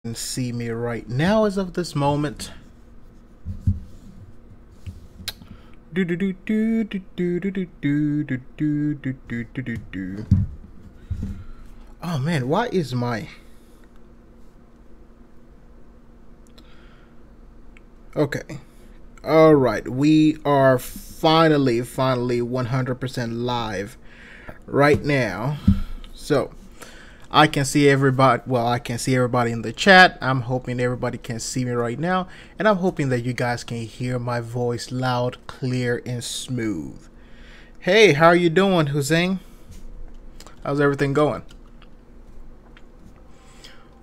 can see me right now as of this moment. Oh man, why is my... Okay. Alright, we are finally 100% live right now. So, I can see everybody, well, I can see everybody in the chat. I'm hoping everybody can see me right now. And I'm hoping that you guys can hear my voice loud, clear, and smooth. Hey, how are you doing, Hussein? How's everything going?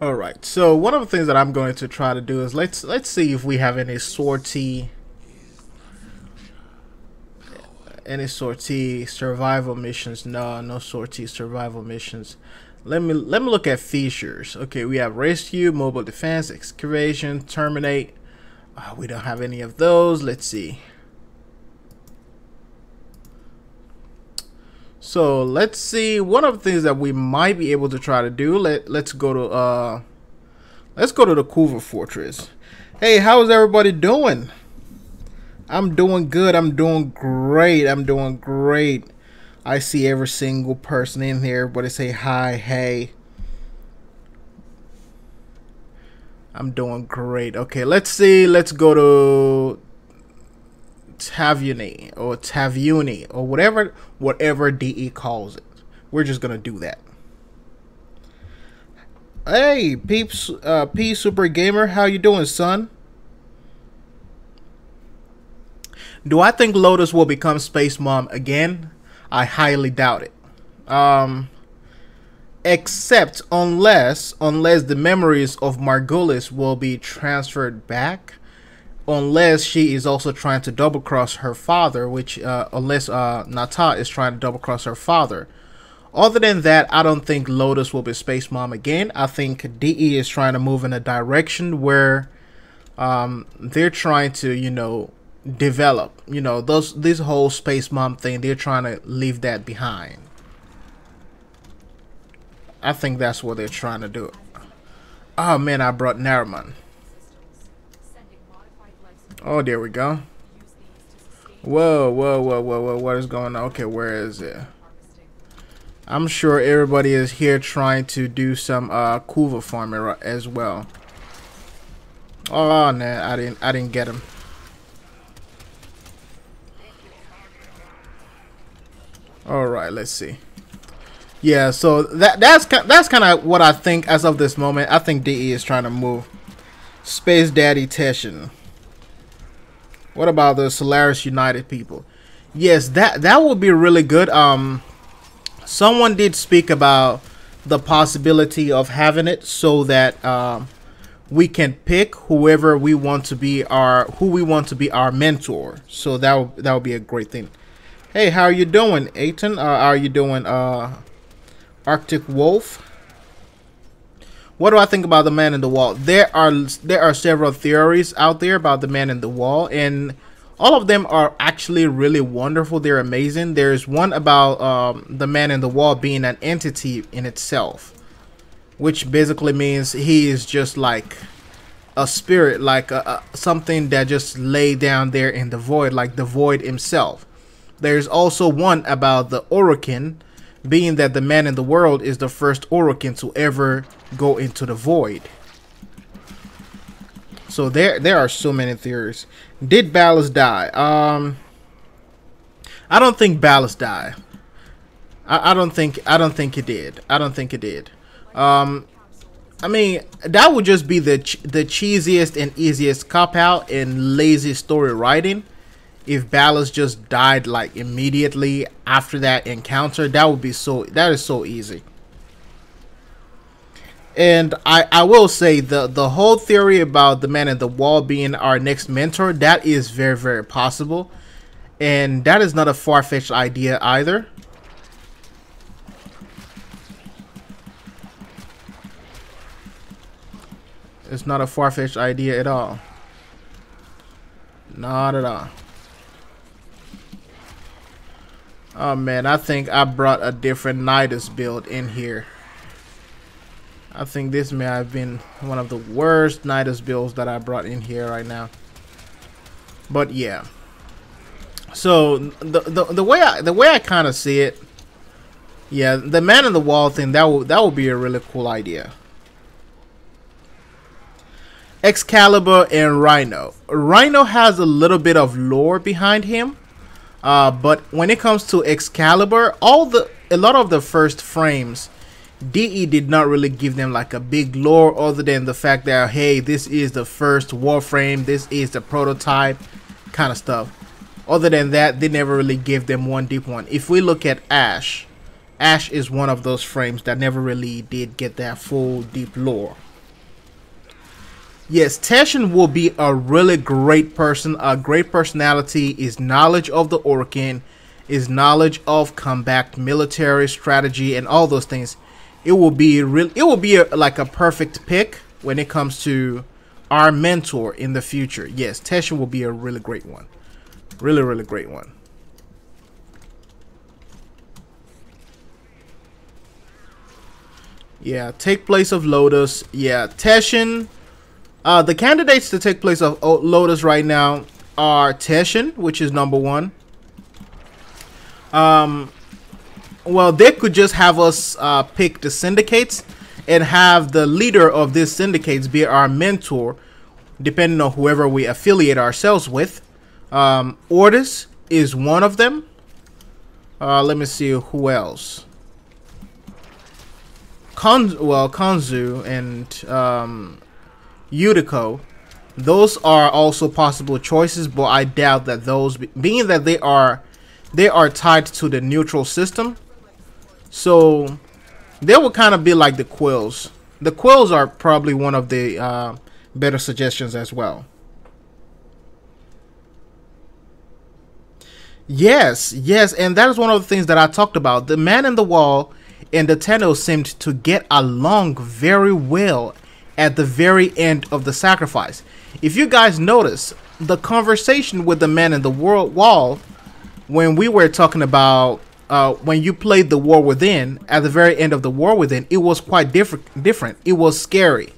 Alright, so one of the things that I'm going to try to do is let's see if we have any sortie survival missions. No sortie survival missions. Let me look at features. Okay, we have rescue, mobile defense, excavation, terminate. We don't have any of those. Let's see. So let's see. One of the things that we might be able to try to do. Let's go to the Kuva Fortress. Hey, how's everybody doing? I'm doing good. I'm doing great. I'm doing great. I see every single person in here. Everybody say hi, hey. I'm doing great. Okay, let's see. Let's go to Taviuni or whatever DE calls it. We're just gonna do that. Hey, peeps, P Super Gamer, how you doing, son? Do I think Lotus will become Space Mom again? I highly doubt it. Except unless the memories of Margulis will be transferred back. Unless she is also trying to double cross her father, which unless Nata is trying to double cross her father. Other than that, I don't think Lotus will be Space Mom again. I think DE is trying to move in a direction where they're trying to, you know, develop, you know, this whole Space Mom thing. They're trying to leave that behind. I think that's what they're trying to do. Oh man, I brought Nariman. Oh, there we go. Whoa, what is going on? Okay, where is it? I'm sure everybody is here trying to do some Kuva farming as well. Oh man, I didn't get him. All right, let's see. Yeah, so that's kind of what I think as of this moment. I think DE is trying to move Space Daddy Teshin. What about the Solaris United people? Yes, that would be really good. Someone did speak about the possibility of having it so that we can pick whoever we want to be our mentor. So that would be a great thing. Hey, how are you doing, Aiton? How are you doing, Arctic Wolf? What do I think about the Man in the Wall? There are several theories out there about the Man in the Wall, and all of them are actually really wonderful. They're amazing. There's one about the Man in the Wall being an entity in itself, which basically means he is just like a spirit, like something that just lay down there in the void, like the void himself. There's also one about the Orokin, being that the Man in the World is the first Orokin to ever go into the void. So there are so many theories. Did Ballast die? I don't think Ballast died. I don't think it did. I don't think it did. I mean, that would just be the cheesiest and easiest cop out and lazy story writing. If Ballast just died like immediately after that encounter, that is so easy. And I will say the whole theory about the Man in the Wall being our next mentor, that is very, very possible. And that is not a far-fetched idea either. It's not a far-fetched idea at all. Not at all. Oh man, I think I brought a different Nidus build in here. I think this may have been one of the worst Nidus builds that I brought in here right now. But yeah. So the way I kind of see it, yeah, the man in the wall thing, that would be a really cool idea. Excalibur and Rhino. Rhino has a little bit of lore behind him, but when it comes to Excalibur, a lot of the first frames, DE did not really give them like a big lore other than the fact that, hey, this is the first Warframe, this is the prototype kind of stuff. Other than that, they never really gave them one deep one. If we look at Ash is one of those frames that never really did get that full deep lore. Yes, Teshin will be a really great person. A great personality is knowledge of the Orkin, is knowledge of combat, military strategy, and all those things. It will be like a perfect pick when it comes to our mentor in the future. Yes, Teshin will be a really great one. Really, really great one. Yeah, take place of Lotus. Yeah, Teshin. The candidates to take place of Lotus right now are Teshin, which is #1. Well, they could just have us pick the syndicates and have the leader of these syndicates be our mentor, depending on whoever we affiliate ourselves with. Ordis is one of them. Let me see who else. Konzu and Yutiko, those are also possible choices, but I doubt that those, being that they are tied to the neutral system, so they will kind of be like the Quills. The Quills are probably one of the better suggestions as well. Yes, and that is one of the things that I talked about. The Man in the Wall and the Tenno seemed to get along very well at the very end of the sacrifice. If you guys notice, the conversation with the Man in the Wall, when we were talking about when you played the War Within, at the very end of the War Within, it was quite different. It was scary.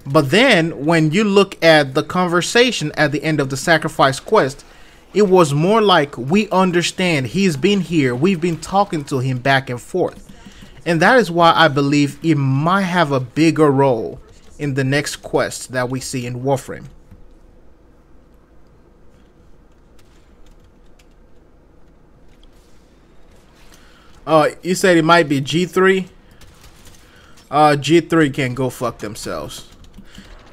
But then when you look at the conversation at the end of the sacrifice quest, it was more like, we understand, he's been here, we've been talking to him back and forth. And that is why I believe it might have a bigger role in the next quest that we see in Warframe. You said it might be G3? G3 can go fuck themselves.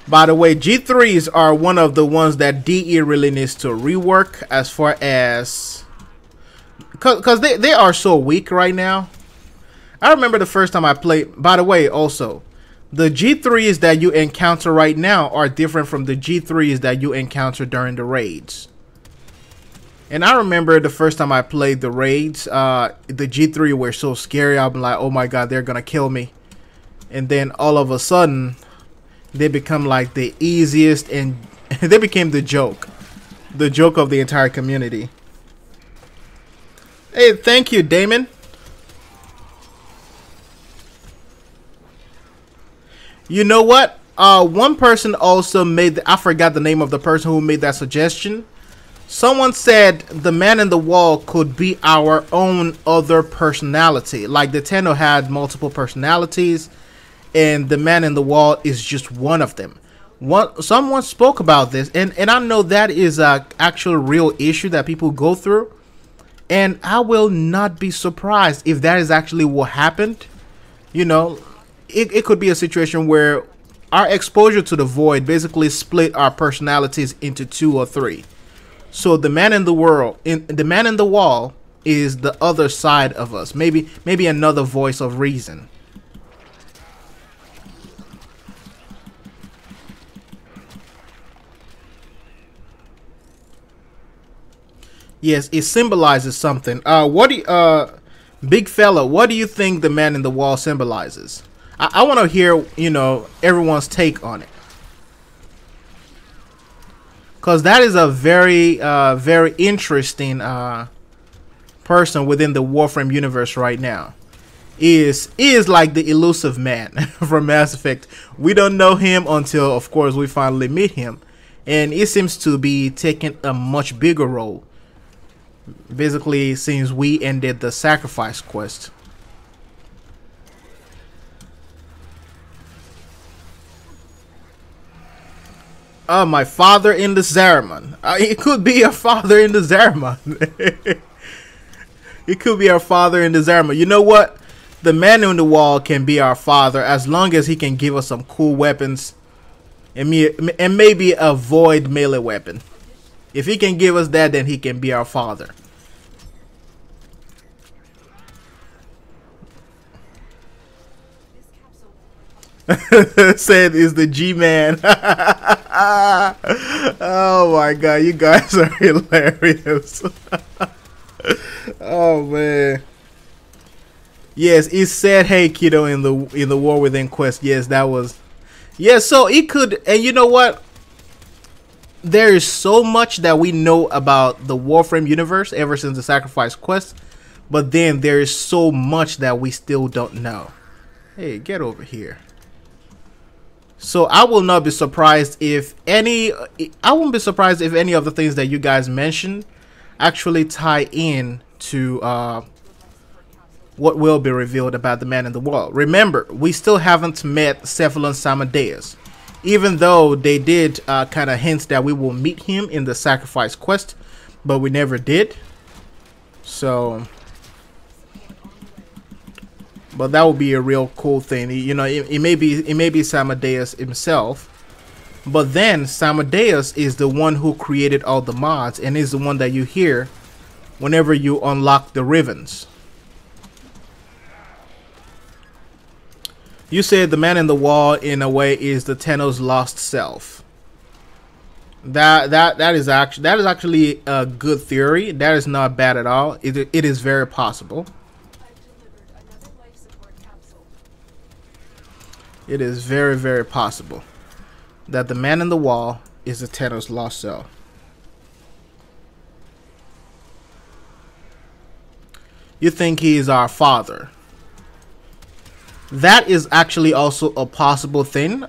By the way, G3s are one of the ones that DE really needs to rework, as far as... Because they are so weak right now. I remember the first time I played... By the way, also, the G3s that you encounter right now are different from the G3s that you encounter during the raids. And I remember the first time I played the raids, the G3 were so scary. I'm like, oh my god, they're gonna kill me. And then all of a sudden, they become like the easiest, and they became the joke of the entire community. Hey, thank you, Damon. You know what? One person also made, I forgot the name of the person who made that suggestion. Someone said the Man in the Wall could be our own other personality. Like the Tenno had multiple personalities, and the Man in the Wall is just one of them. Someone spoke about this, and I know that is a actual real issue that people go through. And I will not be surprised if that is actually what happened. You know, it could be a situation where our exposure to the void basically split our personalities into 2 or 3. So the Man in the Wall is the other side of us. Maybe another voice of reason. Yes, it symbolizes something. Big fella, what do you think the Man in the Wall symbolizes? I want to hear, you know, everyone's take on it. Because that is a very, very interesting person within the Warframe universe right now. is like the elusive man from Mass Effect. We don't know him until, of course, we finally meet him, and he seems to be taking a much bigger role. Basically, since we ended the sacrifice quest. My father in the Zariman. It could be a father in the Zariman. It could be our father in the Zariman. You know what? The man on the wall can be our father as long as he can give us some cool weapons and maybe a void melee weapon. If he can give us that, then he can be our father. Said is the G-Man. Oh my god, you guys are hilarious. Oh man. Yes, it said hey kiddo in the War Within quest. Yes, that was. Yeah, so it could, and you know what? There is so much that we know about the Warframe universe ever since the sacrifice quest, but then there is so much that we still don't know. Hey, get over here. So I will not be surprised if any. I won't be surprised if any of the things that you guys mentioned actually tie in to what will be revealed about the man in the wall. Remember, we still haven't met Cephalon Samadeus, even though they did kind of hint that we will meet him in the sacrifice quest, but we never did. So. But that would be a real cool thing. You know, it may be Samadeus himself, but then Samadeus is the one who created all the mods and is the one that you hear whenever you unlock the Rivens. You said the man in the wall, in a way, is the Tenno's lost self. That is actually a good theory. That is not bad at all. It is very possible. It is very, very possible that the man in the wall is the Tenno's lost self. You think he is our father? That is actually also a possible thing,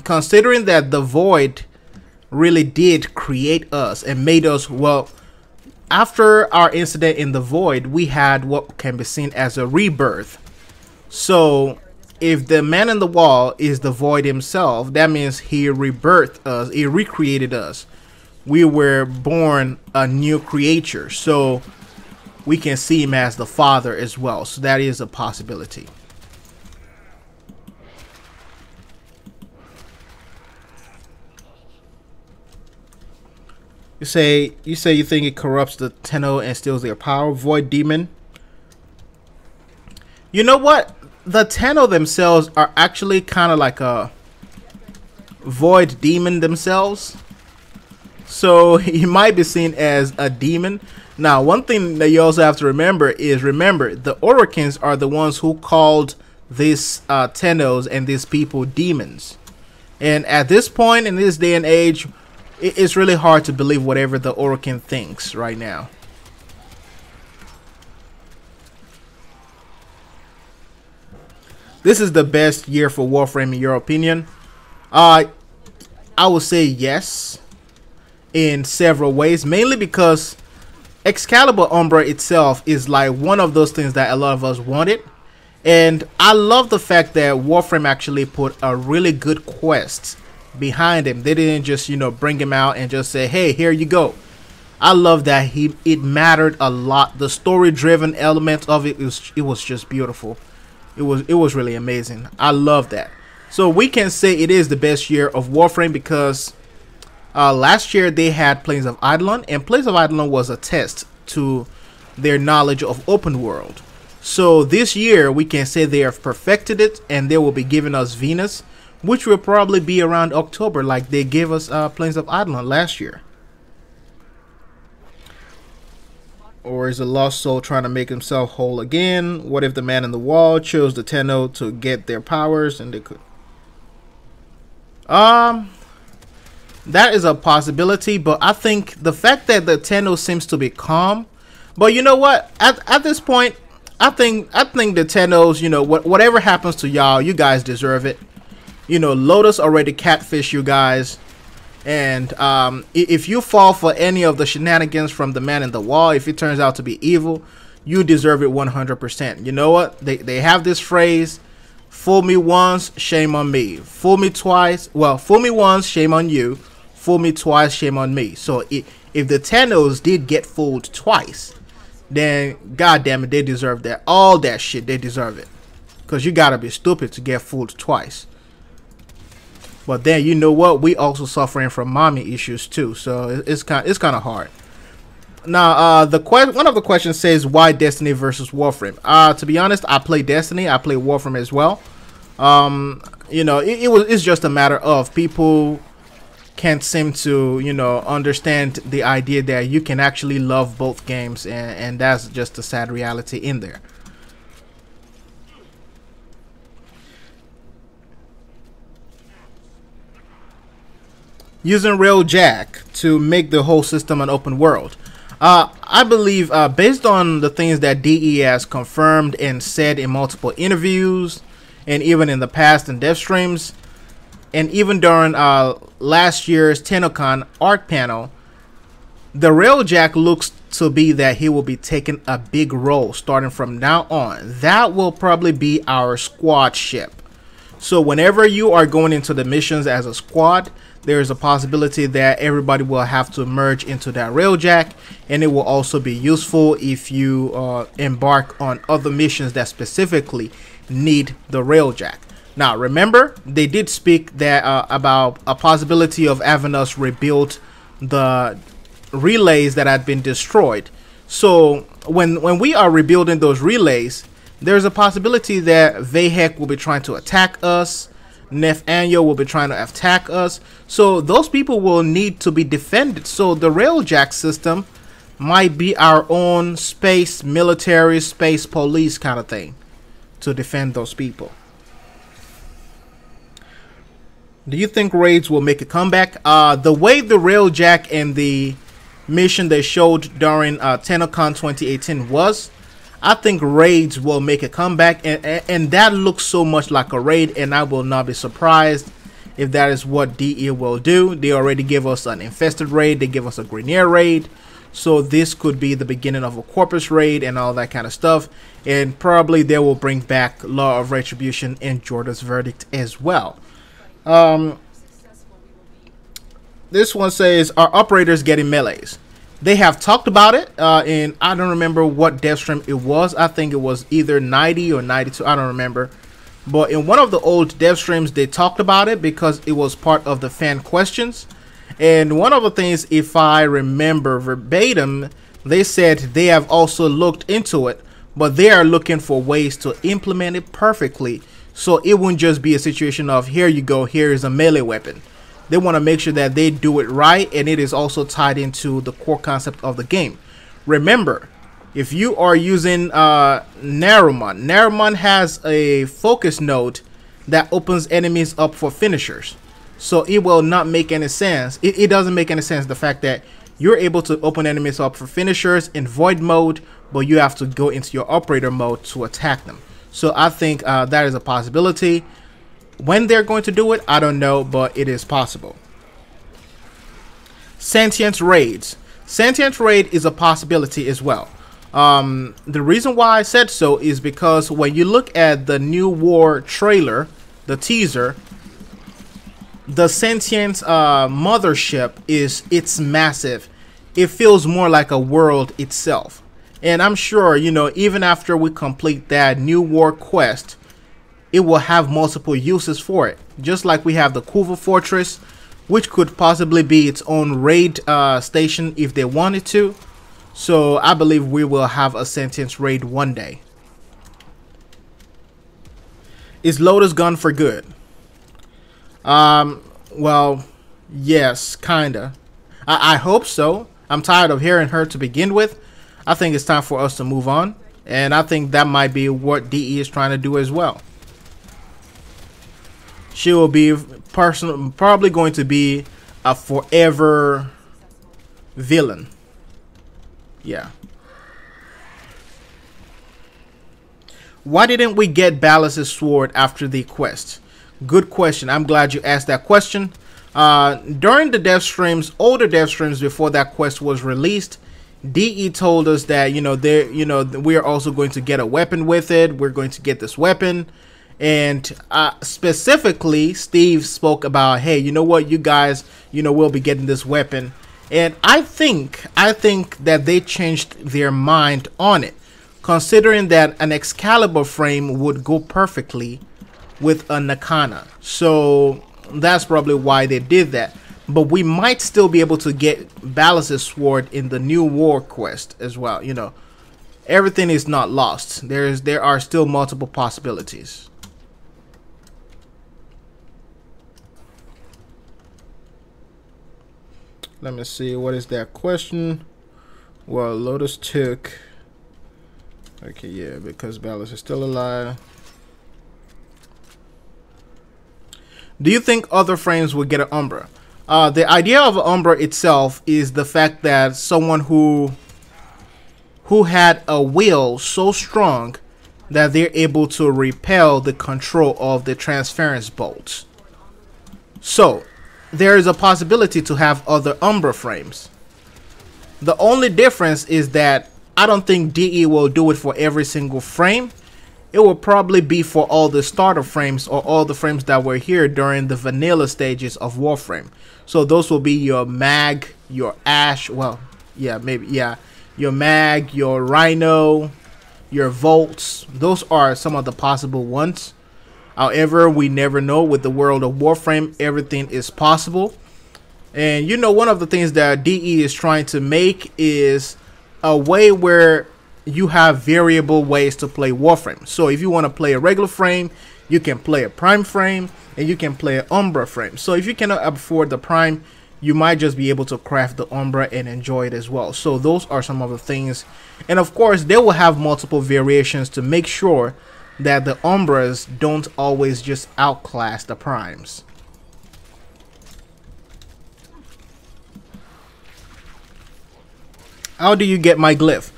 considering that the Void really did create us and made us, well, after our incident in the Void, we had what can be seen as a rebirth. So if the man in the wall is the Void himself, that means he rebirthed us, he recreated us. We were born a new creature, so we can see him as the father as well. So that is a possibility. You say you think it corrupts the Tenno and steals their power. Void Demon. You know what? The Tenno themselves are actually kind of like a Void Demon themselves. So he might be seen as a demon. Now, one thing that you also have to remember is, the Oricans are the ones who called these Tennos and these people demons. And at this point in this day and age, it's really hard to believe whatever the Orican thinks right now. This is the best year for Warframe in your opinion? I would say yes, in several ways, mainly because Excalibur Umbra itself is like one of those things that a lot of us wanted. And I love the fact that Warframe actually put a really good quest behind him. They didn't just, you know, bring him out and just say, hey, here you go. I love that it mattered a lot. The story driven element of it was just beautiful. It was really amazing. I love that. So we can say it is the best year of Warframe because last year they had Plains of Eidolon, and Plains of Eidolon was a test to their knowledge of open world. So this year we can say they have perfected it, and they will be giving us Venus, which will probably be around October, like they gave us Plains of Eidolon last year. Or is a lost soul trying to make himself whole again? What if the man in the wall chose the Tenno to get their powers and they could? That is a possibility, but I think the fact that the Tenno seems to be calm. But you know what? At this point, I think the Tennos, you know, whatever happens to y'all, you guys deserve it. You know, Lotus already catfished you guys, and if you fall for any of the shenanigans from the man in the wall, if it turns out to be evil, you deserve it 100%. You know what? They have this phrase: "Fool me once, shame on me. Fool me twice, well, fool me once, shame on you. Fool me twice, shame on me." So if the Tennos did get fooled twice, then god damn it, they deserve that. All that shit, they deserve it. Because you gotta be stupid to get fooled twice. But then, you know what? We also suffering from mommy issues too, so it's kind of hard. Now, one of the questions says, why Destiny versus Warframe? To be honest, I play Destiny. I play Warframe as well. You know, it's just a matter of people can't seem to, you know, understand the idea that you can actually love both games, and that's just a sad reality in there. Using Railjack to make the whole system an open world. I believe, based on the things that DE has confirmed and said in multiple interviews, and even in the past in dev streams, and even during last year's TennoCon art panel, the Railjack looks to be that he will be taking a big role starting from now on. That will probably be our squad ship. So whenever you are going into the missions as a squad, there is a possibility that everybody will have to merge into that Railjack, and it will also be useful if you embark on other missions that specifically need the Railjack. Now remember, they did speak that about a possibility of having us rebuild the relays that had been destroyed. So when we are rebuilding those relays, there's a possibility that Vahek will be trying to attack us. Nef Anyo will be trying to attack us. So those people will need to be defended. So the Railjack system might be our own space military, space police kind of thing to defend those people. Do you think raids will make a comeback? The way the Railjack and the mission they showed during TennoCon 2018 was, I think raids will make a comeback, and that looks so much like a raid, and I will not be surprised if that is what DE will do. They already gave us an infested raid, they gave us a Grenier raid, so this could be the beginning of a Corpus raid and all that kind of stuff, and probably they will bring back Law of Retribution and Jordan's Verdict as well. This one says, are operators getting melees? They have talked about it, and I don't remember what dev stream it was. I think it was either 90 or 92. I don't remember. But in one of the old dev streams, they talked about it because it was part of the fan questions. And one of the things, if I remember verbatim, they said they have also looked into it, but they are looking for ways to implement it perfectly. So it wouldn't just be a situation of, here you go, here is a melee weapon. They want to make sure that they do it right, and it is also tied into the core concept of the game. Remember, if you are using Narumon has a focus node that opens enemies up for finishers. So it will not make any sense. It doesn't make any sense, the fact that you're able to open enemies up for finishers in void mode, but you have to go into your operator mode to attack them. So I think that is a possibility. When they're going to do it, I don't know, but it is possible. Sentient raids. Sentient raid is a possibility as well. The reason why I said so is because when you look at the new war trailer, the teaser, the sentient mothership it's massive. It feels more like a world itself. And I'm sure, you know, even after we complete that new war quest, it will have multiple uses for it. Just like we have the Kuva Fortress, which could possibly be its own raid station if they wanted to. So I believe we will have a sentient raid one day. Is Lotus gone for good? Well, yes, kinda. I hope so. I'm tired of hearing her to begin with. I think it's time for us to move on. And I think that might be what DE is trying to do as well. She will be probably going to be a forever villain. Yeah. Why didn't we get Ballas's sword after the quest? Good question. I'm glad you asked that question. During the dev streams, older dev streams before that quest was released, DE told us that, you know, we are also going to get a weapon with it. We're going to get this weapon. And specifically, Steve spoke about, hey, you know what, you guys, you know, we'll be getting this weapon. And I think that they changed their mind on it, considering that an Excalibur frame would go perfectly with a Nakana. So that's probably why they did that. But we might still be able to get Ballas's sword in the new war quest as well. You know, everything is not lost. There are still multiple possibilities. Let me see, what is that question? Well, Lotus took... Okay, yeah, because Ballas is still alive. Do you think other frames will get an Umbra? The idea of an Umbra itself is the fact that someone who had a will so strong that they're able to repel the control of the transference bolts. So there is a possibility to have other Umbra frames. The only difference is that I don't think DE will do it for every single frame. It will probably be for all the starter frames or all the frames that were here during the vanilla stages of Warframe. So those will be your Mag, your Ash, well, yeah, maybe, yeah, your Mag, your Rhino, your Volts. Those are some of the possible ones. However, we never know. With the world of Warframe, everything is possible. And you know, one of the things that DE is trying to make is a way where you have variable ways to play Warframe. So if you want to play a regular frame, you can play a Prime frame, and you can play an Umbra frame. So if you cannot afford the Prime, you might just be able to craft the Umbra and enjoy it as well. So those are some of the things. And of course, they will have multiple variations to make sure that the Umbras don't always just outclass the Primes. How do you get my glyph?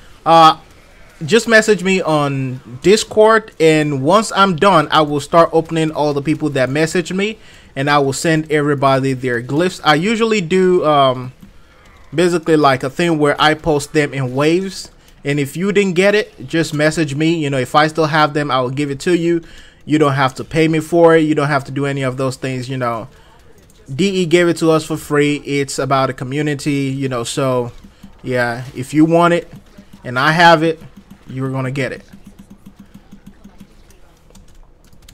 Just message me on Discord, and once I'm done, I will start opening all the people that message me, and I will send everybody their glyphs. I usually do basically like a thing where I post them in waves. And if you didn't get it, just message me. You know, if I still have them, I will give it to you. You don't have to pay me for it. You don't have to do any of those things, you know. DE gave it to us for free. It's about a community, you know. So, yeah, if you want it and I have it, you're going to get it.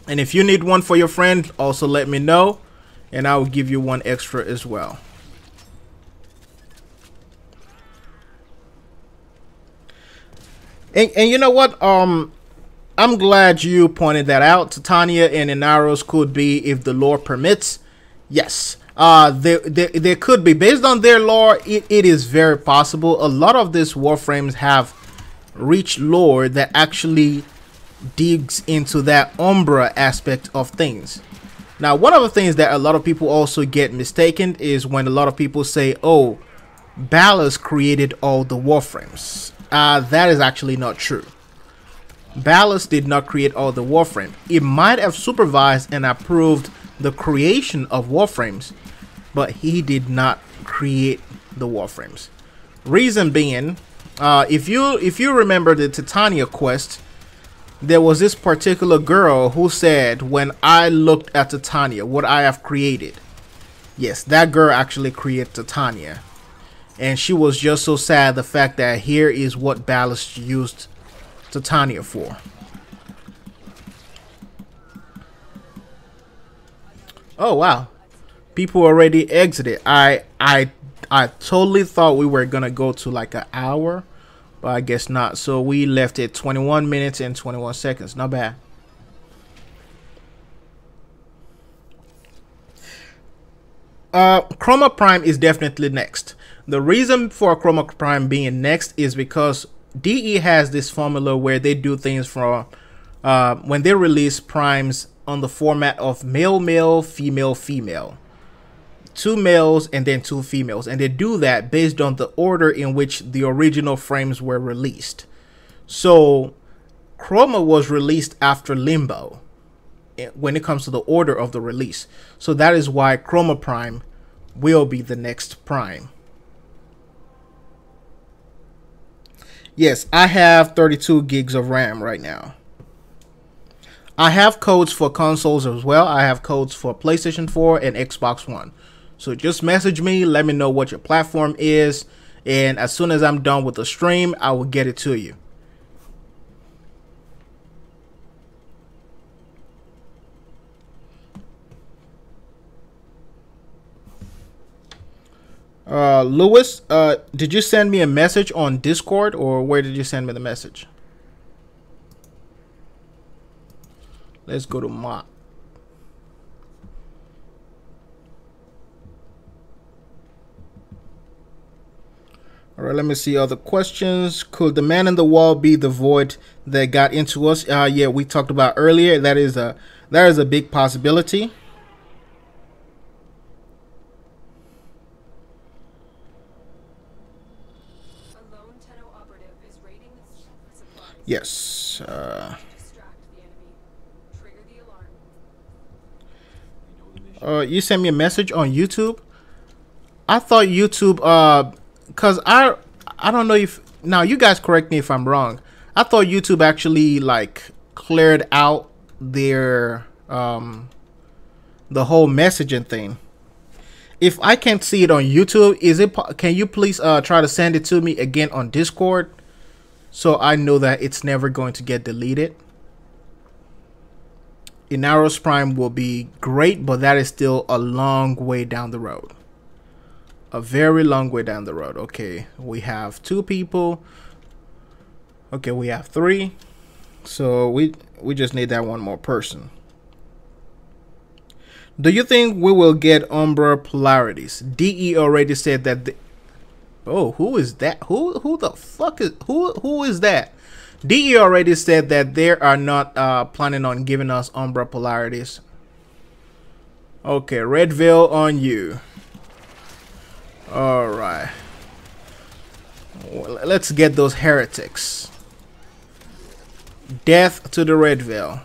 And if you need one for your friend, also let me know, and I will give you one extra as well. And you know what? I'm glad you pointed that out. Titania and Inaros could be, if the lore permits. Yes. There could be. Based on their lore, it is very possible. A lot of these Warframes have reached lore that actually digs into that Umbra aspect of things. Now, one of the things that a lot of people also get mistaken is when a lot of people say, oh, Ballas created all the Warframes. That is actually not true. Ballas did not create all the Warframe. It might have supervised and approved the creation of Warframes, but he did not create the Warframes. Reason being, if you remember the Titania quest, there was this particular girl who said, when I looked at Titania, what I have created. Yes, that girl actually created Titania. And she was just so sad the fact that here is what Ballas used Titania for. Oh wow, people already exited. I totally thought we were gonna go to like an hour, but I guess not. So we left it 21 minutes and 21 seconds. Not bad. Chroma Prime is definitely next. The reason for Chroma Prime being next is because DE has this formula where they do things from when they release primes on the format of male, male, female, female. 2 males and then 2 females. And they do that based on the order in which the original frames were released. So Chroma was released after Limbo when it comes to the order of the release. So that is why Chroma Prime will be the next Prime. Yes, I have 32 gigs of RAM right now. I have codes for consoles as well. I have codes for PlayStation 4 and Xbox One. So just message me, let me know what your platform is, and as soon as I'm done with the stream, I will get it to you. Lewis, did you send me a message on Discord, or where did you send me the message? Let's go to mod. All right, let me see other questions. Could the man in the wall be the void that got into us? Yeah, we talked about earlier. That is a big possibility. Yes. You sent me a message on YouTube. I thought YouTube, cause I don't know if, now you guys correct me if I'm wrong. I thought YouTube actually like cleared out their the whole messaging thing. If I can't see it on YouTube, can you please try to send it to me again on Discord, so I know that it's never going to get deleted. Inaros Prime will be great, but that is still a long way down the road. A very long way down the road. Okay, we have 2 people. Okay, we have 3. So we just need that one more person. Do you think we will get Umbra polarities? DE already said that. Oh, who is that? Who the fuck is who is that? DE already said that they are not planning on giving us Umbra polarities. Okay, Red Veil on you. All right. Well, let's get those heretics. Death to the Red Veil.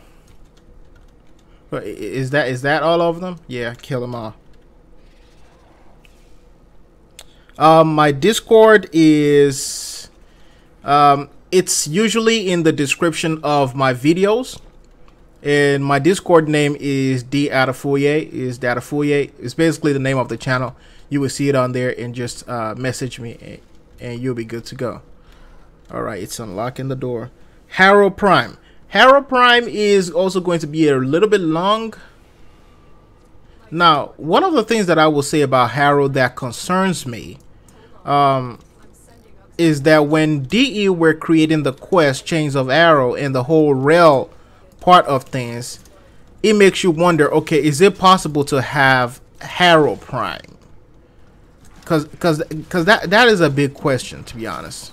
Is that all of them? Yeah, kill them all. My Discord is it's usually in the description of my videos, and my Discord name is Datafuye. It's basically the name of the channel. You will see it on there, and just message me and you'll be good to go. All right, it's unlocking the door. Harrow Prime. Harrow Prime is also going to be a little bit long. Now, one of the things that I will say about Harrow that concerns me is that when DE were creating the quest Chains of Arrow and the whole rail part of things, it makes you wonder, okay, is it possible to have Harrow Prime? Cause that is a big question, to be honest.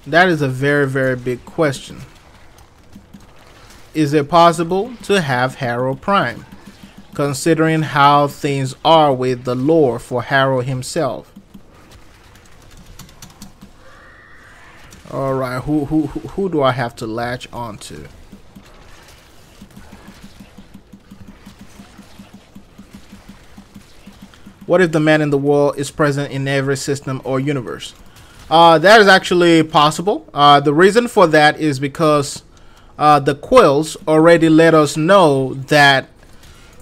That is a very, very big question. Is it possible to have Harrow Prime, considering how things are with the lore for Harrow himself? All right, who do I have to latch onto? What if the man in the wall is present in every system or universe? That is actually possible. The reason for that is because the quills already let us know that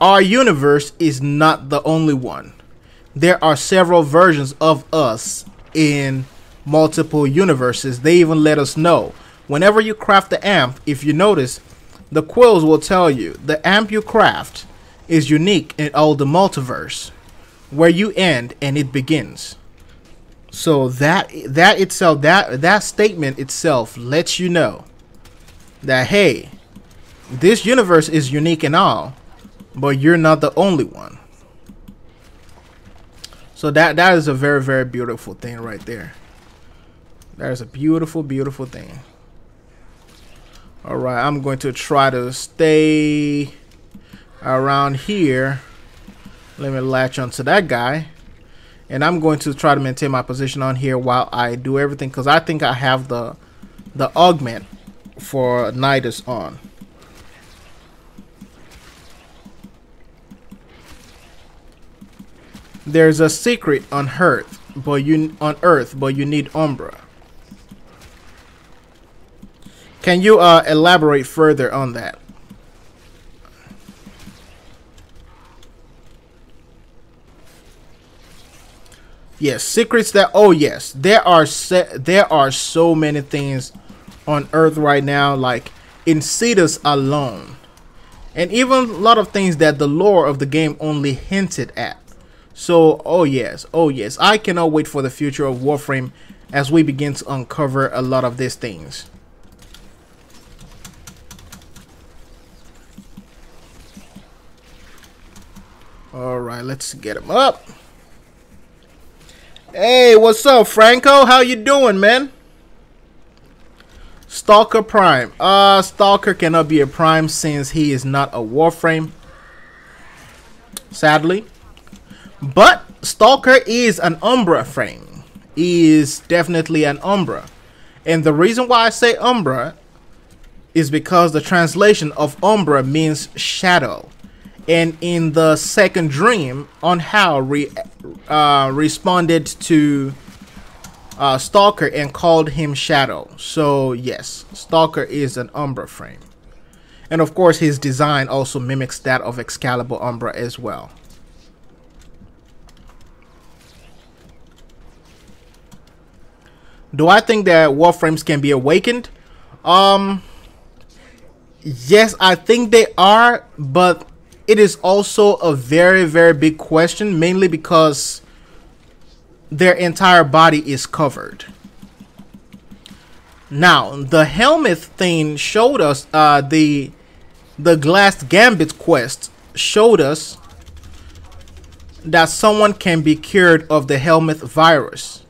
our universe is not the only one. There are several versions of us in multiple universes. They even let us know. Whenever you craft the amp, if you notice, the quills will tell you the amp you craft is unique in all the multiverse, where you end and it begins. So that statement itself lets you know that, hey, this universe is unique and all, but you're not the only one. So that is a very, very beautiful thing right there. That is a beautiful, beautiful thing. All right, I'm going to try to stay around here. Let me latch onto that guy. And I'm going to try to maintain my position on here while I do everything, because I think I have the augment for Nidus on. There's a secret on Earth, but you need Umbra. Can you elaborate further on that? Yes, secrets that. Oh yes, there are so many things on Earth right now, like in Cetus alone, and even a lot of things that the lore of the game only hinted at. So, oh yes, I cannot wait for the future of Warframe as we begin to uncover a lot of these things. All right, let's get him up. Hey, what's up, Franco? How you doing, man? Stalker Prime. Stalker cannot be a Prime since he is not a Warframe, sadly. But Stalker is an Umbra frame. He is definitely an Umbra. And the reason why I say Umbra is because the translation of Umbra means shadow. And in the second dream, Onhal responded to Stalker and called him Shadow. So yes, Stalker is an Umbra frame. And of course his design also mimics that of Excalibur Umbra as well. Do I think that Warframes can be awakened? Yes, I think they are, but it is also a very, very big question, mainly because their entire body is covered. Now, the helmet thing showed us, the Glass Gambit quest showed us that someone can be cured of the helmet virus,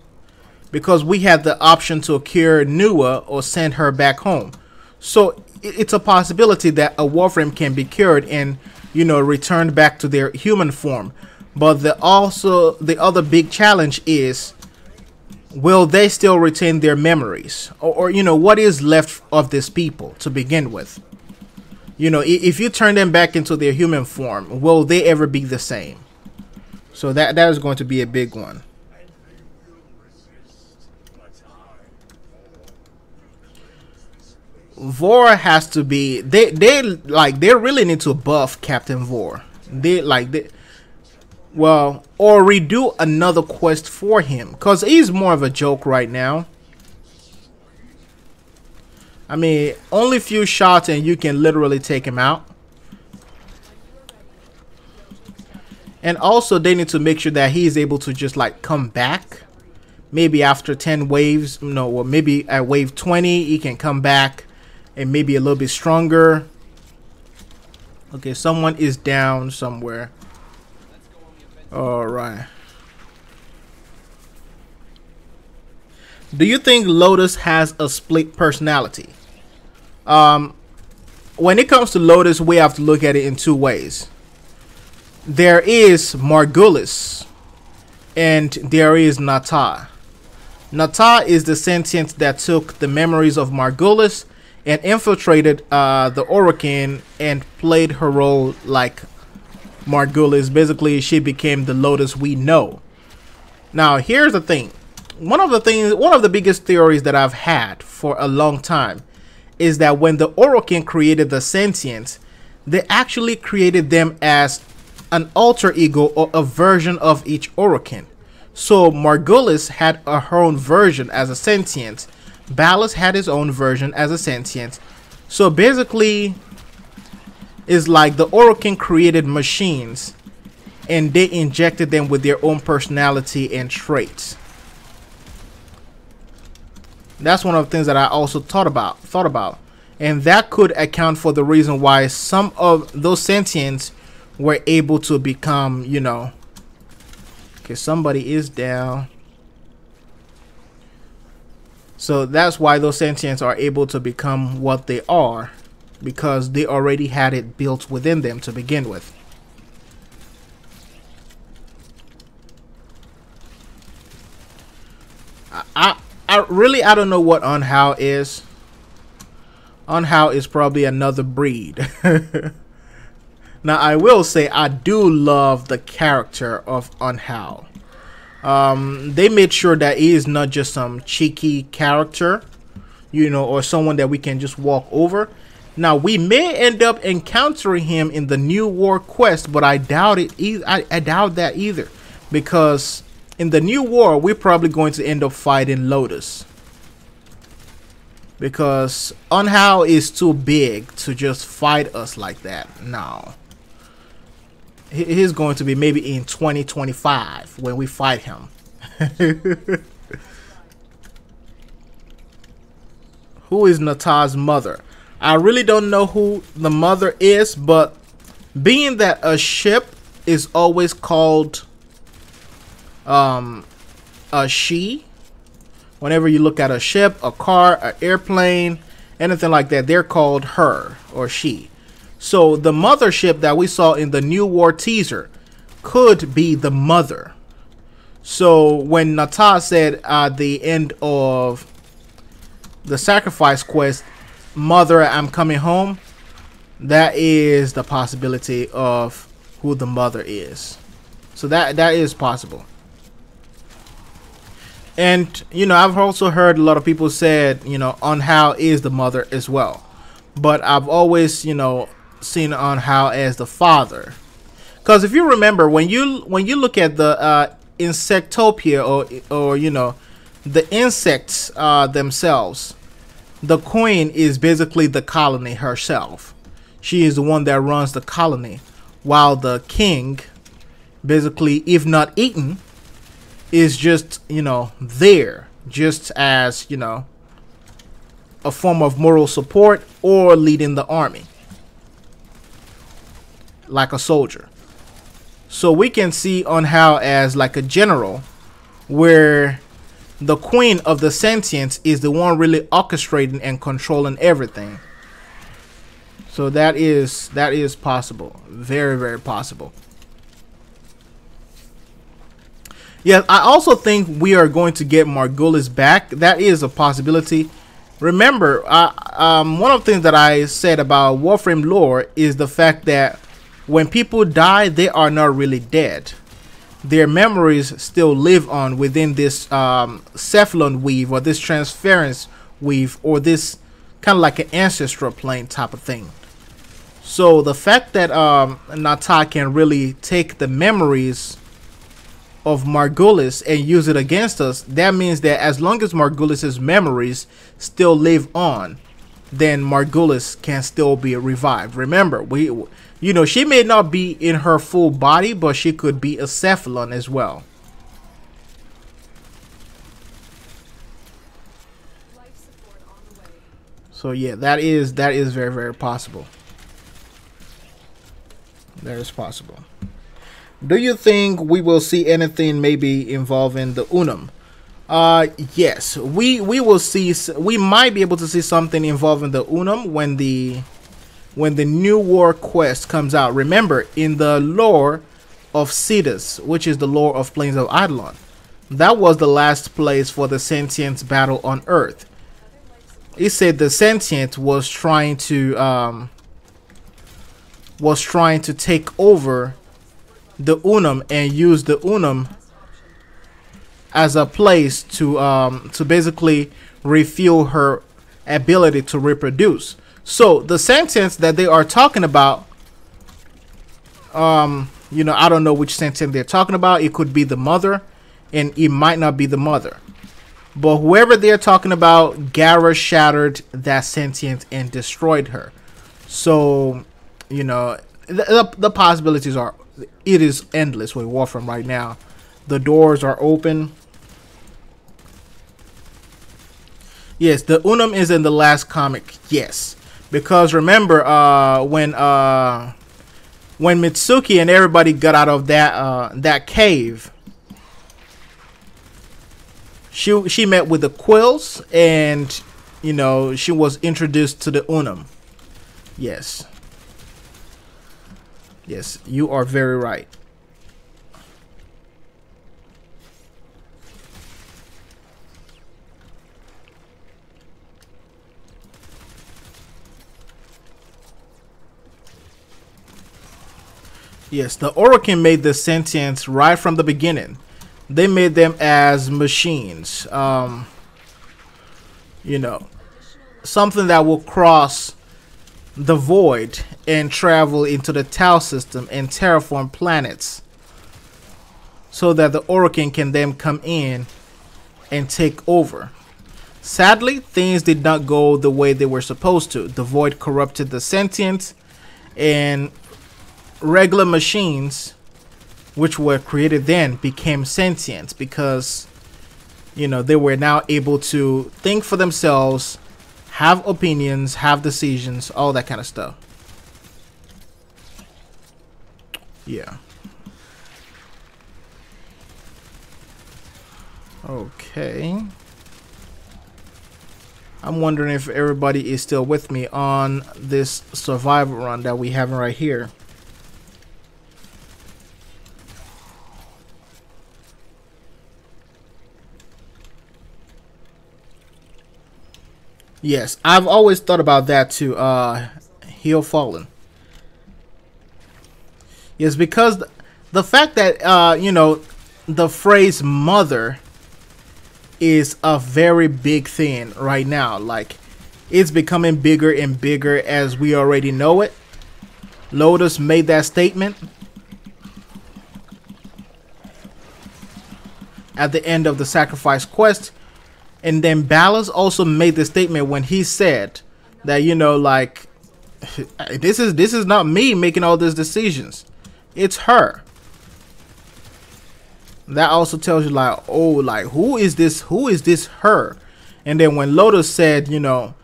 because we had the option to cure Nua or send her back home. So it's a possibility that a Warframe can be cured and, you know, returned back to their human form. But the other big challenge is, will they still retain their memories? Or you know, what is left of these people to begin with? You know, if you turn them back into their human form, will they ever be the same? So that is going to be a big one. Vor has to be, they really need to buff Captain Vor. Well, or redo another quest for him, because he's more of a joke right now. I mean, only few shots and you can literally take him out. And also they need to make sure that he is able to just like come back. Maybe after 10 waves, no, or maybe at wave 20 he can come back and maybe a little bit stronger. Okay, someone is down somewhere. All right. Do you think Lotus has a split personality? When it comes to Lotus, we have to look at it in two ways. There is Margulis and there is Nata. Nata is the sentient that took the memories of Margulis and infiltrated the Orokin and played her role like Margulis. Basically, she became the Lotus we know. Now, here's the thing. One of the biggest theories that I've had for a long time is that when the Orokin created the sentients, they actually created them as an alter ego or a version of each Orokin. So Margulis had her own version as a sentient. Ballas had his own version as a sentient. So basically, it's like the Orokin created machines and they injected them with their own personality and traits. That's one of the things that I also thought about. And that could account for the reason why some of those sentients were able to become, you know. Okay, somebody is down. So that's why those sentients are able to become what they are, because they already had it built within them to begin with. I don't know what Unhow is. Unhow is probably another breed. Now I will say I do love the character of Unhow. They made sure that he is not just some cheeky character, you know, or someone that we can just walk over. Now we may end up encountering him in the new war quest, but I doubt it. I doubt that either, because in the new war we're probably going to end up fighting Lotus, because Unhow is too big to just fight us like that. No, he's going to be maybe in 2025 when we fight him. Who is Nata's mother? I really don't know who the mother is, but being that a ship is always called a she, whenever you look at a ship, a car, an airplane, anything like that, they're called her or she. So the mothership that we saw in the New War teaser could be the mother. So when Nata said at the end of the sacrifice quest, "Mother, I'm coming home," that is the possibility of who the mother is. So that is possible. And you know, I've also heard a lot of people said, you know, Unhow is the mother as well, but I've always, you know, seen Unhow as the father, because if you remember, when you look at the Insectopia, or you know, the insects themselves, the queen is basically the colony herself. She is the one that runs the colony, while the king, basically, if not eaten, is just, you know, there just as, you know, a form of moral support or leading the army like a soldier. So we can see Unhow as like a general, where the queen of the sentience is the one really orchestrating and controlling everything. So that is possible. Very, very possible. Yeah, I also think we are going to get Margulis back. That is a possibility. Remember, one of the things that I said about Warframe lore is the fact that when people die, they are not really dead. Their memories still live on within this Cephalon weave, or this transference weave, or this kind of like an ancestral plane type of thing. So the fact that Nata can really take the memories of Margulis and use it against us, that means that as long as Margulis's memories still live on, then Margulis can still be revived. Remember, you know, she may not be in her full body, but she could be a Cephalon as well. So yeah, that is very, very possible. That is possible. Do you think we will see anything maybe involving the Unum? Yes, we will see. We might be able to see something involving the Unum when the new war quest comes out. Remember, in the lore of Cetus, which is the lore of Plains of Eidolon, that was the last place for the sentience battle on Earth. It said the sentient was trying to take over the Unum and use the Unum as a place to basically refuel her ability to reproduce. So the sentence that they are talking about, you know, I don't know which sentence they're talking about. It could be the mother, and it might not be the mother. But whoever they're talking about, Gara shattered that sentient and destroyed her. So, you know, the possibilities are, it is endless with Warframe right now. The doors are open. Yes, the Unum is in the last comic. Yes, because remember, when Mitsuki and everybody got out of that cave, she met with the Quills, and you know, she was introduced to the Unum. Yes. Yes, you are very right. Yes, the Orokin made the sentients right from the beginning. They made them as machines. You know, something that will cross the void and travel into the Tau system and terraform planets, so that the Orokin can then come in and take over. Sadly, things did not go the way they were supposed to. The void corrupted the sentients, and regular machines, which were created then, became sentient because, you know, they were now able to think for themselves, have opinions, have decisions, all that kind of stuff. Yeah. Okay. I'm wondering if everybody is still with me on this survival run that we have right here. Yes, I've always thought about that too. Heal Fallen. Yes, because the fact that you know, the phrase mother is a very big thing right now. Like, it's becoming bigger and bigger as we already know it. Lotus made that statement at the end of the sacrifice quest. And then Ballas also made the statement when he said that, you know, like, this is not me making all these decisions. It's her. That also tells you, like, oh, like, who is this? Who is this her? And then when Lotus said, you know,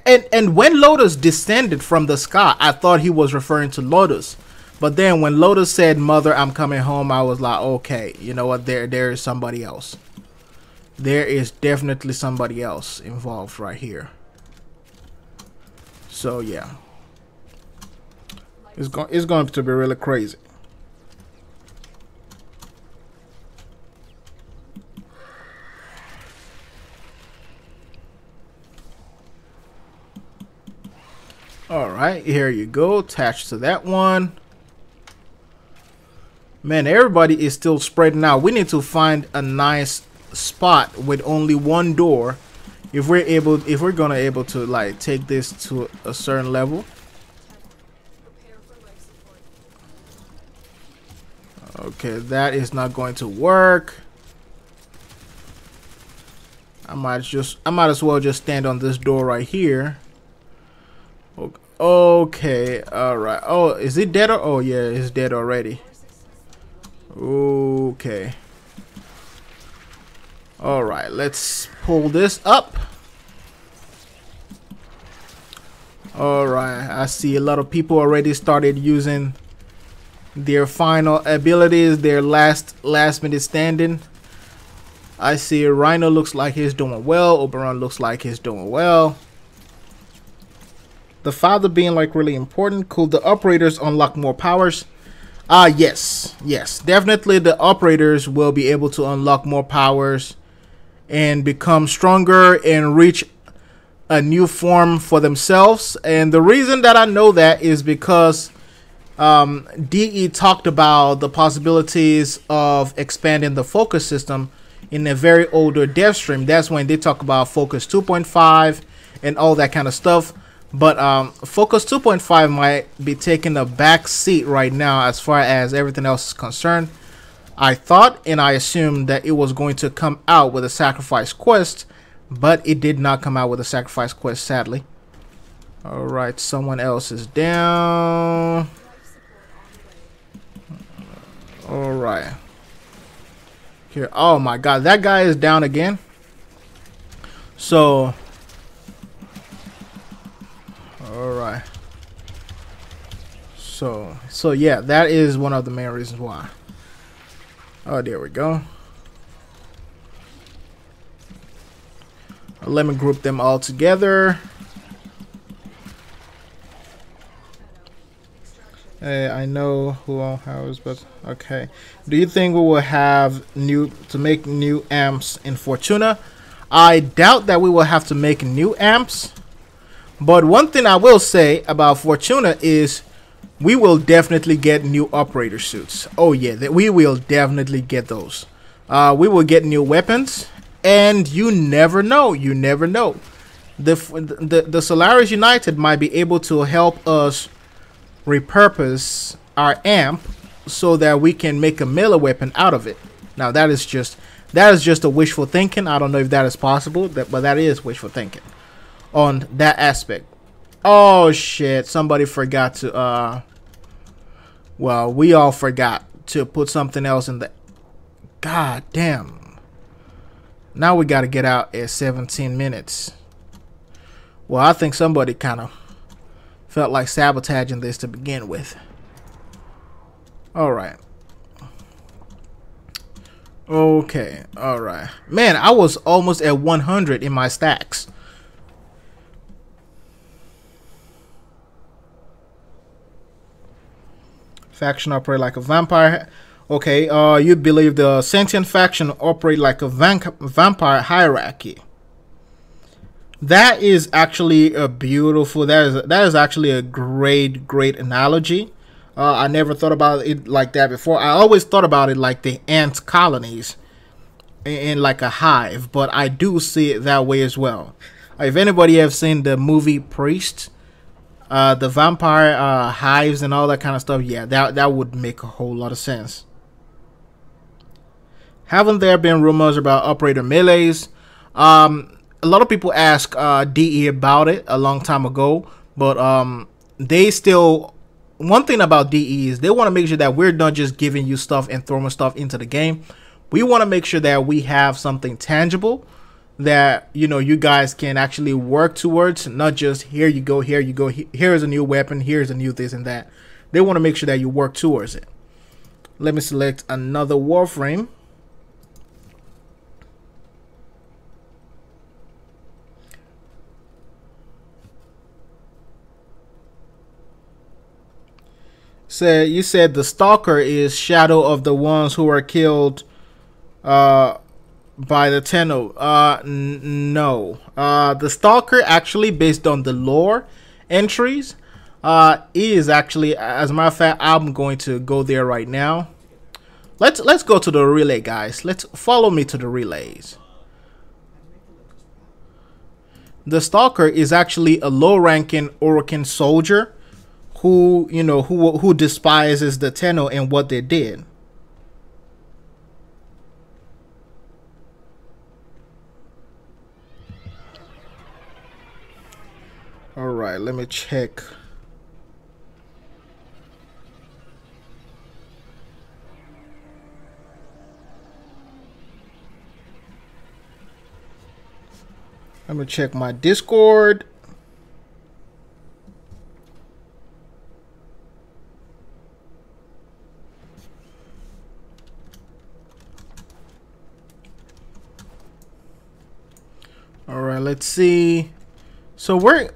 and when Lotus descended from the sky, I thought he was referring to Lotus. But then when Lotus said, "Mother, I'm coming home," I was like, okay, you know what? There is somebody else. There is definitely somebody else involved right here. So yeah, it's going to be really crazy. All right, here you go. Attached to that one. Man, everybody is still spreading out. We need to find a nice spot with only one door if we're gonna able to, like, take this to a certain level. Okay, that is not going to work. I might as well just stand on this door right here. Okay, all right. Oh, is it dead? Oh yeah, it's dead already. Okay. All right, let's pull this up. All right, I see a lot of people already started using their final abilities, their last minute standing. I see Rhino looks like he's doing well. Oberon looks like he's doing well. The father being, like, really important. Could the operators unlock more powers? Yes, definitely the operators will be able to unlock more powers and become stronger and reach a new form for themselves. And the reason that I know that is because DE talked about the possibilities of expanding the focus system in a very older dev stream. That's when they talk about Focus 2.5 and all that kind of stuff. But Focus 2.5 might be taking a back seat right now as far as everything else is concerned. I thought and I assumed that it was going to come out with a sacrifice quest, but it did not come out with a sacrifice quest, sadly. All right, someone else is down. All right. Here, oh my God, that guy is down again. So, all right. So yeah, that is one of the main reasons why. Oh, there we go. Let me group them all together. I know who all has, but okay. Do you think we will have make new amps in Fortuna? I doubt that we will have to make new amps. But one thing I will say about Fortuna is we will definitely get new operator suits. Oh yeah, we will definitely get those. We will get new weapons, and you never know. You never know. The Solaris United might be able to help us repurpose our amp so that we can make a melee weapon out of it. Now that is just a wishful thinking. I don't know if that is possible, but that is wishful thinking on that aspect. Oh shit, somebody forgot to well, we all forgot to put something else in the god damn. Now we got to get out at 17 minutes. Well, I think somebody kind of felt like sabotaging this to begin with. All right. Okay. All right. Man, I was almost at 100 in my stacks. Faction operate like a vampire. Okay. You believe the sentient faction operate like a vampire hierarchy. That is actually a beautiful. That is actually a great analogy. I never thought about it like that before. I always thought about it like the ant colonies in like a hive, but I do see it that way as well. If anybody have seen the movie Priest, the vampire hives and all that kind of stuff, yeah, that would make a whole lot of sense. Haven't there been rumors about operator melees? A lot of people ask DE about it a long time ago, but they still. One thing about DE is they want to make sure that we're not just giving you stuff and throwing stuff into the game. We want to make sure that we have something tangible that, you know, you guys can actually work towards, not just here you go, here's a new weapon, here's a new this and that. They want to make sure that you work towards it. Let me select another Warframe. You said the Stalker is shadow of the ones who were killed by the Tenno. No. The Stalker, actually, based on the lore entries, is actually, as a matter of fact, I'm going to go there right now. Let's go to the relay, guys. Let's follow me to the relays. The Stalker is actually a low-ranking Orokin soldier who, you know, who despises the Tenno and what they did. All right, let me check. Let me check my Discord. All right, let's see. So we're,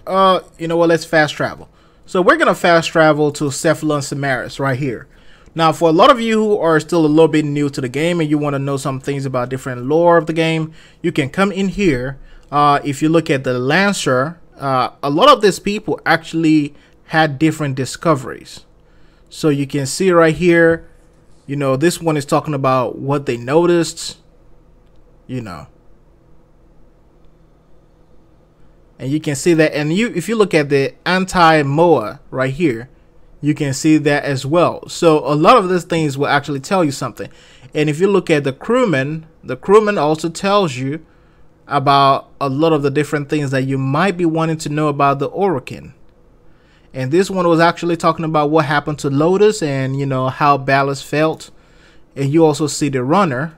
you know what, let's fast travel. So we're going to fast travel to Cephalon Samaris right here. Now, for a lot of you who are still a little bit new to the game and you want to know some things about different lore of the game, you can come in here. If you look at the Lancer, a lot of these people actually had different discoveries. So you can see right here, you know, this one is talking about what they noticed, you know. And you can see that, and if you look at the anti-Moa right here, you can see that as well. So a lot of these things will actually tell you something. And if you look at the crewman also tells you about a lot of the different things that you might be wanting to know about the Orokin. And this one was actually talking about what happened to Lotus and, you know, how Ballas felt. And you also see the runner.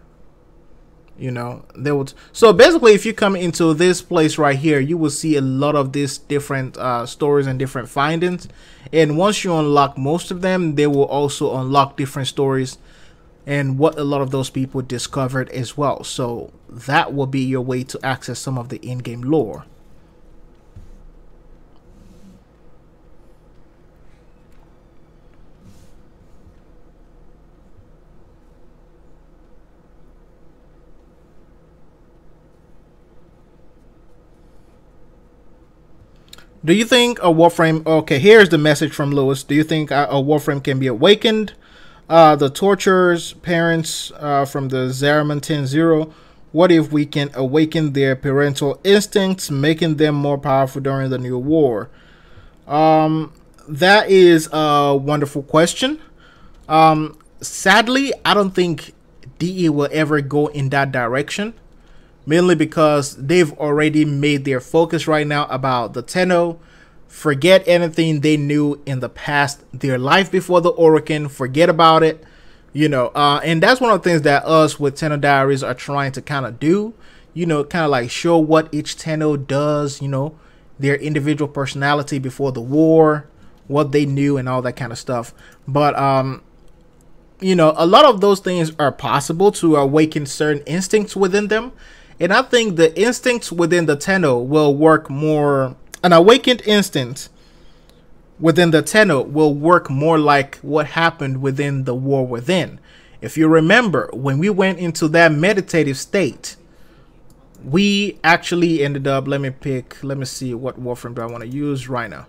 You know, there would, so basically if you come into this place right here, you will see a lot of these different stories and different findings, and once you unlock most of them, they will also unlock different stories and what a lot of those people discovered as well. So that will be your way to access some of the in-game lore. Do you think a Warframe... Okay, here's the message from Lewis. Do you think a Warframe can be awakened? The torturers, parents from the Zariman 10-0. What if we can awaken their parental instincts, making them more powerful during the new war? That is a wonderful question. Sadly, I don't think DE will ever go in that direction. Mainly because they've already made their focus right now about the Tenno. Forget anything they knew in the past, their life before the Orokin. Forget about it, you know. And that's one of the things that us with Tenno Diaries are trying to kind of do, you know, kind of like show what each Tenno does, you know, their individual personality before the war, what they knew and all that kind of stuff. But you know, a lot of those things are possible to awaken certain instincts within them. And I think the instincts within the Tenno will work more. An awakened instinct within the Tenno will work more like what happened within the War Within. If you remember, when we went into that meditative state, we actually ended up, let me see what Warframe do I want to use right now.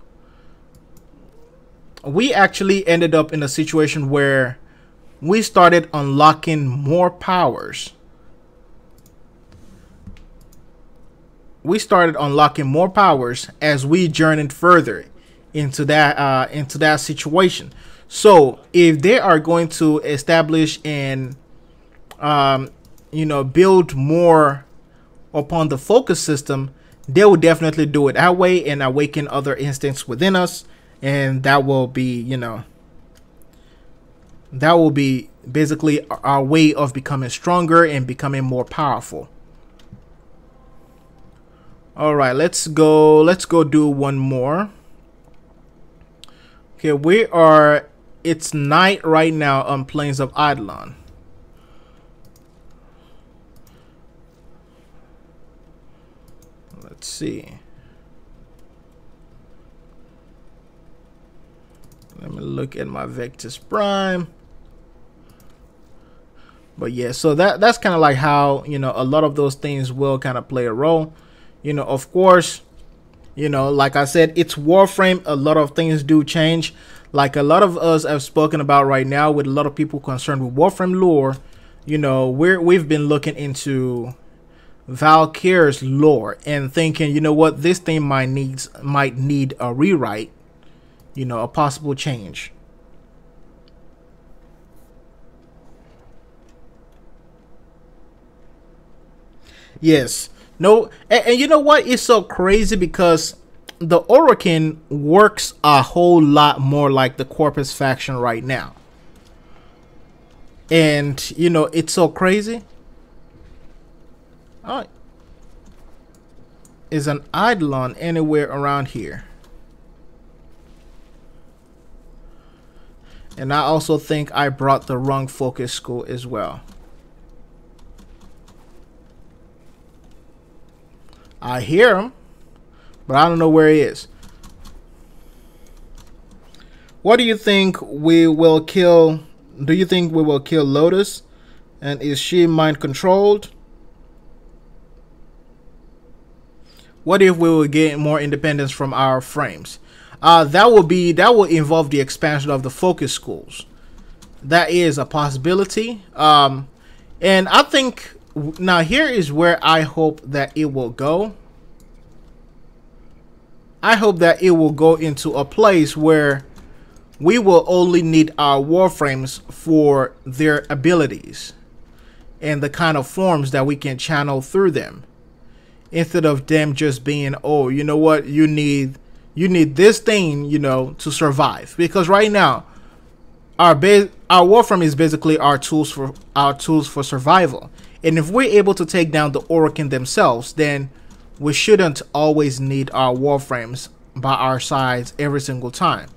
We actually ended up in a situation where we started unlocking more powers. We started unlocking more powers as we journeyed further into that situation. So if they are going to establish and you know, build more upon the focus system, they will definitely do it that way and awaken other instincts within us, and that will be, you know, that will be basically our way of becoming stronger and becoming more powerful. All right, let's go do one more. Okay, it's night right now on Plains of Eidolon. Let's see. Let me look at my Vectis Prime. But yeah, so that's kind of like how, you know, a lot of those things will kind of play a role. You know, of course, you know, like I said, it's Warframe. A lot of things do change. Like a lot of us have spoken about right now with a lot of people concerned with Warframe lore. You know, we've been looking into Valkyr's lore and thinking, you know what, this thing might need a rewrite, you know, a possible change. Yes. No, and you know what? It's so crazy because the Orokin works a whole lot more like the Corpus faction right now. And, you know, it's so crazy. Oh, is an Eidolon anywhere around here? And I also think I brought the wrong focus school as well. I hear him, but I don't know where he is. What do you think we will kill? Do you think we will kill Lotus? And is she mind controlled? What if we will gain more independence from our frames? That will involve the expansion of the focus schools. That is a possibility. And I think now here is where I hope that it will go. I hope that it will go into a place where we will only need our Warframes for their abilities and the kind of forms that we can channel through them, instead of them just being, oh, you know what, you need this thing, you know, to survive. Because right now our Warframe is basically our tools for survival. And if we're able to take down the Orokin themselves, then we shouldn't always need our Warframes by our sides every single time.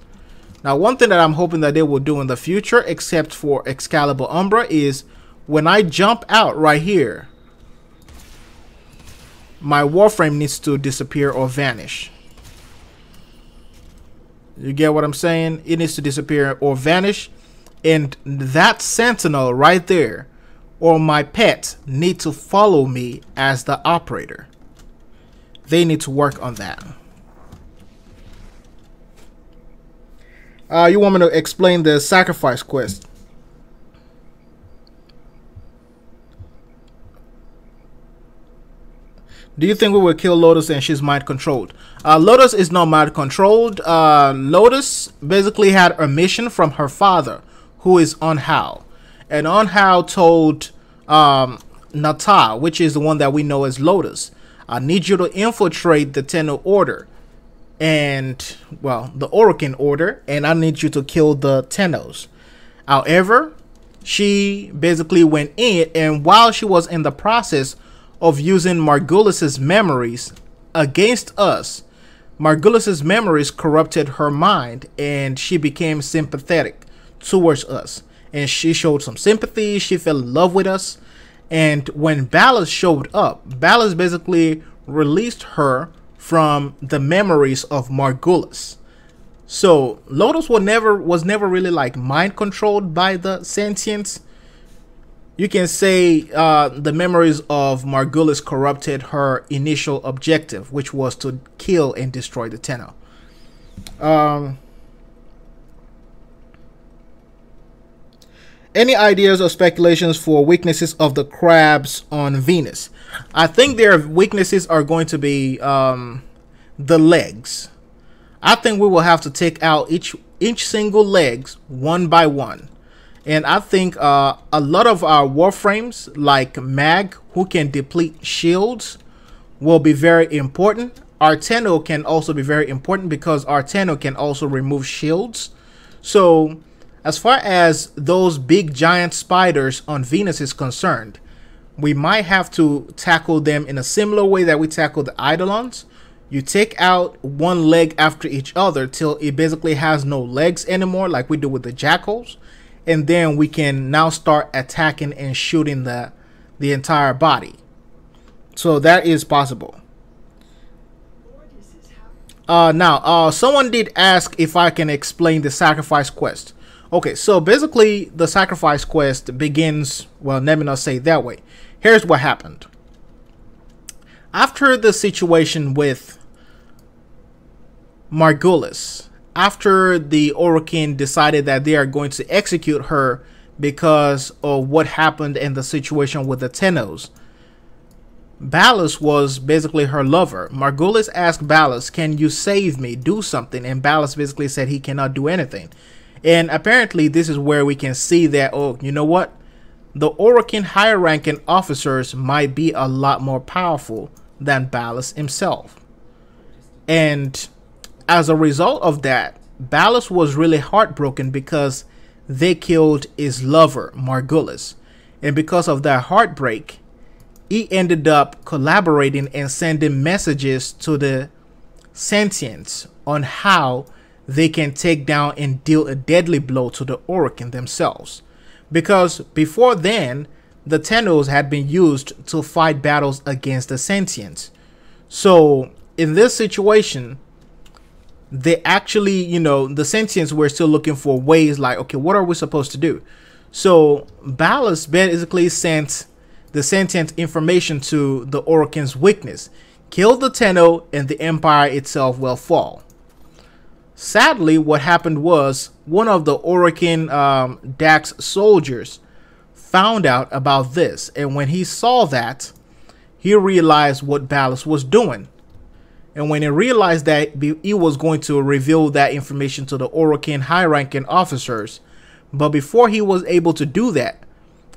Now, one thing that I'm hoping that they will do in the future, except for Excalibur Umbra, is when I jump out right here, my Warframe needs to disappear or vanish. You get what I'm saying? It needs to disappear or vanish. And that sentinel right there, or my pet, need to follow me as the operator. They need to work on that. You want me to explain the sacrifice quest? Do you think we will kill Lotus and she's mind controlled? Lotus is not mind controlled. Lotus basically had a mission from her father, who is Onhao. And Onhao told Nata, which is the one that we know as Lotus, I need you to infiltrate the Tenno Order. And, well, the Orokin Order. And I need you to kill the Tennos. However, she basically went in, and while she was in the process of using Margulis's memories against us, Margulis's memories corrupted her mind, and she became sympathetic towards us. And she showed some sympathy. She fell in love with us. And when Ballas showed up, Ballas basically released her from the memories of Margulis. So Lotus was never really like mind controlled by the sentience. You can say the memories of Margulis corrupted her initial objective, which was to kill and destroy the Tenno. Any ideas or speculations for weaknesses of the crabs on Venus? I think their weaknesses are going to be the legs. I think we will have to take out each single legs one by one. And I think a lot of our warframes, like Mag, who can deplete shields, will be very important. Our Tenno can also be very important because our Tenno can also remove shields. So, as far as those big giant spiders on Venus is concerned, we might have to tackle them in a similar way that we tackle the Eidolons. You take out one leg after each other till it basically has no legs anymore, like we do with the jackals. And then we can now start attacking and shooting the entire body. So that is possible. Now, someone did ask if I can explain the sacrifice quest. Okay, so basically the sacrifice quest begins, well, let me not say it that way. Here's what happened. After the situation with Margulis, after the Orokin decided that they are going to execute her because of what happened in the situation with the Tennos, Ballas was basically her lover. Margulis asked Ballas, can you save me, do something? And Ballas basically said he cannot do anything. And apparently this is where we can see that, oh, you know what? The Orokin higher ranking officers might be a lot more powerful than Ballas himself. And as a result of that, Ballas was really heartbroken because they killed his lover, Margulis. And because of that heartbreak, he ended up collaborating and sending messages to the sentients on how they can take down and deal a deadly blow to the Orokin themselves. Because before then, the Tennos had been used to fight battles against the sentients. So in this situation, they actually, you know, the sentients were still looking for ways like, okay, what are we supposed to do? So Ballas basically sent the sentient information to the Orokin's weakness. Kill the Tenno and the empire itself will fall. Sadly, what happened was one of the Orokin Dax soldiers found out about this. And when he saw that, he realized what Ballas was doing. And when he realized that he was going to reveal that information to the Orokin high-ranking officers, but before he was able to do that,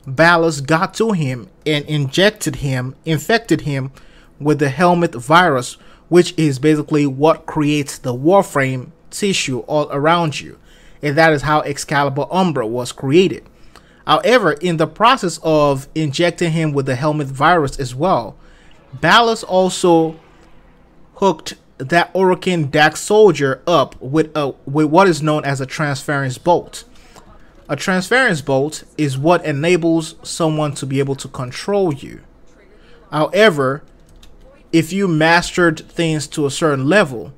Ballas got to him and infected him with the helmet virus, which is basically what creates the Warframe tissue all around you. And that is how Excalibur Umbra was created. However, in the process of injecting him with the helmet virus as well, Ballas also hooked that Orokin Dax soldier up with what is known as a transference bolt. A transference bolt is what enables someone to be able to control you. However, if you mastered things to a certain level,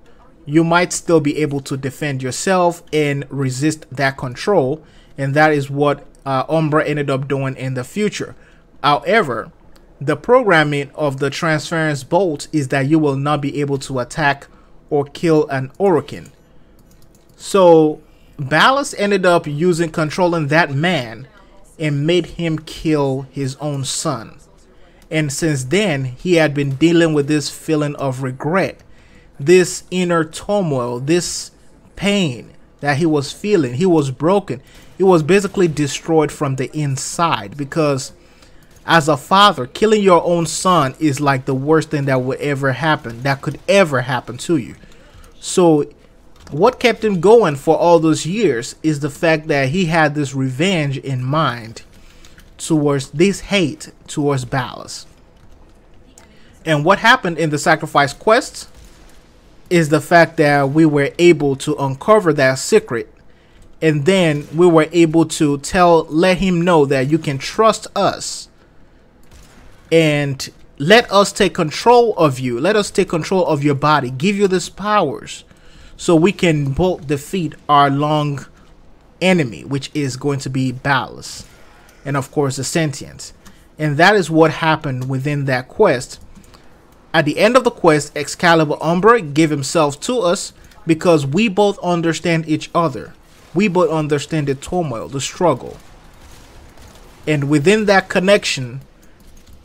you might still be able to defend yourself and resist that control, and that is what Umbra ended up doing in the future. However, the programming of the transference bolt is that you will not be able to attack or kill an Orokin. So Ballas ended up controlling that man and made him kill his own son. And since then, he had been dealing with this feeling of regret, this inner turmoil, this pain that he was feeling. He was broken. He was basically destroyed from the inside, because as a father, killing your own son is like the worst thing that would ever happen, that could ever happen to you. So what kept him going for all those years is the fact that he had this revenge in mind towards this hate towards Ballas. And what happened in the sacrifice quest is the fact that we were able to uncover that secret, and then we were able to let him know that you can trust us and let us take control of you. Let us take control of your body, give you these powers, so we can both defeat our long enemy, which is going to be Ballas, and of course the sentients. And that is what happened within that quest. At the end of the quest, Excalibur Umbra gave himself to us because we both understand each other. We both understand the turmoil, the struggle. And within that connection,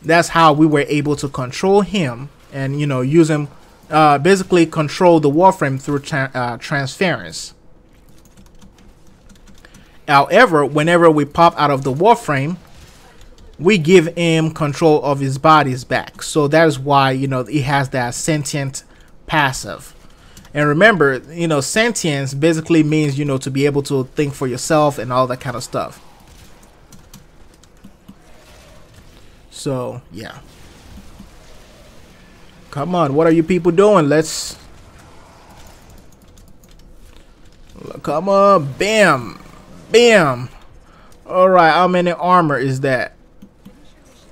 that's how we were able to control him and, you know, use him, basically control the Warframe through transference. However, whenever we pop out of the Warframe, we give him control of his bodies back. So that is why, you know, he has that sentient passive. And remember, you know, sentience basically means, you know, to be able to think for yourself and all that kind of stuff. So, yeah. Come on, what are you people doing? Let's... Come on, bam! Bam! Alright, how many armor is that?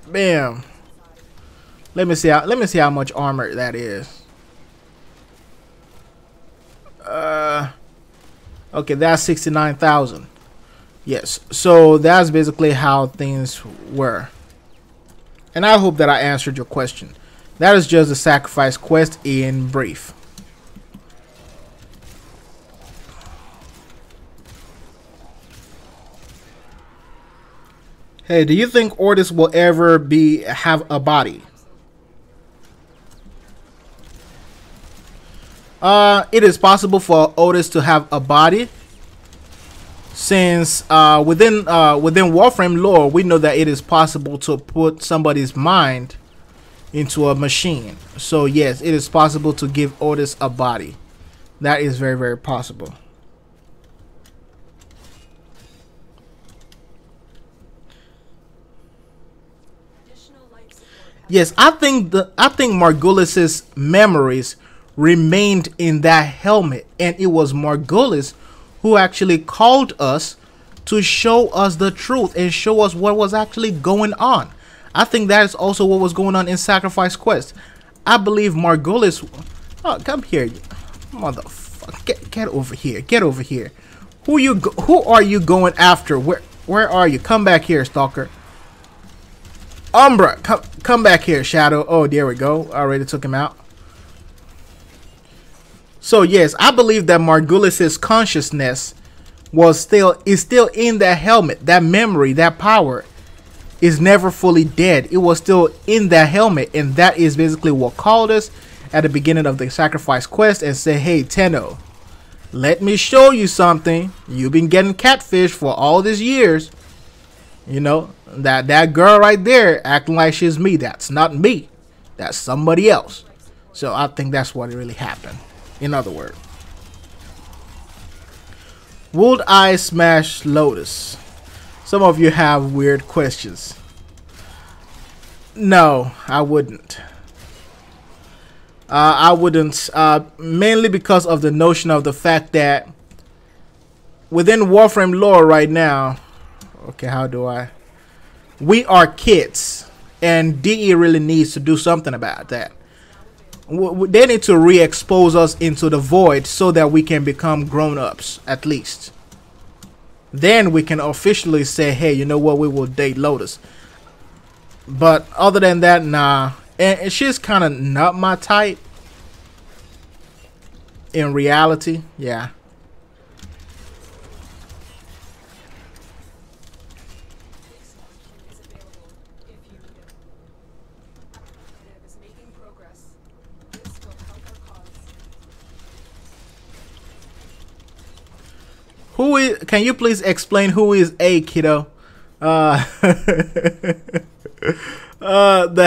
Bam. Let me see how much armor that is. Okay, that's 69,000. Yes, so that's basically how things were. And I hope that I answered your question. That is just the sacrifice quest in brief. Hey, do you think Ordis will ever have a body? It is possible for Otis to have a body, since within Warframe lore, we know that it is possible to put somebody's mind into a machine. So yes, it is possible to give Otis a body. That is very, very possible. Yes, I think Margulis's memories remained in that helmet, and it was Margulis who actually called us to show us the truth and show us what was actually going on. I think that is also what was going on in Sacrifice Quest. I believe Margulis... Oh, come here, motherfucker! Get over here! Get over here! Who are you going after? Where are you? Come back here, Stalker! Umbra, come back here, Shadow. Oh, there we go. I already took him out. So yes, I believe that Margulis's consciousness is still in that helmet. That memory, that power is never fully dead. It was still in that helmet, and that is basically what called us at the beginning of the sacrifice quest and said, "Hey, Tenno, let me show you something. You've been getting catfish for all these years. You know, that girl right there acting like she's me. That's not me. That's somebody else." So I think that's what really happened. In other words, would I smash Lotus? Some of you have weird questions. No, I wouldn't. I wouldn't, mainly because of the notion of the fact that within Warframe lore right now, okay, how do I? We are kids, and DE really needs to do something about that. They need to re-expose us into the void so that we can become grown-ups, at least. Then we can officially say, hey, you know what, we will date Lotus. But other than that, nah. And she's kind of not my type. In reality, yeah. Who is? Can you please explain who is A, kiddo? The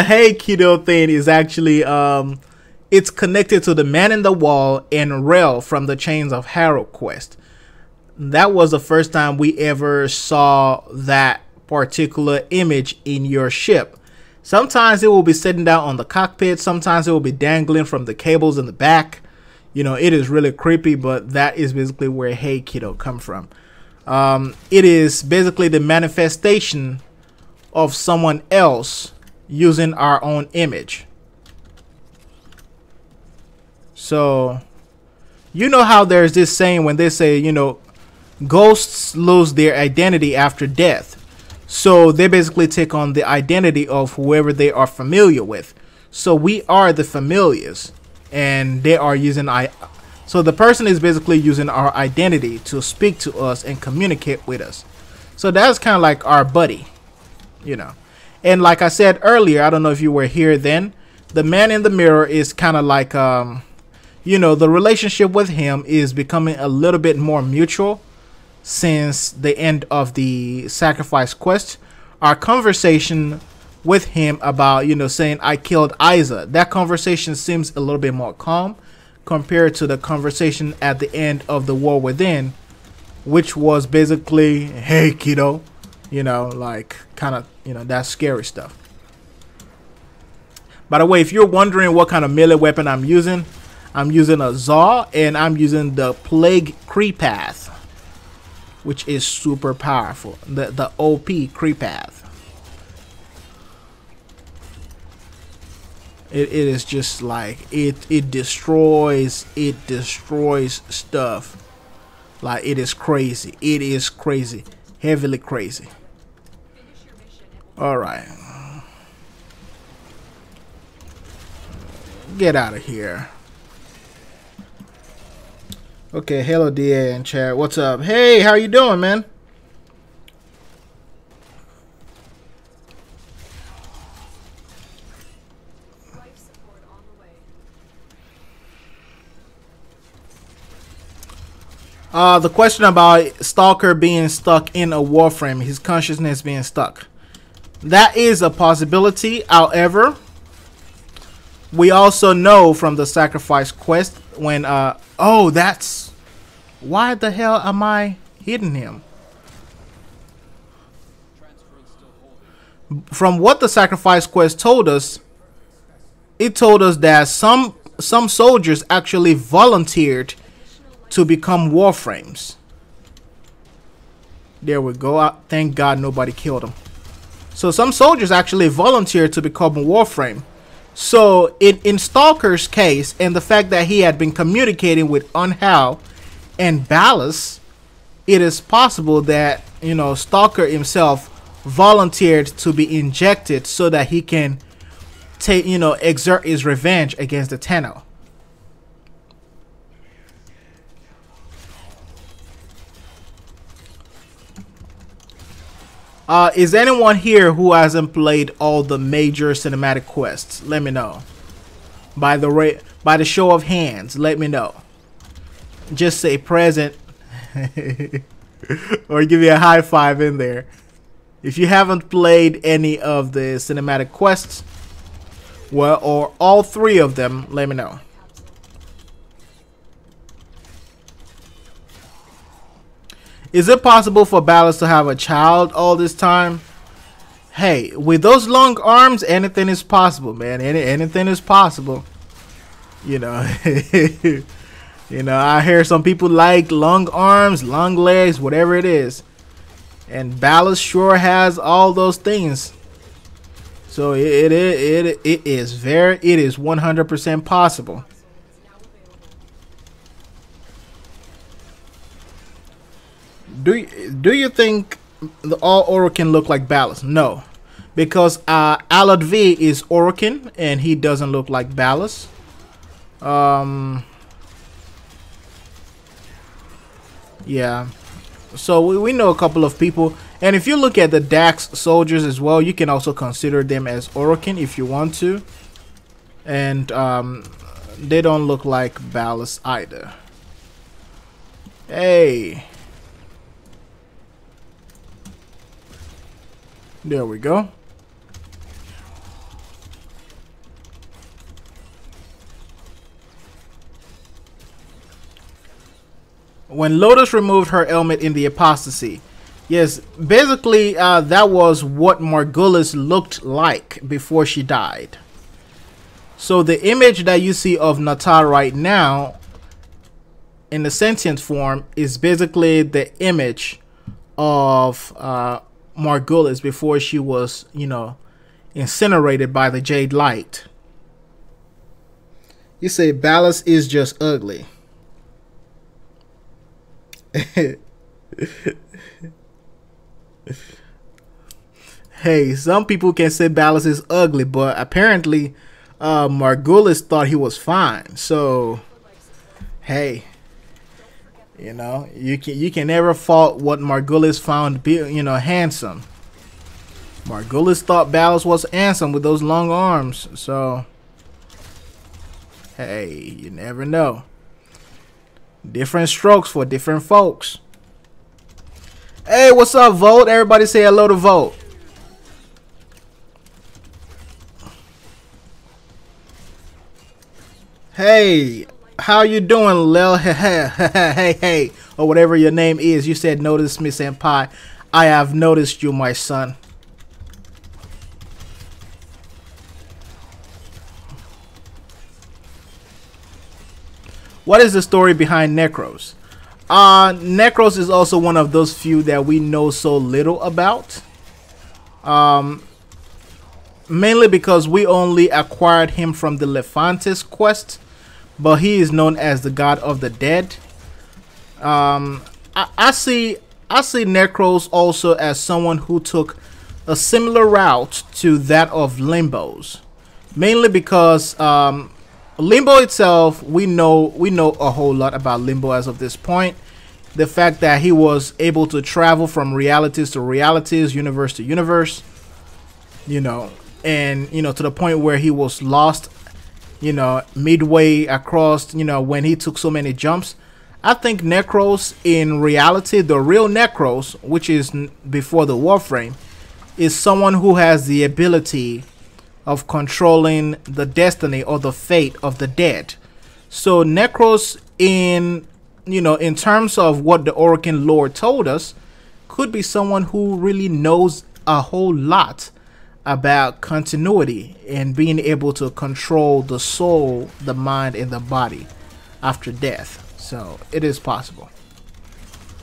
Hey Kiddo thing is actually it's connected to the Man in the Wall and Rel from the Chains of Harold quest. That was the first time we ever saw that particular image in your ship. Sometimes it will be sitting down on the cockpit, sometimes it will be dangling from the cables in the back. You know, it is really creepy, but that is basically where Hey Kiddo come from. It is basically the manifestation of someone else using our own image. So, you know how there's this saying when they say, you know, ghosts lose their identity after death. So they basically take on the identity of whoever they are familiar with. So we are the familiars, and they are using so the person is basically using our identity to speak to us and communicate with us. So that's kind of like our buddy, you know. And like I said earlier, I don't know if you were here then, the man in the mirror is kind of like you know, the relationship with him is becoming a little bit more mutual since the end of the sacrifice quest. Our conversation with him about, you know, saying I killed Isa, that conversation seems a little bit more calm compared to the conversation at the end of the War Within, which was basically, hey kiddo, you know, like kind of, you know, that scary stuff. By the way, if you're wondering what kind of melee weapon I'm using a Zaw, and I'm using the Plague Creepath, which is super powerful. The OP Creepath. It is just like it destroys stuff. Like, it is crazy. It is crazy. Heavily crazy. Alright. Get out of here. Okay, hello DA and chat. What's up? Hey, how you doing, man? The question about Stalker being stuck in a Warframe, his consciousness being stuck. That is a possibility. However, we also know from the sacrifice quest when oh, that's why the hell am I hitting him? From what the sacrifice quest told us, it told us that some soldiers actually volunteered to become Warframes. There we go. Thank God nobody killed them. So some soldiers actually volunteered to become a Warframe. So in Stalker's case, and the fact that he had been communicating with Unhal and Ballas, it is possible that, you know, Stalker himself volunteered to be injected so that he can take, you know, exert his revenge against the Tenno. Is anyone here who hasn't played all the major cinematic quests? Let me know. By the show of hands, let me know. Just say present or give you a high five in there. If you haven't played any of the cinematic quests, well, or all three of them, let me know. Is it possible for Ballas to have a child all this time? Hey, with those long arms, anything is possible, man. Anything is possible. You know, you know, I hear some people like long arms, long legs, whatever it is. And Ballas sure has all those things. So it is 100% possible. Do you think all Orokin look like Ballas? No, because Alad V is Orokin and he doesn't look like Ballas. Yeah, so we know a couple of people, and if you look at the Dax soldiers as well, you can also consider them as Orokin if you want to, and they don't look like Ballas either. Hey. There we go. When Lotus removed her helmet in the apostasy. Yes, basically that was what Margulis looked like before she died. So the image that you see of Natal right now in the sentient form is basically the image of Margulis before she was, you know, incinerated by the Jade Light. You say Ballas is just ugly. Hey, some people can say Ballas is ugly, but apparently Margulis thought he was fine. So, hey, you know, you can never fault what Margulis found, you know, handsome. Margulis thought Ballas was handsome with those long arms. So, hey, you never know. Different strokes for different folks. Hey, what's up, Volt? Everybody say hello to Volt. Hey, how you doing, Lil? Hey, or whatever your name is. You said notice me, senpai. I have noticed you, my son. What is the story behind Necros? Necros is also one of those few that we know so little about. Mainly because we only acquired him from the Lefantis quest, but he is known as the god of the dead. I see Necros also as someone who took a similar route to that of Limbo's, mainly because Limbo itself, we know a whole lot about Limbo as of this point. The fact that he was able to travel from realities to realities, universe to universe, you know, and, you know, to the point where he was lost, you know, midway across, you know, when he took so many jumps. I think Necros in reality, the real Necros, which is before the Warframe, is someone who has the ability of controlling the destiny or the fate of the dead. So Necros, in, you know, in terms of what the Orokin lore told us, could be someone who really knows a whole lot about continuity and being able to control the soul, the mind, and the body after death. So it is possible,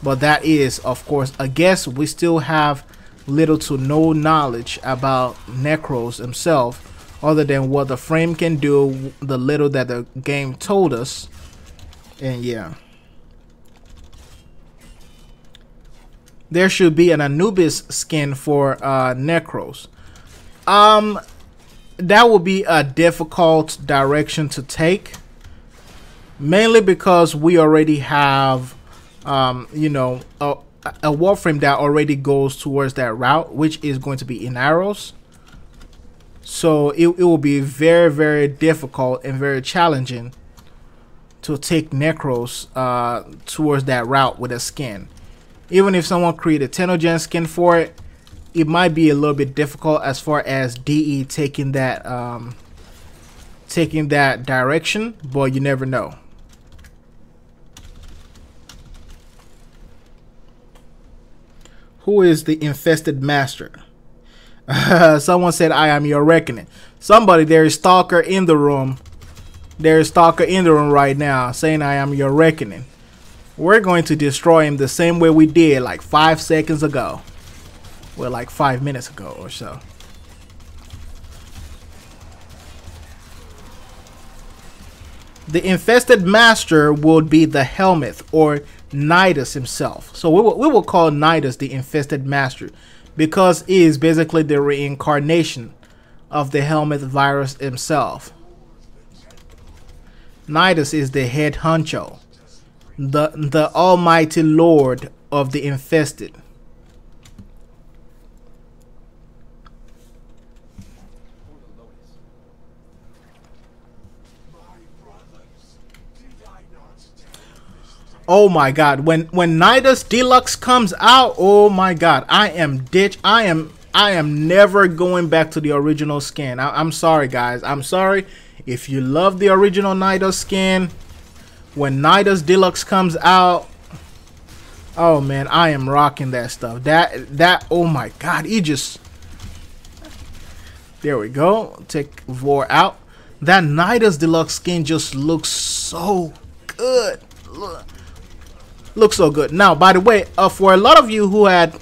but that is, of course, a guess. We still have little to no knowledge about Necros himself, other than what the frame can do, the little that the game told us. And yeah, there should be an Anubis skin for Necros. That would be a difficult direction to take, mainly because we already have you know, a Warframe that already goes towards that route, which is going to be in arrows. So it will be very, very difficult and very challenging to take Necros towards that route with a skin. Even if someone created a Tenogen skin for it, it might be a little bit difficult as far as DE taking that direction, but you never know. Who is the infested master? Someone said, I am your reckoning. Somebody, there is Stalker in the room. There is Stalker in the room right now saying, I am your reckoning. We're going to destroy him the same way we did like 5 seconds ago. Well, like 5 minutes ago or so. The infested master would be the Helmeth or Nidus himself. So we will call Nidus the infested master, because he is basically the reincarnation of the Helmeth virus himself. Nidus is the head honcho, the almighty lord of the infested. Oh my god, when Nidus Deluxe comes out, oh my god, I am I am never going back to the original skin. I'm sorry, guys. I'm sorry. If you love the original Nidus skin, when Nidus Deluxe comes out, oh man, I am rocking that stuff. That oh my god, he just, there we go. Take Vor out. That Nidus Deluxe skin just looks so good. Looks so good. Now, by the way, for a lot of you who had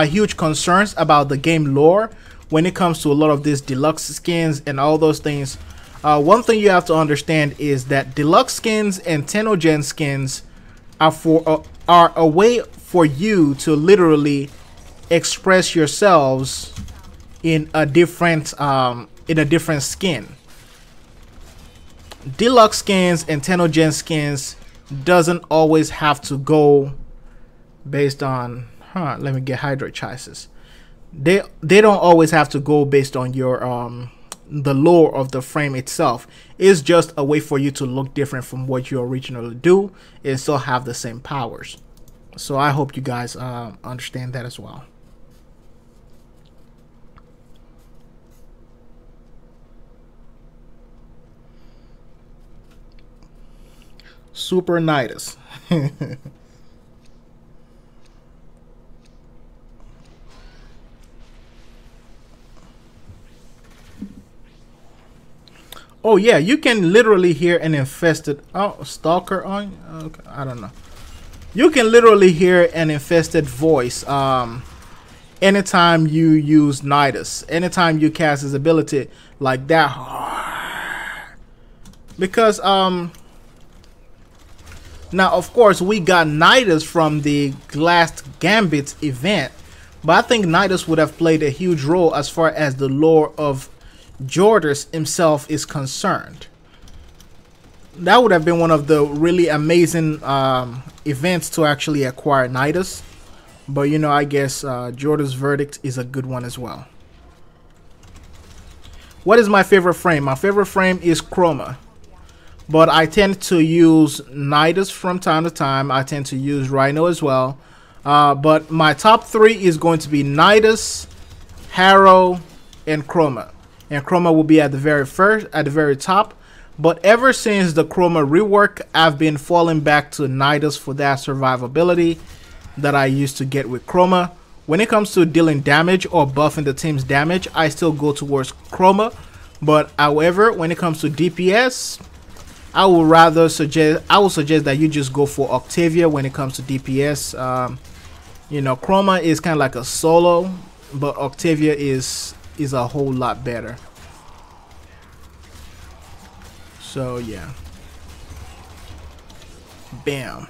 huge concerns about the game lore when it comes to a lot of these deluxe skins and all those things, one thing you have to understand is that deluxe skins and Tenogen skins are a way for you to literally express yourselves in a different skin. Deluxe skins and Tenogen skins doesn't always have to go based on let me get hydrate choices. They don't always have to go based on your the lore of the frame itself. It's just a way for you to look different from what you originally do and still have the same powers. So I hope you guys understand that as well. Super Nidus. Oh yeah, you can literally hear an infested stalker on. Okay, I don't know. You can literally hear an infested voice anytime you use Nidus. Anytime you cast his ability like that. Because now, of course, we got Nidus from the last Gambit event, but I think Nidus would have played a huge role as far as the lore of Jordis himself is concerned. That would have been one of the really amazing events to actually acquire Nidus. But, you know, I guess Jordis' verdict is a good one as well. What is my favorite frame? My favorite frame is Chroma. But I tend to use Nidus from time to time. I tend to use Rhino as well. But my top three is going to be Nidus, Harrow, and Chroma. And Chroma will be at the very top. But ever since the Chroma rework, I've been falling back to Nidus for that survivability that I used to get with Chroma. When it comes to dealing damage or buffing the team's damage, I still go towards Chroma. But however, when it comes to DPS, I would suggest that you just go for Octavia when it comes to DPS. You know, Chroma is kind of like a solo, but Octavia is a whole lot better. So yeah. Bam.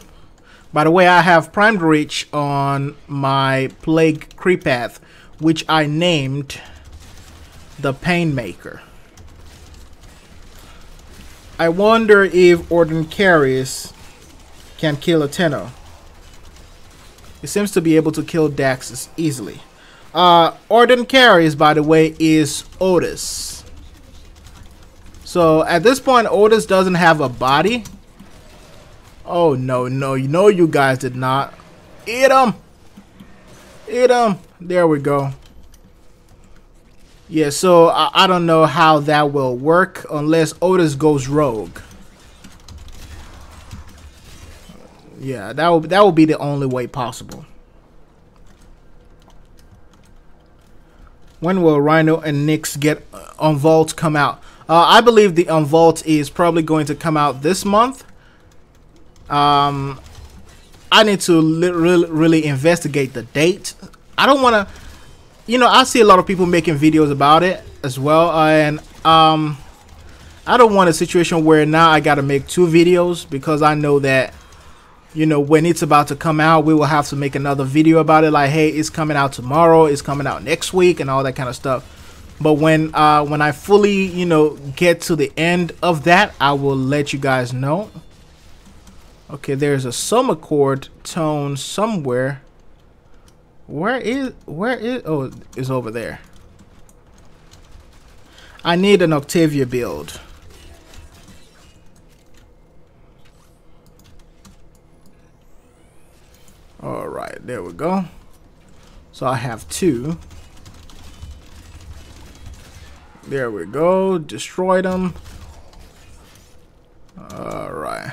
By the way, I have primed reach on my Plague Creep Path, which I named the Painmaker. I wonder if Orden Carries can kill a Tenno. It seems to be able to kill Daxus easily. Orden Carries, by the way, is Otis. So at this point, Otis doesn't have a body. Oh no, no, you guys did not. Eat him! Eat him! There we go. Yeah, so I don't know how that will work unless Otis goes rogue. Yeah, that will be the only way possible. When will Rhino and Nyx get Unvault come out? I believe the Unvault is probably going to come out this month. I need to really investigate the date. I don't want to... You know, I see a lot of people making videos about it as well, and I don't want a situation where now I gotta make 2 videos, because I know that, you know, when it's about to come out, we will have to make another video about it, like, hey, it's coming out tomorrow, it's coming out next week, and all that kind of stuff. But when I fully, you know, get to the end of that, I will let you guys know. Okay, there's a summer chord tone somewhere. Where is oh, it's over there. I need an Octavia build. All right, there we go. So I have 2. There we go. Destroy them. Alright.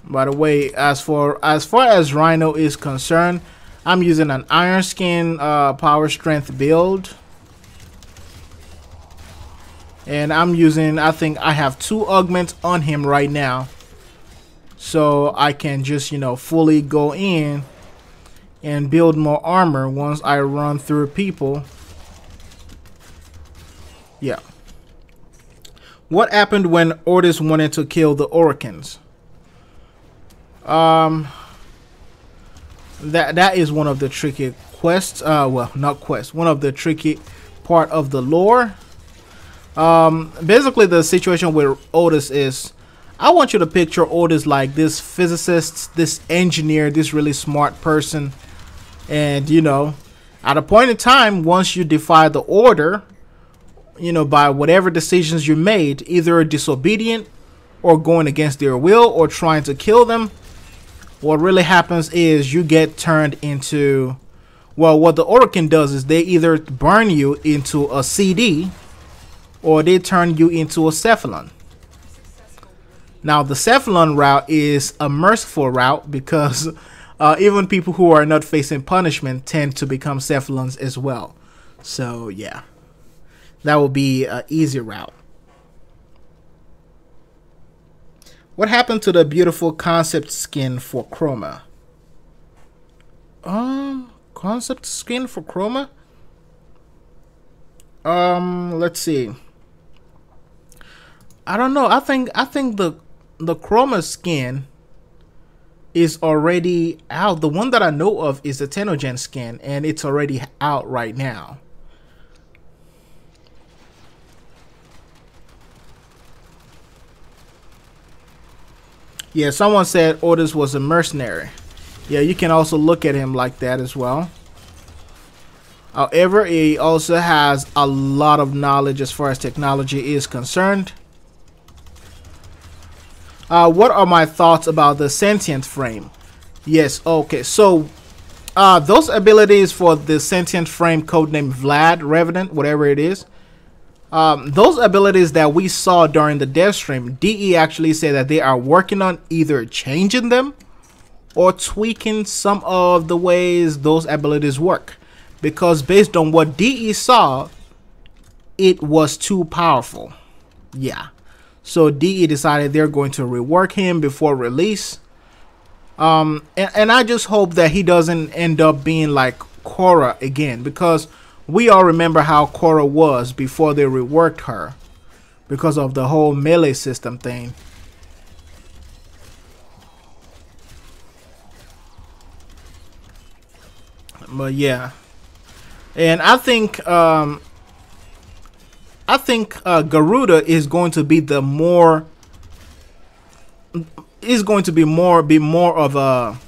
By the way, as far as Rhino is concerned, I'm using an Iron Skin power strength build. And I'm using, I think I have 2 augments on him right now. So I can just, you know, fully go in and build more armor once I run through people. Yeah. What happened when Ordis wanted to kill the Oricans? That is one of the tricky quests. Well, not quests. One of the tricky part of the lore. Basically, the situation with Otis is, I want you to picture Otis like this physicist, this engineer, this really smart person. And, you know, at a point in time, once you defy the order, you know, by whatever decisions you made, either disobedient or going against their will or trying to kill them, what really happens is you get turned into, well, what the Orokin does is they either burn you into a CD or they turn you into a Cephalon. Now, the Cephalon route is a merciful route because even people who are not facing punishment tend to become Cephalons as well. So, yeah. That will be an easy route. What happened to the beautiful concept skin for Chroma? Concept skin for Chroma? Let's see. I don't know. I think the Chroma skin is already out. The one that I know of is the Tenogen skin, and it's already out right now. Yeah, someone said Otis was a mercenary. Yeah, you can also look at him like that as well. However, he also has a lot of knowledge as far as technology is concerned. What are my thoughts about the sentient frame? Yes, okay, so those abilities for the sentient frame, codename Vlad, Revenant, whatever it is, those abilities that we saw during the dev stream, DE actually said that they are working on either changing them or tweaking some of the ways those abilities work. Because based on what DE saw, it was too powerful. Yeah. So DE decided they're going to rework him before release. And I just hope that he doesn't end up being like Korra again, because we all remember how Korra was before they reworked her because of the whole melee system thing. But yeah, and I think Garuda is going to be the more be more of a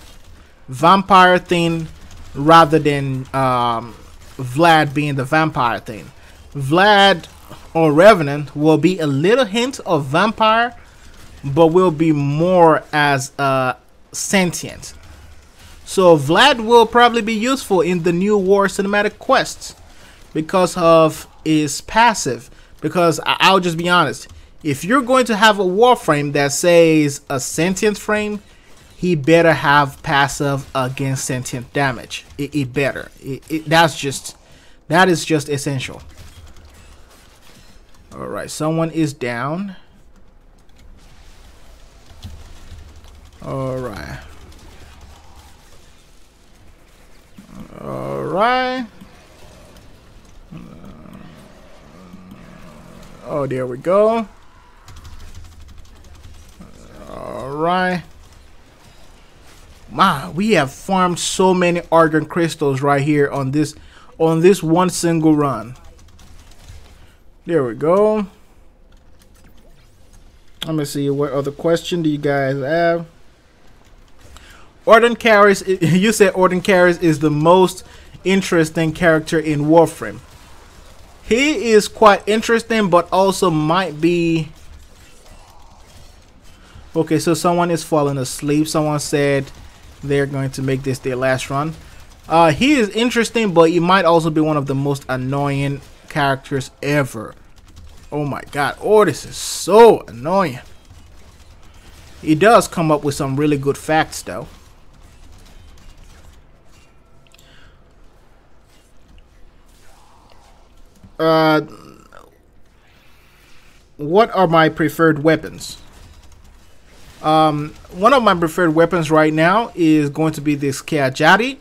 vampire thing rather than Vlad being the vampire thing. Vlad or Revenant will be a little hint of vampire, but will be more as sentient. So Vlad will probably be useful in the new war cinematic quests because of his passive. Because I'll just be honest, if you're going to have a Warframe that says a sentient frame, he better have passive against sentient damage. It better. That is just essential. All right, someone is down. All right. All right. Oh, there we go. All right. Wow, we have farmed so many argon crystals right here on this one single run. There we go. Let me see, what other question do you guys have? Orden Karras, you said Orden Karras is the most interesting character in Warframe. He is quite interesting, but also might be... Okay, so someone is falling asleep. Someone said they're going to make this their last run. He is interesting, but he might also be one of the most annoying characters ever. Oh my god, Ordis is so annoying. He does come up with some really good facts though. What are my preferred weapons? One of my preferred weapons right now is going to be this Kajati,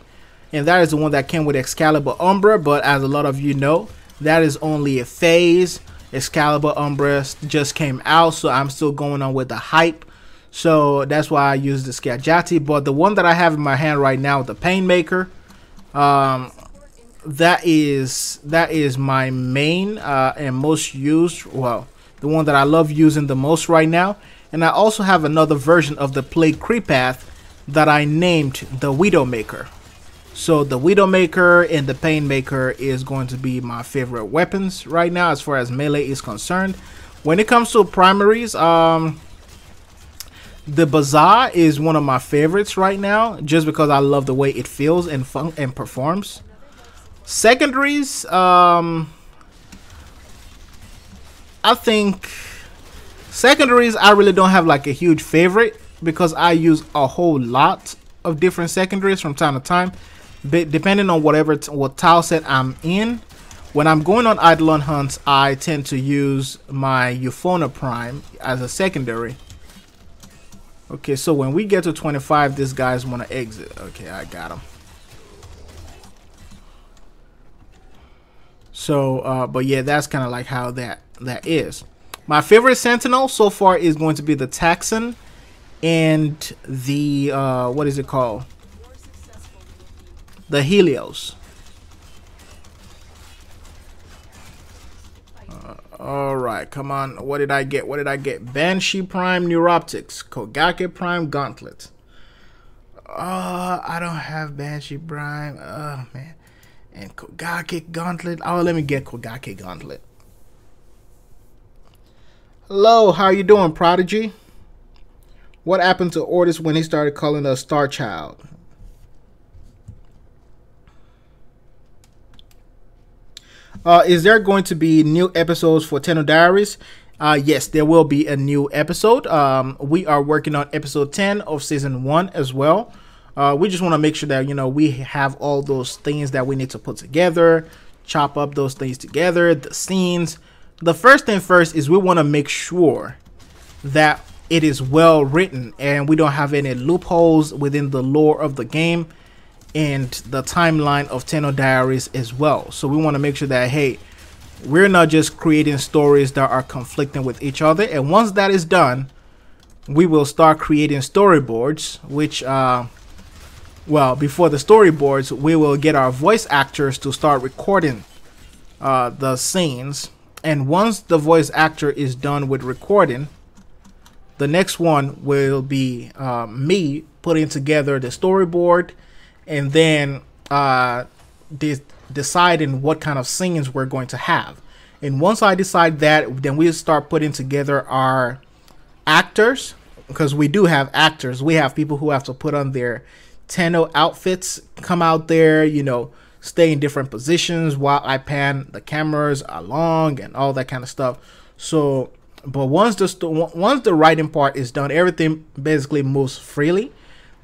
and that is the one that came with Excalibur Umbra, but as a lot of you know, that is only a phase. Excalibur Umbra just came out, so I'm still going on with the hype, so that's why I use the Kajati. But the one that I have in my hand right now, the Painmaker, that is my main and most used, well, the one that I love using the most right now. And I also have another version of the Plague Creepath that I named the Widowmaker. So the Widowmaker and the Painmaker is going to be my favorite weapons right now as far as melee is concerned. When it comes to primaries, the Bazaar is one of my favorites right now, just because I love the way it feels and performs. Secondaries, I think secondaries I really don't have like a huge favorite, because I use a whole lot of different secondaries from time to time, depending on what tile set I'm in. When I'm going on Eidolon hunts, I tend to use my Euphona Prime as a secondary. Okay, so when we get to 25, this guy's want to exit. Okay, I got him. So, but yeah, that's kind of like how that is. My favorite Sentinel so far is going to be the Taxon and the, what is it called? The Helios. Alright, come on. What did I get? What did I get? Banshee Prime Neuroptics. Kogake Prime Gauntlet. I don't have Banshee Prime. Oh, man. And Kogake Gauntlet. Oh, let me get Kogake Gauntlet. Hello, how you doing, Prodigy? What happened to Ordis when he started calling us Star Child? Is there going to be new episodes for Tenno Diaries? Yes, there will be a new episode. We are working on episode 10 of season 1 as well. We just want to make sure that, you know, we have all those things that we need to put together, chop up those things together, the scenes. The first thing first is we want to make sure that it is well written and we don't have any loopholes within the lore of the game and the timeline of Tenno Diaries as well. So we want to make sure that, hey, we're not just creating stories that are conflicting with each other. And once that is done, we will start creating storyboards, which well, before the storyboards, we will get our voice actors to start recording the scenes. And once the voice actor is done with recording, the next one will be me putting together the storyboard and then deciding what kind of scenes we're going to have. And once I decide that, then we'll start putting together our actors, because we do have actors. We have people who have to put on their Tenno outfits, come out there, you know, stay in different positions while I pan the cameras along and all that kind of stuff. So, but once the writing part is done, everything basically moves freely.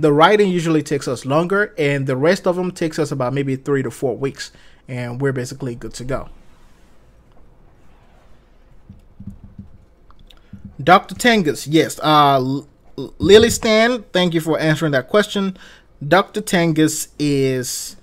The writing usually takes us longer, and the rest of them takes us about maybe 3 to 4 weeks, and we're basically good to go. Dr. Tengus, yes. Lily Stan, thank you for answering that question. Dr. Tengus is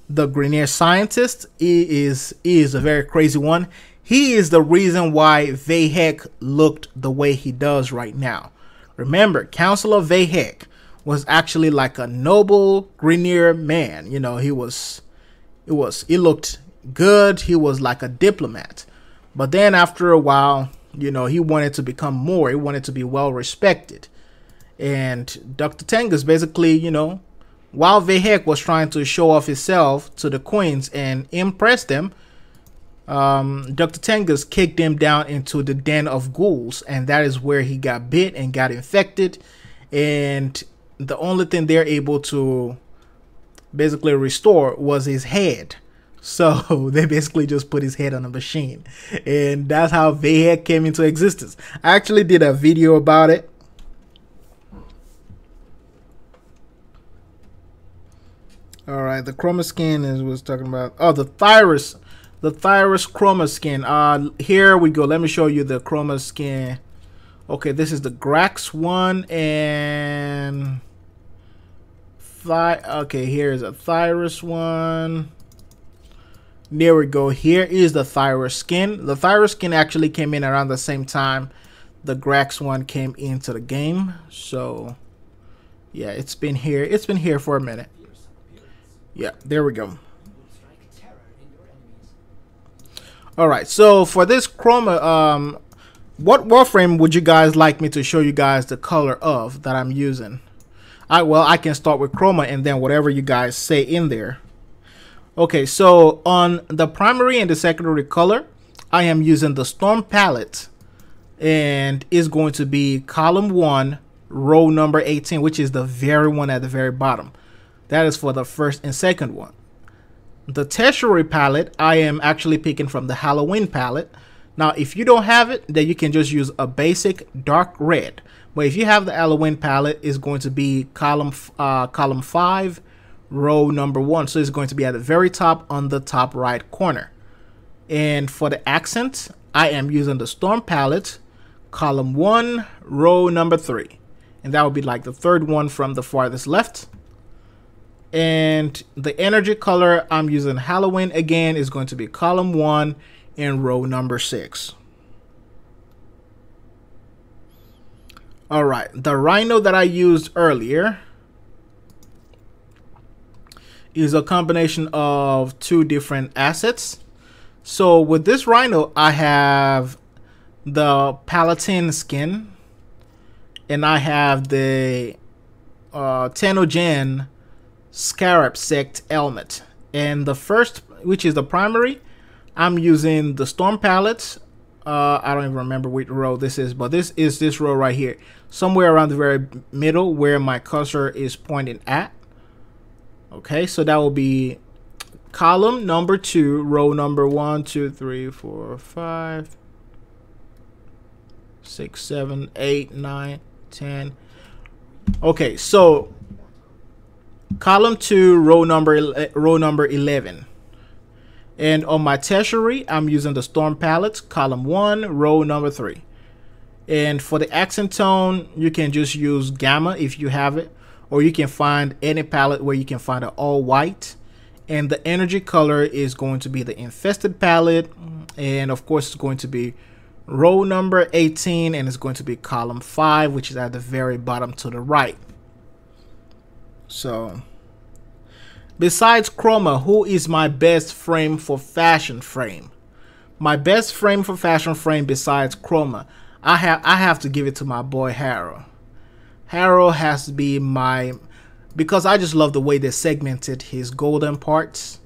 the Grineer scientist. He is a very crazy one. He is the reason why Vahek looked the way he does right now. Remember, Counselor Vahek was actually like a noble Grineer man. You know, he looked good. He was like a diplomat. But then after a while, you know, he wanted to become more. He wanted to be well respected. And Dr. Tengus basically, you know, while Vahek was trying to show off himself to the queens and impress them, Dr. Tengus kicked him down into the den of ghouls, and that is where he got bit and got infected. And the only thing they're able to basically restore was his head. So they basically just put his head on a machine, and that's how Vayhead came into existence. I actually did a video about it. All right, the chroma skin is what's talking about. Oh, the Thyrus chroma skin. Here we go. Let me show you the chroma skin. Okay, this is the Grax one, and okay, here's a Thyrus one. There we go. Here is the Thyrus skin. The Thyrus skin actually came in around the same time the Grax one came into the game. So yeah, it's been here. It's been here for a minute. Yeah, there we go. All right, so for this chroma, what Warframe would you guys like me to show you guys the color of that I'm using? Well, I can start with chroma and then whatever you guys say in there. Okay, so on the primary and the secondary color, I am using the Storm palette, and it's going to be column 1, row number 18, which is the very one at the very bottom. That is for the first and second one. The tertiary palette, I am actually picking from the Halloween palette. Now, if you don't have it, then you can just use a basic dark red. But if you have the Halloween palette, it's going to be column 5, row number 1. So it's going to be at the very top on the top right corner. And for the accent, I am using the Storm palette, column 1, row number 3. And that would be like the third one from the farthest left. And the energy color, I'm using Halloween again, is going to be column 1 in row number 6. All right, the Rhino that I used earlier is a combination of 2 different assets. So with this Rhino, I have the Paladin skin, and I have the Tenogen Scarab Sect helmet. And the first, which is the primary, I'm using the Storm palette. I don't even remember which row this is, but this is this row right here, somewhere around the very middle where my cursor is pointing at. Okay, so that will be column number 2, row number 1, 2, 3, 4, 5, 6, 7, 8, 9, 10. Okay, so column 2, row number 11. And on my tertiary, I'm using the Storm palette, column 1, row number 3. And for the accent tone, you can just use Gamma if you have it, or you can find any palette where you can find an all white. And the energy color is going to be the Infested palette, and of course it's going to be row number 18, and it's going to be column 5, which is at the very bottom to the right. So besides chroma, who is my best frame for fashion frame? My best frame for fashion frame besides chroma, I have to give it to my boy Harrow. Harrow has to be my, because I just love the way they segmented his golden parts.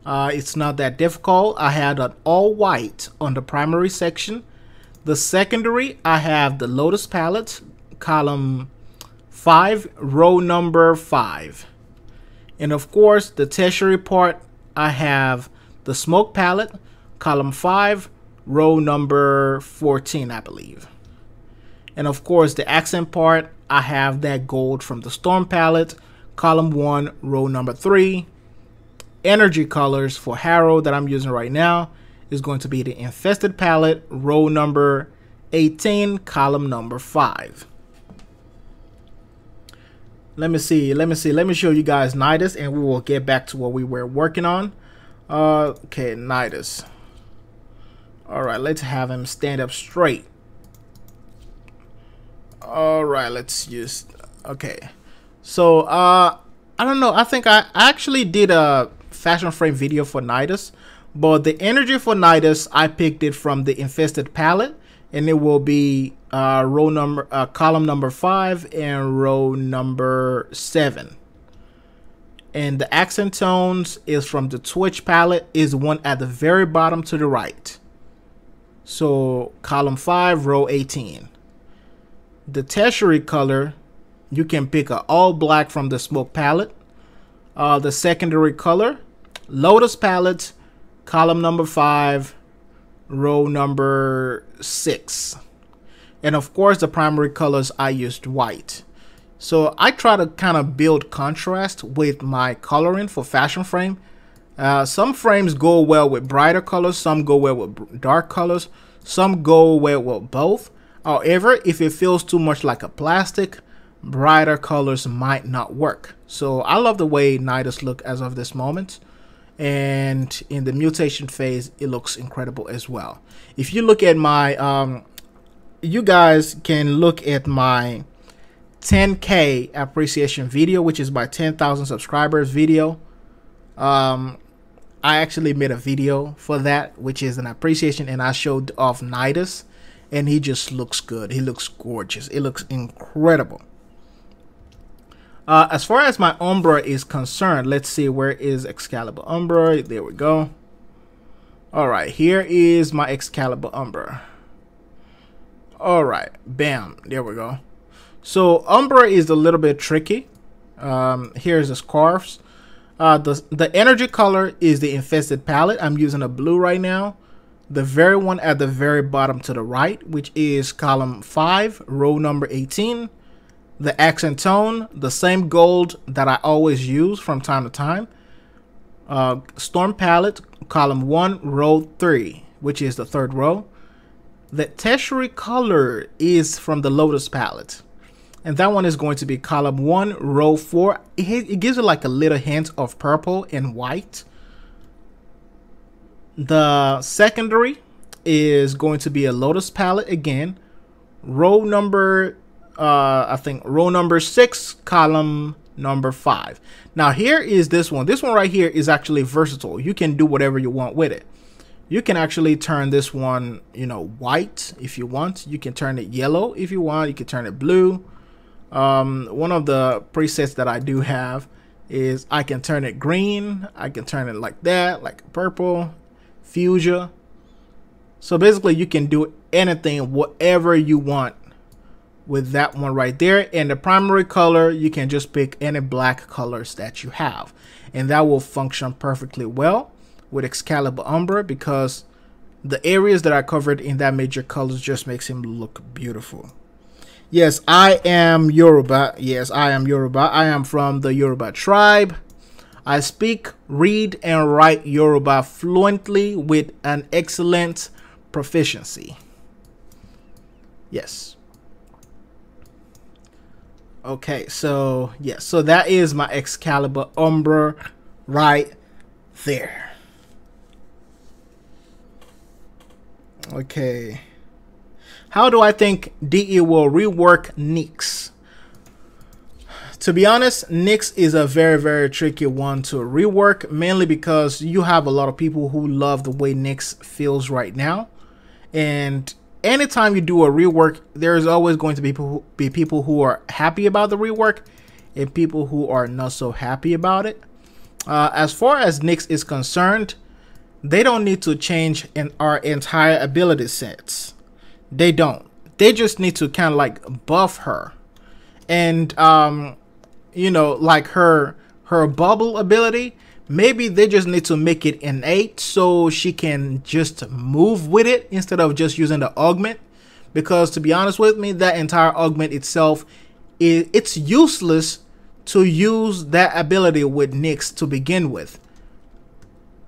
It's not that difficult. I had an all white on the primary section. The secondary, I have the Lotus palette, column 5, row number 5. And of course, the tertiary part, I have the Smoke palette, column 5, row number 14, I believe. And of course, the accent part, I have that gold from the Storm palette, column 1, row number 3. Energy colors for Harrow that I'm using right now is going to be the Infested palette, row number 18, column number 5. Let me show you guys Nidus, and we will get back to what we were working on. Okay, Nidus. All right, let's have him stand up straight. All right, let's just, okay. So I don't know, I think I actually did a fashion frame video for Nidus, but the energy for Nidus, I picked it from the Infested palette, and it will be column number 5 and row number 7. And the accent tones is from the Twitch palette, is one at the very bottom to the right. So column 5, row 18. The tertiary color, you can pick a all black from the Smoke palette. The secondary color, Lotus palette, column number 5, row number 6. And of course, the primary colors, I used white. So I try to kind of build contrast with my coloring for fashion frame. Some frames go well with brighter colors, some go well with dark colors, some go well with both. However, if it feels too much like a plastic, brighter colors might not work. So I love the way Nidus look as of this moment. And in the mutation phase, it looks incredible as well. If you look at my, you guys can look at my 10K appreciation video, which is my 10,000 subscribers video. I actually made a video for that, which is an appreciation, and I showed off Nidus, and he just looks good. He looks gorgeous. It looks incredible. As far as my Umbra is concerned, let's see, where is Excalibur Umbra? There we go. All right, here is my Excalibur Umbra. All right, bam, there we go. So Umbra is a little bit tricky. Here's the scarves. The energy color is the Infested palette. I'm using a blue right now. The very one at the very bottom to the right, which is column 5, row number 18. The accent tone, the same gold that I always use from time to time. Storm palette, column 1, row 3, which is the 3rd row. The tertiary color is from the Lotus palette, and that one is going to be column 1, row 4. It gives it like a little hint of purple and white. The secondary is going to be a Lotus palette again, row number I think row number 6, column number 5. Now here is this one. This one right here is actually versatile. You can do whatever you want with it. You can actually turn this one, you know, white if you want. You can turn it yellow if you want. You can turn it blue. One of the presets that I do have is I can turn it green. I can turn it like that, like purple, fuchsia. So basically you can do anything, whatever you want with that one right there. And the primary color, you can just pick any black colors that you have, and that will function perfectly well with Excalibur Umbra, because the areas that I covered in that major colors just makes him look beautiful. Yes, I am Yoruba. Yes, I am Yoruba. I am from the Yoruba tribe. I speak, read, and write Yoruba fluently with an excellent proficiency. Yes. Okay, so yes, so that is my Excalibur Umbra right there. Okay, how do I think DE will rework Nyx? To be honest, Nyx is a very tricky one to rework, mainly because you have a lot of people who love the way Nyx feels right now, and anytime you do a rework, there's always going to be people who are happy about the rework and people who are not so happy about it. As far as Nyx is concerned, they don't need to change our entire ability sets. They don't. They just need to kind of like buff her. And, you know, like her bubble ability, maybe they just need to make it innate so she can just move with it instead of just using the augment. Because to be honest with me, that entire augment itself, it's useless to use that ability with Nyx to begin with.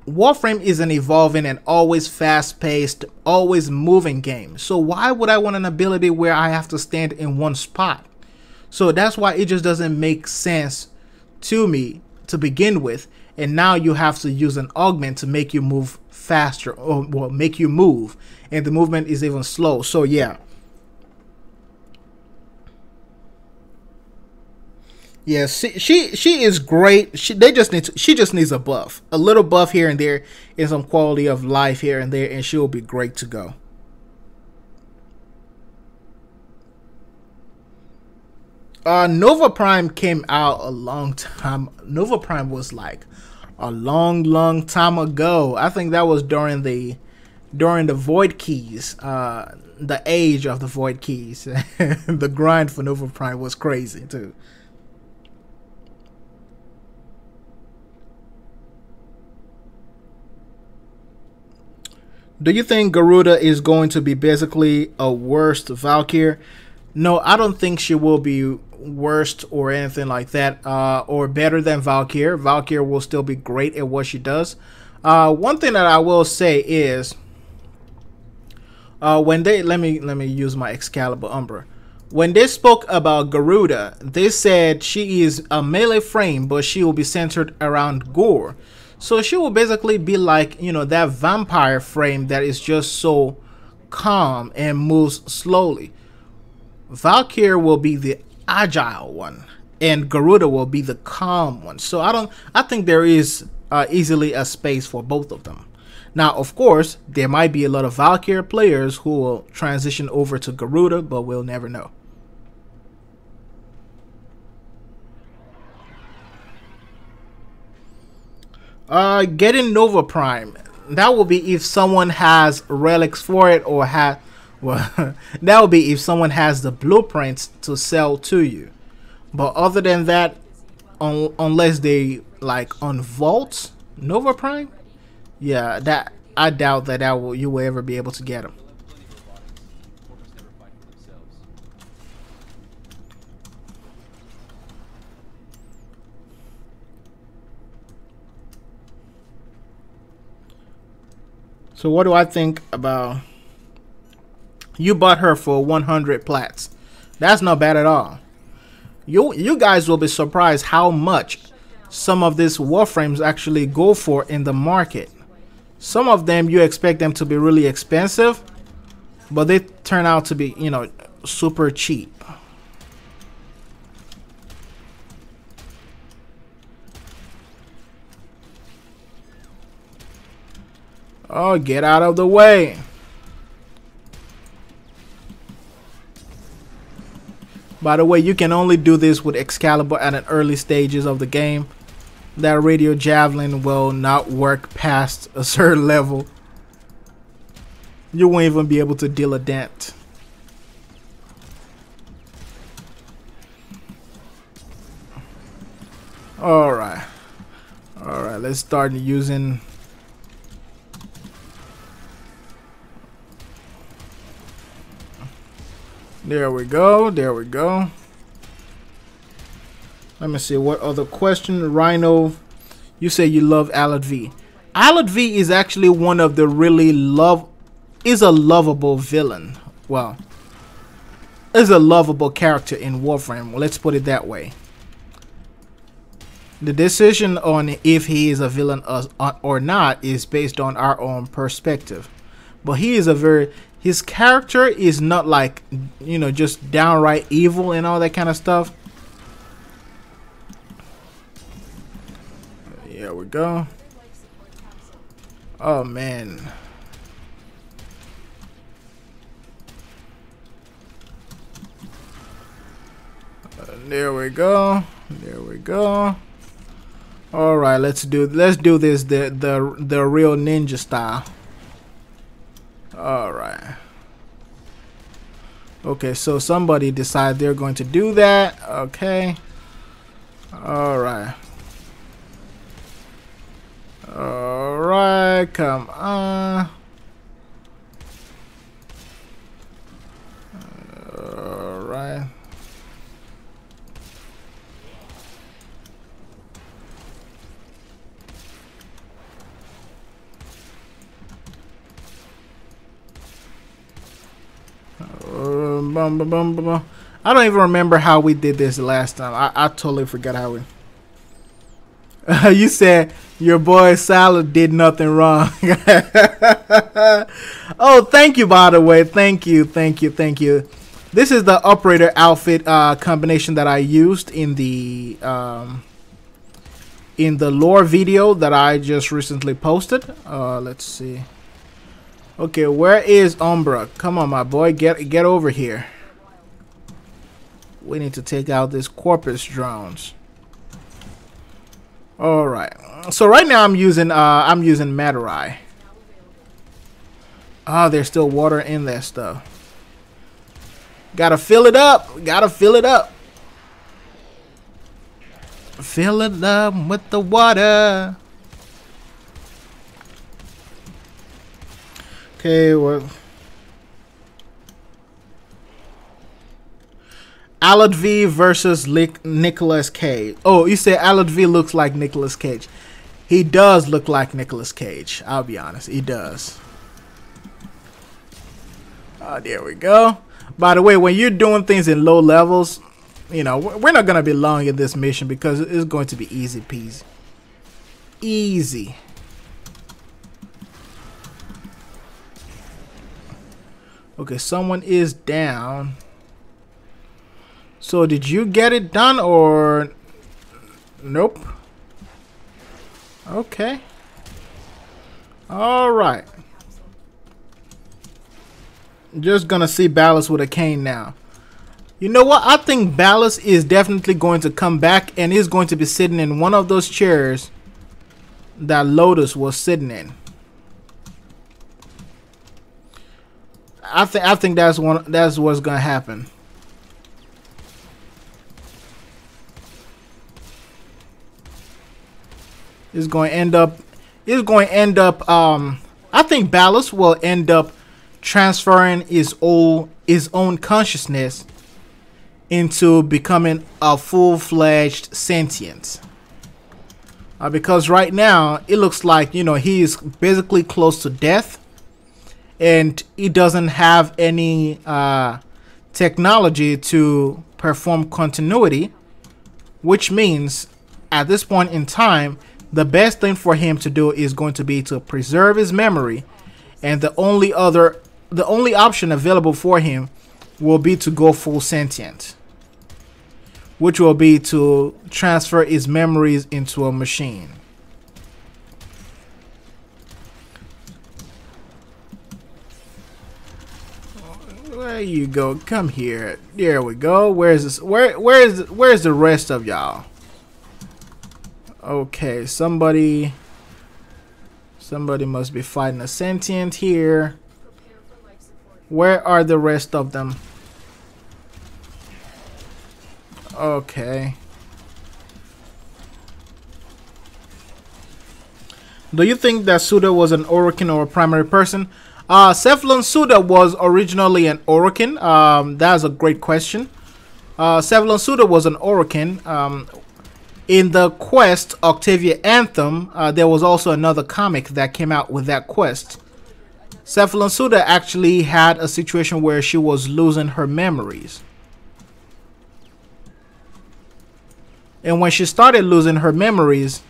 Warframe is an evolving and always fast-paced, always moving game. So why would I want an ability where I have to stand in one spot? So that's why it just doesn't make sense to me to begin with. And now you have to use an augment to make you move faster, or well, make you move, and the movement is even slow. So yeah. Yes, she is great. She just needs a buff, a little buff here and there, and some quality of life here and there, and she'll be great to go. Nova Prime came out a long time. Nova Prime was like a long time ago. I think that was during the Void Keys, the age of the Void Keys. The grind for Nova Prime was crazy too. Do you think Garuda is going to be basically a worst Valkyrie? No, I don't think she will be worst or anything like that, or better than Valkyrie. Valkyrie will still be great at what she does. One thing that I will say is, when they let me use my Excalibur Umbra. When they spoke about Garuda, they said she is a melee frame, but she will be centered around gore. So she will basically be like, you know, that vampire frame that is just so calm and moves slowly. Valkyrie will be the agile one, and Garuda will be the calm one. So I think there is easily a space for both of them. Now, of course, there might be a lot of Valkyrie players who will transition over to Garuda, but we'll never know. Getting Nova Prime. That will be if someone has relics for it, or well, that will be if someone has the blueprints to sell to you. But other than that, unless they like on vaults Nova Prime, yeah, that I doubt that you will ever be able to get them. So what do I think about? You bought her for 100 plats. That's not bad at all. You guys will be surprised how much some of these Warframes actually go for in the market. Some of them you expect them to be really expensive, but they turn out to be, you know, super cheap. Oh, get out of the way. By the way, you can only do this with Excalibur at an early stages of the game. That radio javelin will not work past a certain level. You won't even be able to deal a dent. Alright. Alright, let's start using... There we go. There we go. Let me see what other question. Rhino, you say you love Alad V. Alad V is actually one of the really is a lovable villain. Well, is a lovable character in Warframe. Well, let's put it that way. The decision on if he is a villain or not is based on our own perspective. But he is his character is not like, you know, just downright evil and all that kind of stuff. Here we go. Oh man. There we go. There we go. All right, let's do this the real ninja style. All right. Okay, so somebody decided they're going to do that. Okay. All right. All right, come on. All right. I don't even remember how we did this last time. I totally forgot how we... You said your boy Salad did nothing wrong. Oh, thank you, by the way. Thank you. This is the operator outfit combination that I used in the lore video that I just recently posted. Let's see. Okay, where is Umbra? Come on, my boy, get over here. We need to take out these Corpus drones. All right. So right now I'm using Matarai. Oh, there's still water in that stuff. Gotta fill it up. Gotta fill it up. Fill it up with the water. Okay, well, Alad V versus Nicolas Cage. Oh, you said Alad V looks like Nicolas Cage. He does look like Nicolas Cage. I'll be honest, he does. There we go. By the way, when you're doing things in low levels, you know, we're not gonna be long in this mission because it's going to be easy peasy. Easy. Okay, someone is down. So did you get it done or nope? Okay. All right. Just gonna see Ballast with a cane now. You know what? I think Ballast is definitely going to come back and is going to be sitting in one of those chairs that Lotus was sitting in. I think that's what's gonna happen. It's going to end up. I think Ballast will end up transferring his own consciousness into becoming a full-fledged sentient. Because right now it looks like, you know, he is basically close to death, and he doesn't have any technology to perform continuity, which means at this point in time, the best thing for him to do is going to be to preserve his memory, and the only option available for him will be to go full sentient, which will be to transfer his memories into a machine. There you go. Come here. There we go. Where's this? Where's the rest of y'all? Okay, somebody must be fighting a sentient here. Where are the rest of them? Okay. Do you think that Suda was an Orokin or a primary person? Cephalon Suda was originally an Orokin. That's a great question. Cephalon Suda was an Orokin. In the quest Octavia Anthem, there was also another comic that came out with that quest. Cephalon Suda actually had a situation where she was losing her memories. And when she started losing her memories,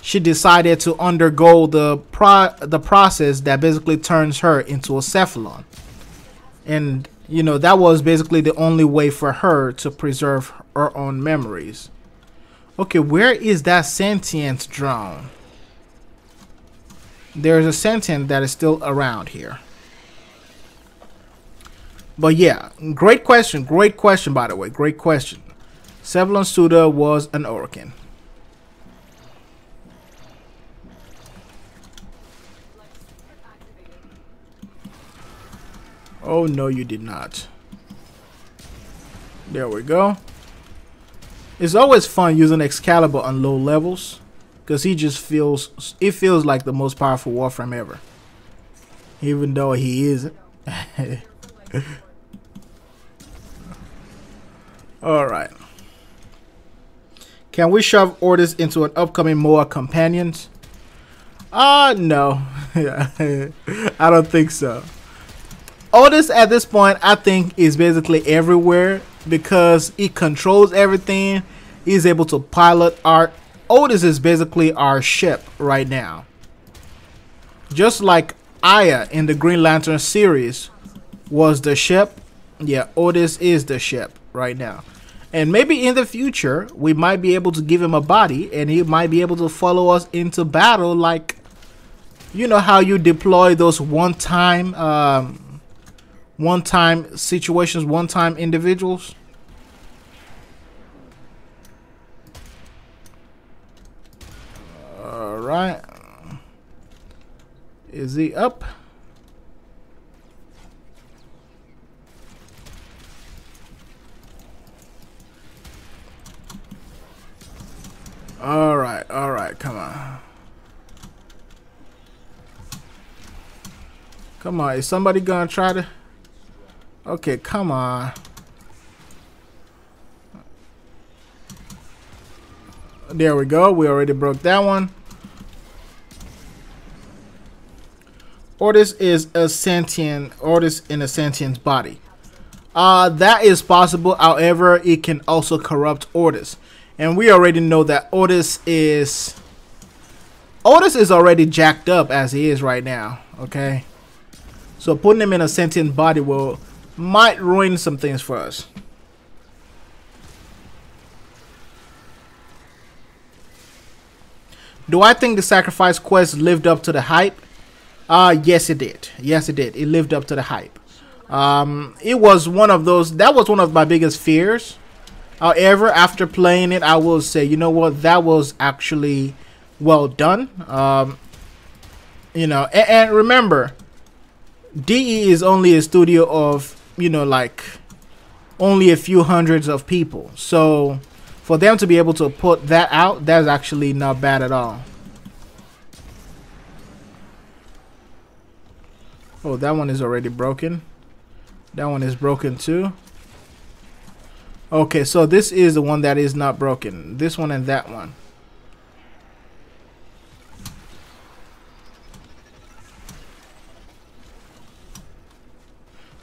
she decided to undergo the process that basically turns her into a Cephalon. And, you know, that was basically the only way for her to preserve her own memories. Okay, where is that sentient drone? There's a sentient that is still around here. But yeah, great question by the way, great question. Cephalon Suda was an Orokin. Oh no, you did not. There we go. It's always fun using Excalibur on low levels, because it feels like the most powerful Warframe ever, even though he isn't. All right. Can we shove orders into an upcoming MOA companions? No. I don't think so. Otis at this point, I think, is basically everywhere because he controls everything. He's able to pilot our... Otis is basically our ship right now. Just like Aya in the Green Lantern series was the ship. Yeah, Otis is the ship right now. And maybe in the future, we might be able to give him a body and he might be able to follow us into battle, like, you know how you deploy those one-time situations, one-time individuals. All right. Is he up? All right, come on. Come on, is somebody gonna try to? Okay, come on. There we go. We already broke that one. Ordis is a sentient. Ordis in a sentient body. That is possible. However, it can also corrupt Ordis, and we already know that Ordis is already jacked up as he is right now. Okay, so putting him in a sentient body might ruin some things for us. Do I think the sacrifice quest lived up to the hype? Yes it did. Yes it did. It lived up to the hype. It was one of those, that was one of my biggest fears. However, after playing it, I will say, you know what, that was actually well done. You know, and remember, DE is only a studio of, you know, like only a few hundreds of people. So for them to be able to put that out, that's actually not bad at all. Oh, that one is already broken. That one is broken too. Okay, so this is the one that is not broken. This one and that one.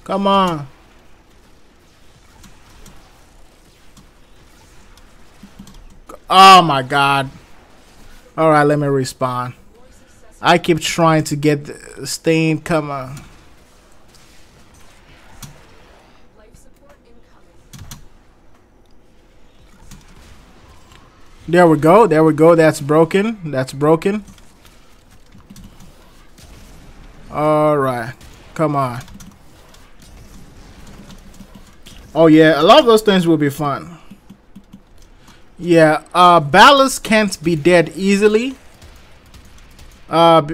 Come on. Oh my god. Alright, let me respawn. I keep trying to get the stain. Come on. There we go. There we go. That's broken. That's broken. Alright. Come on. Oh yeah, a lot of those things will be fun. Yeah, Ballast can't be dead easily. Not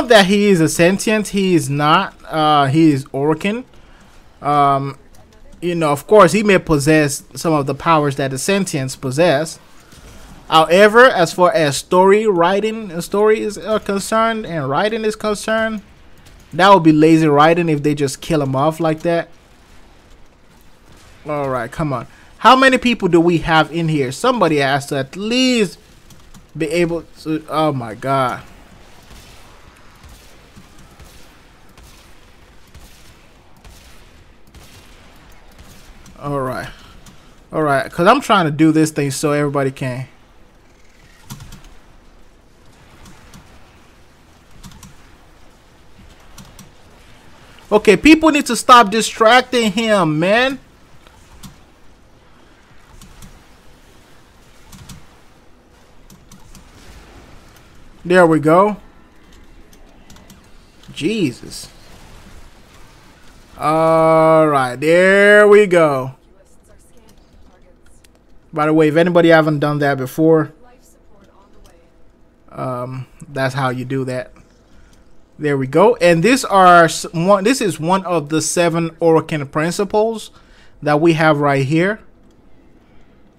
that he is a sentient, he is not. He is Orkin. You know, of course, he may possess some of the powers that the sentients possess. However, as far as story is concerned, and writing is concerned, that would be lazy writing if they just kill him off like that. All right, come on. How many people do we have in here? Somebody has to at least be able to. Oh my god. All right, because I'm trying to do this thing so everybody can. Okay, people need to stop distracting him, man. There we go. Jesus. All right, there we go. By the way, if anybody haven't done that before, that's how you do that. There we go. And this is one of the 7 Orkin principles that we have right here.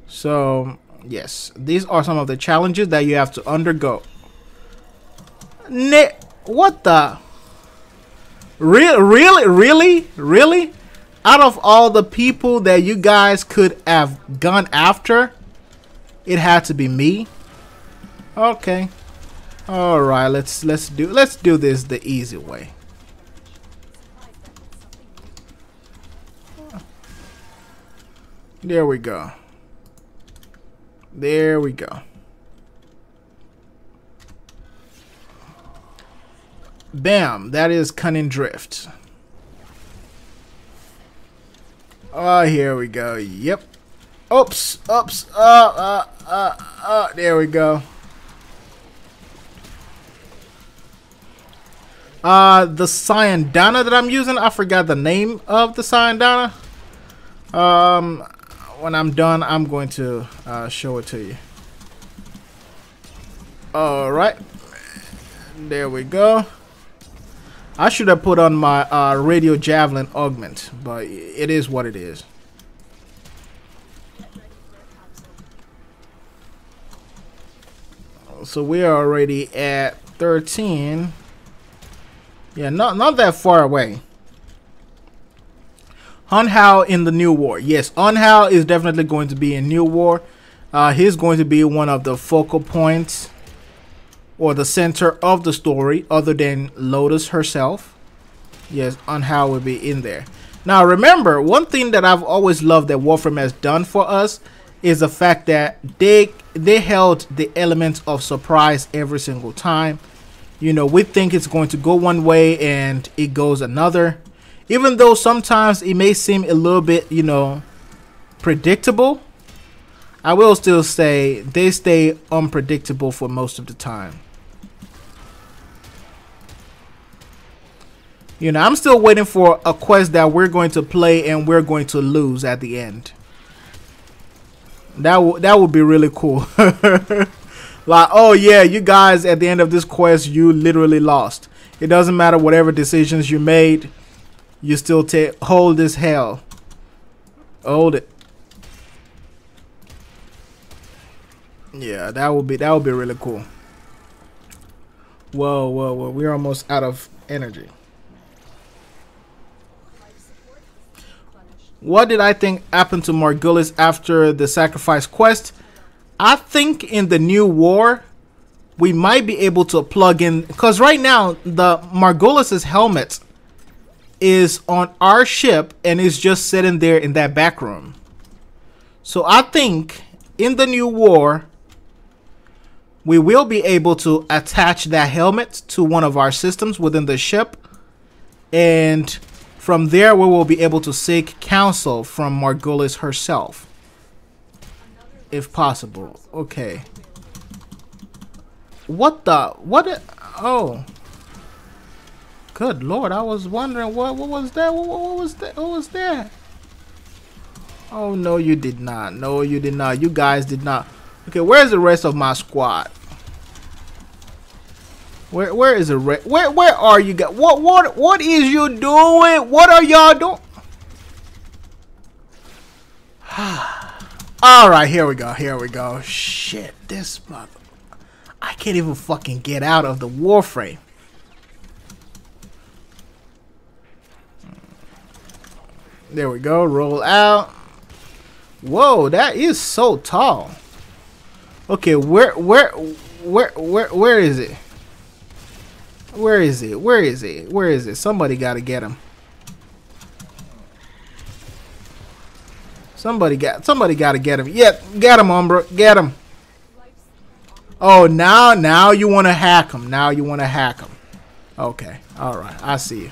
So yes, these are some of the challenges that you have to undergo. What the? Really? Out of all the people that you guys could have gone after, it had to be me. Okay. All right, let's do this the easy way. There we go. There we go. Bam, that is Cunning Drift. Oh, here we go. Yep. Oops. There we go. The Cyandana that I'm using, I forgot the name of the Cyandana. When I'm done, I'm going to show it to you. All right. There we go. I should have put on my radio javelin augment, but it is what it is. So we are already at 13. Yeah, not that far away. Hunhao in the New War. Yes, Hunhao is definitely going to be in New War. He's going to be one of the focal points or the center of the story other than Lotus herself. Yes, Hunhao will be in there. Now remember, one thing that I've always loved that Warframe has done for us is the fact that they held the elements of surprise every single time. You know, we think it's going to go one way and it goes another. Even though sometimes it may seem a little bit, you know, predictable, I will still say they stay unpredictable for most of the time. You know, I'm still waiting for a quest that we're going to play and we're going to lose at the end. That would be really cool. Like, oh yeah, you guys at the end of this quest, you literally lost. It doesn't matter whatever decisions you made. You still hold this hell. Hold it. Yeah, that would be really cool. Whoa, whoa, whoa! We're almost out of energy. What did I think happened to Margulis after the sacrifice quest? I think in the New War, we might be able to plug in, because right now the Margulis's helmet is on our ship and is just sitting there in that back room. So I think in the New War, we will be able to attach that helmet to one of our systems within the ship, and from there we will be able to seek counsel from Margulis herself, if possible. Okay. Oh. Good Lord, I was wondering what was that? What was that? Oh no, you did not. No, you did not. You guys did not. Okay, where's the rest of my squad? Where is the rest? Where are you guys? What is you doing? What are y'all doing? All right, here we go. Here we go. Shit, this mother. I can't even fucking get out of the Warframe. There we go. Roll out. Whoa, that is so tall. Okay, where is it? Where is it? Where is it? Where is it? Somebody gotta get him. Somebody gotta get him. Yeah, get him, Umbra. Get him. Oh, now you wanna hack him. Now you wanna hack him. Okay. Alright, I see you.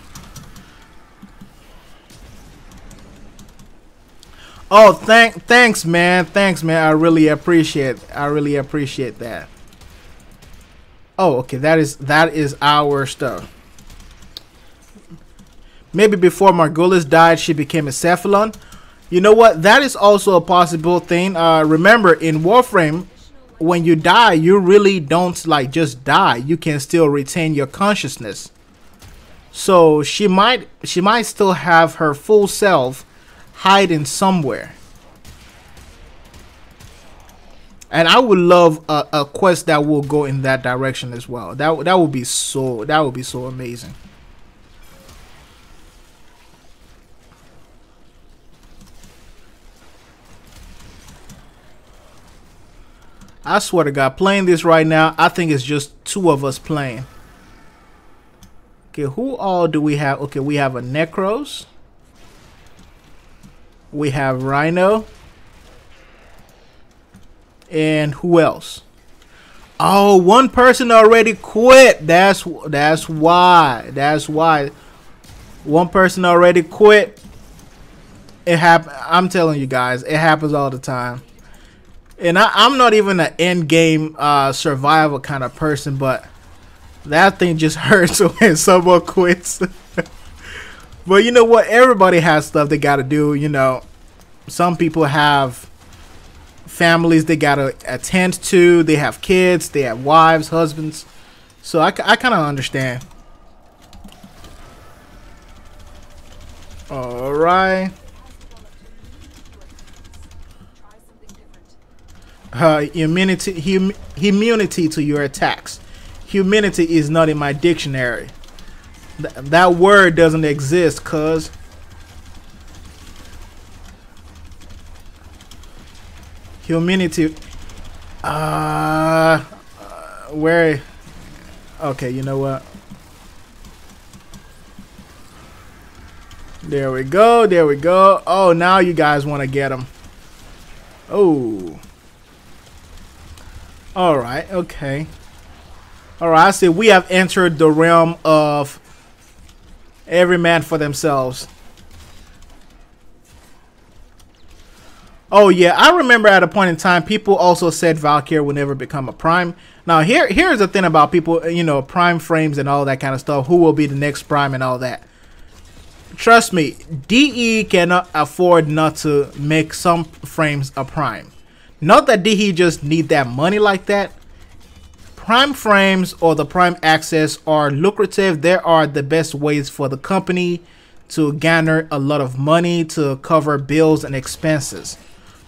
Oh, thanks, man. Thanks, man. I really appreciate that. Oh, okay. That is our stuff. Maybe before Margulis died, she became a Cephalon. You know what? That is also a possible thing. Remember, in Warframe, when you die, you really don't like just die. You can still retain your consciousness. So she might still have her full self hiding somewhere. And I would love a quest that will go in that direction as well. That would be so amazing. I swear to God, playing this right now, I think it's just two of us playing. Okay, who all do we have? Okay, we have a Necros. We have Rhino. And who else? Oh, one person already quit. That's why. That's why. One person already quit. It happens. I'm telling you guys, it happens all the time. And I'm not even an end game survival kind of person, but that thing just hurts when someone quits. But you know what? Everybody has stuff they got to do. You know, some people have families they got to attend to. They have kids. They have wives, husbands. So I kind of understand. All right. Immunity to your attacks. Humility is not in my dictionary. That word doesn't exist, cuz. Humanity. Where? Okay, you know what? There we go. There we go. Oh, now you guys want to get him. Oh. All right. Okay. All right. I see. We have entered the realm of every man for themselves. Oh yeah, I remember at a point in time, people also said Valkyrie would never become a prime. Now here's the thing about people, you know, prime frames and all that kind of stuff. Who will be the next prime and all that? Trust me, DE cannot afford not to make some frames a prime. Not that DE just need that money like that. Prime frames or the prime access are lucrative. They are the best ways for the company to garner a lot of money to cover bills and expenses.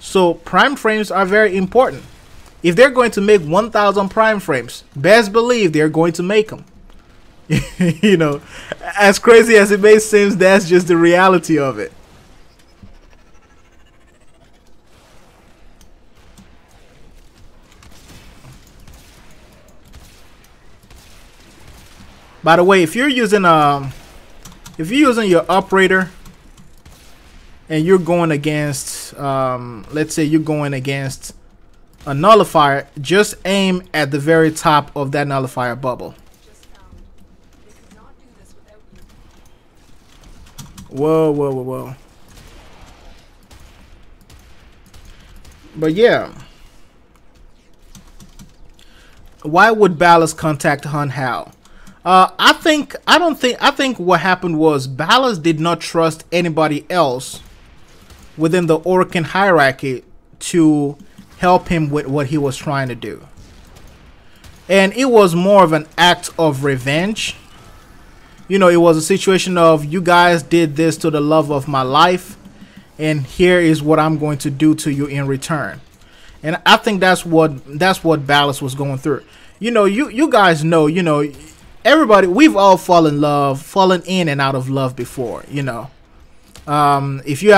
So prime frames are very important. If they're going to make 1,000 prime frames, best believe they're going to make them. You know, as crazy as it may seem, that's just the reality of it. By the way, if you're using your operator and you're going against, let's say you're going against a nullifier, just aim at the very top of that nullifier bubble. Whoa, whoa, whoa, whoa. But yeah. Why would Ballast contact Hun Hao? I think what happened was Ballast did not trust anybody else within the Orokin hierarchy to help him with what he was trying to do. And it was more of an act of revenge. You know, it was a situation of, you guys did this to the love of my life, and here is what I'm going to do to you in return. And I think that's what Ballast was going through. You know, you guys know, you know, everybody, we've all fallen in and out of love before, you know. If you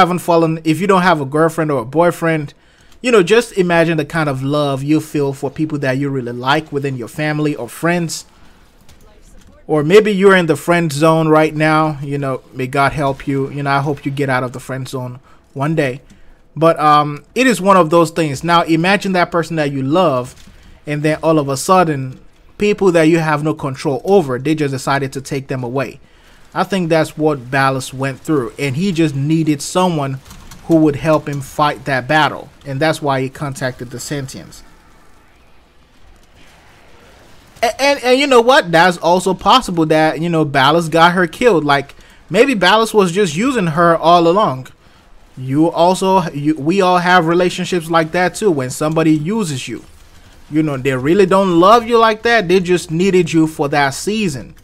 don't have a girlfriend or a boyfriend, you know, just imagine the kind of love you feel for people that you really like within your family or friends. Or maybe you're in the friend zone right now, you know, may God help you. You know, I hope you get out of the friend zone one day. But it is one of those things. Now, imagine that person that you love, and then all of a sudden, people that you have no control over, they just decided to take them away. I think that's what Ballast went through, and he just needed someone who would help him fight that battle, and that's why he contacted the Sentients. And you know what? That's also possible that, you know, Ballast got her killed. Like, maybe Ballast was just using her all along. We all have relationships like that too. When somebody uses you, you know, they really don't love you like that. They just needed you for that season.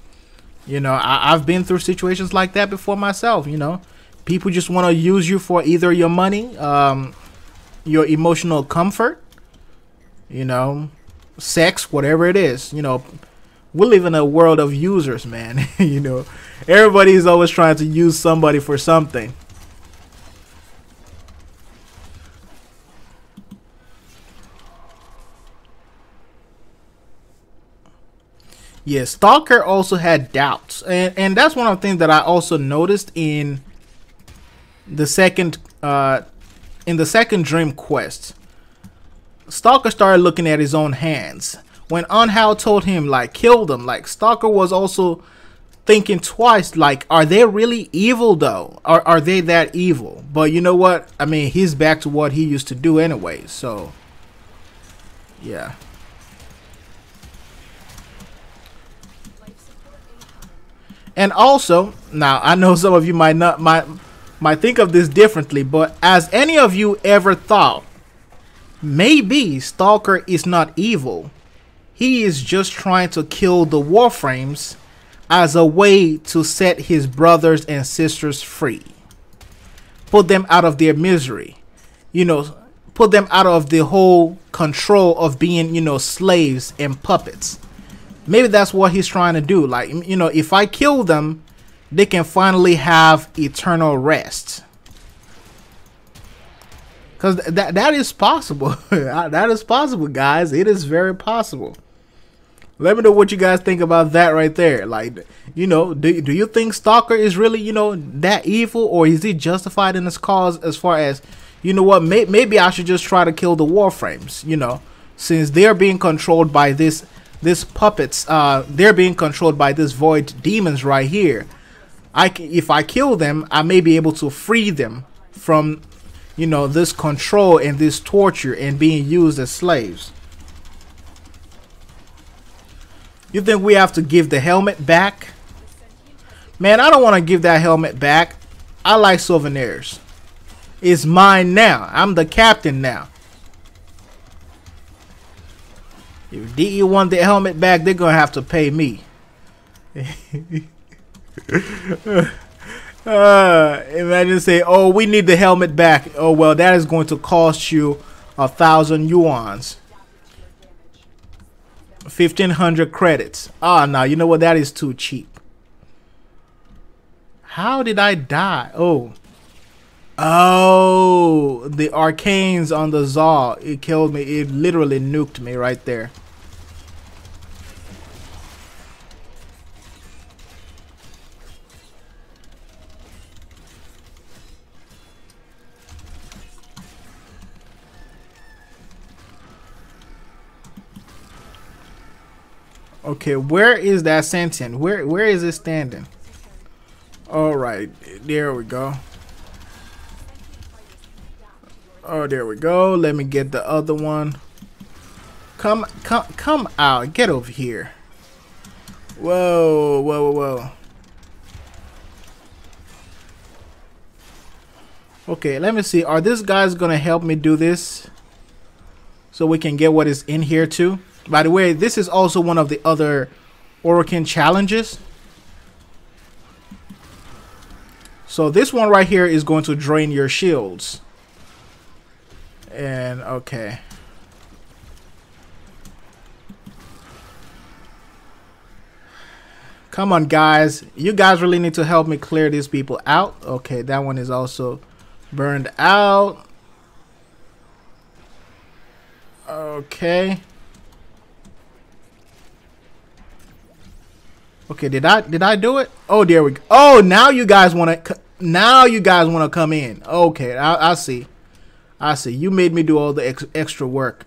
You know, I've been through situations like that before myself. You know, people just want to use you for either your money, your emotional comfort, you know, sex, whatever it is. You know, we live in a world of users, man. You know, everybody's always trying to use somebody for something. Yeah, Stalker also had doubts, and that's one of the things that I also noticed in the second Dream Quest. Stalker started looking at his own hands. When Anhao told him, like, kill them, like, Stalker was also thinking twice, like, are they really evil though? Are they that evil? But you know what? I mean, he's back to what he used to do anyway, so yeah. And also, now I know some of you might think of this differently, but as any of you ever thought, maybe Stalker is not evil. He is just trying to kill the Warframes as a way to set his brothers and sisters free. Put them out of their misery. You know, put them out of the whole control of being, you know, slaves and puppets. Maybe that's what he's trying to do. Like, you know, if I kill them, they can finally have eternal rest. Because that is possible. That is possible, guys. It is very possible. Let me know what you guys think about that right there. Like, you know, do you think Stalker is really, you know, that evil? Or is he justified in his cause as far as, you know what, maybe I should just try to kill the Warframes, you know, since they're being controlled by this puppets. They're being controlled by this void demons right here. If I kill them, I may be able to free them from, you know, this control and this torture and being used as slaves. You think we have to give the helmet back? Man, I don't want to give that helmet back. I like souvenirs. It's mine now. I'm the captain now. If DE want the helmet back, they're going to have to pay me. Imagine say, oh, we need the helmet back. Oh, well, that is going to cost you 1,000 yuans. 1,500 credits. Ah, no, you know what? That is too cheap. How did I die? Oh, the arcanes on the Zaw. It killed me. It literally nuked me right there. Okay, where is that sentient? Where is it standing? All right, there we go. Oh, there we go. Let me get the other one. Come out. Get over here. Whoa, whoa, whoa. Okay, let me see. Are these guys gonna help me do this so we can get what is in here too? By the way, this is also one of the other Orokin challenges. So this one right here is going to drain your shields. And okay. Come on, guys. You guys really need to help me clear these people out. Okay, that one is also burned out. Okay. Okay, did I do it? Oh, there we go. Oh, now you guys want to come in. Okay, I see. I see. You made me do all the extra work.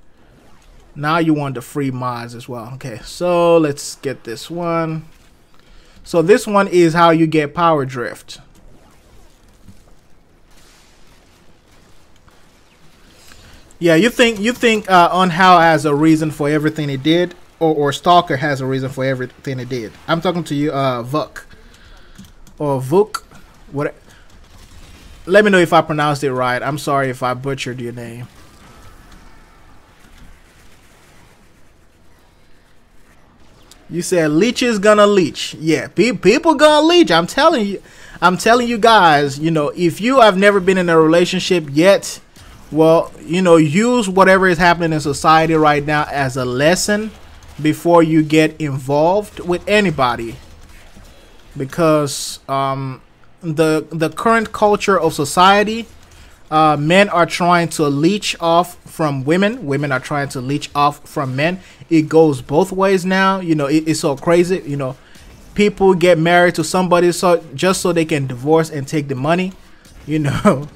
Now you want the free mods as well. Okay, so let's get this one. So this one is how you get power drift. Yeah, you think Unhow has a reason for everything it did? Or Stalker has a reason for everything it did. I'm talking to you, Vuk. Or Vuk. What? Let me know if I pronounced it right. I'm sorry if I butchered your name. You said leech is gonna leech. Yeah, people gonna leech. I'm telling you guys, you know, if you have never been in a relationship yet, well, you know, use whatever is happening in society right now as a lesson before you get involved with anybody, because the current culture of society, men are trying to leech off from women are trying to leech off from men. It goes both ways now. You know, it's so crazy. You know, people get married to somebody just so they can divorce and take the money. You know,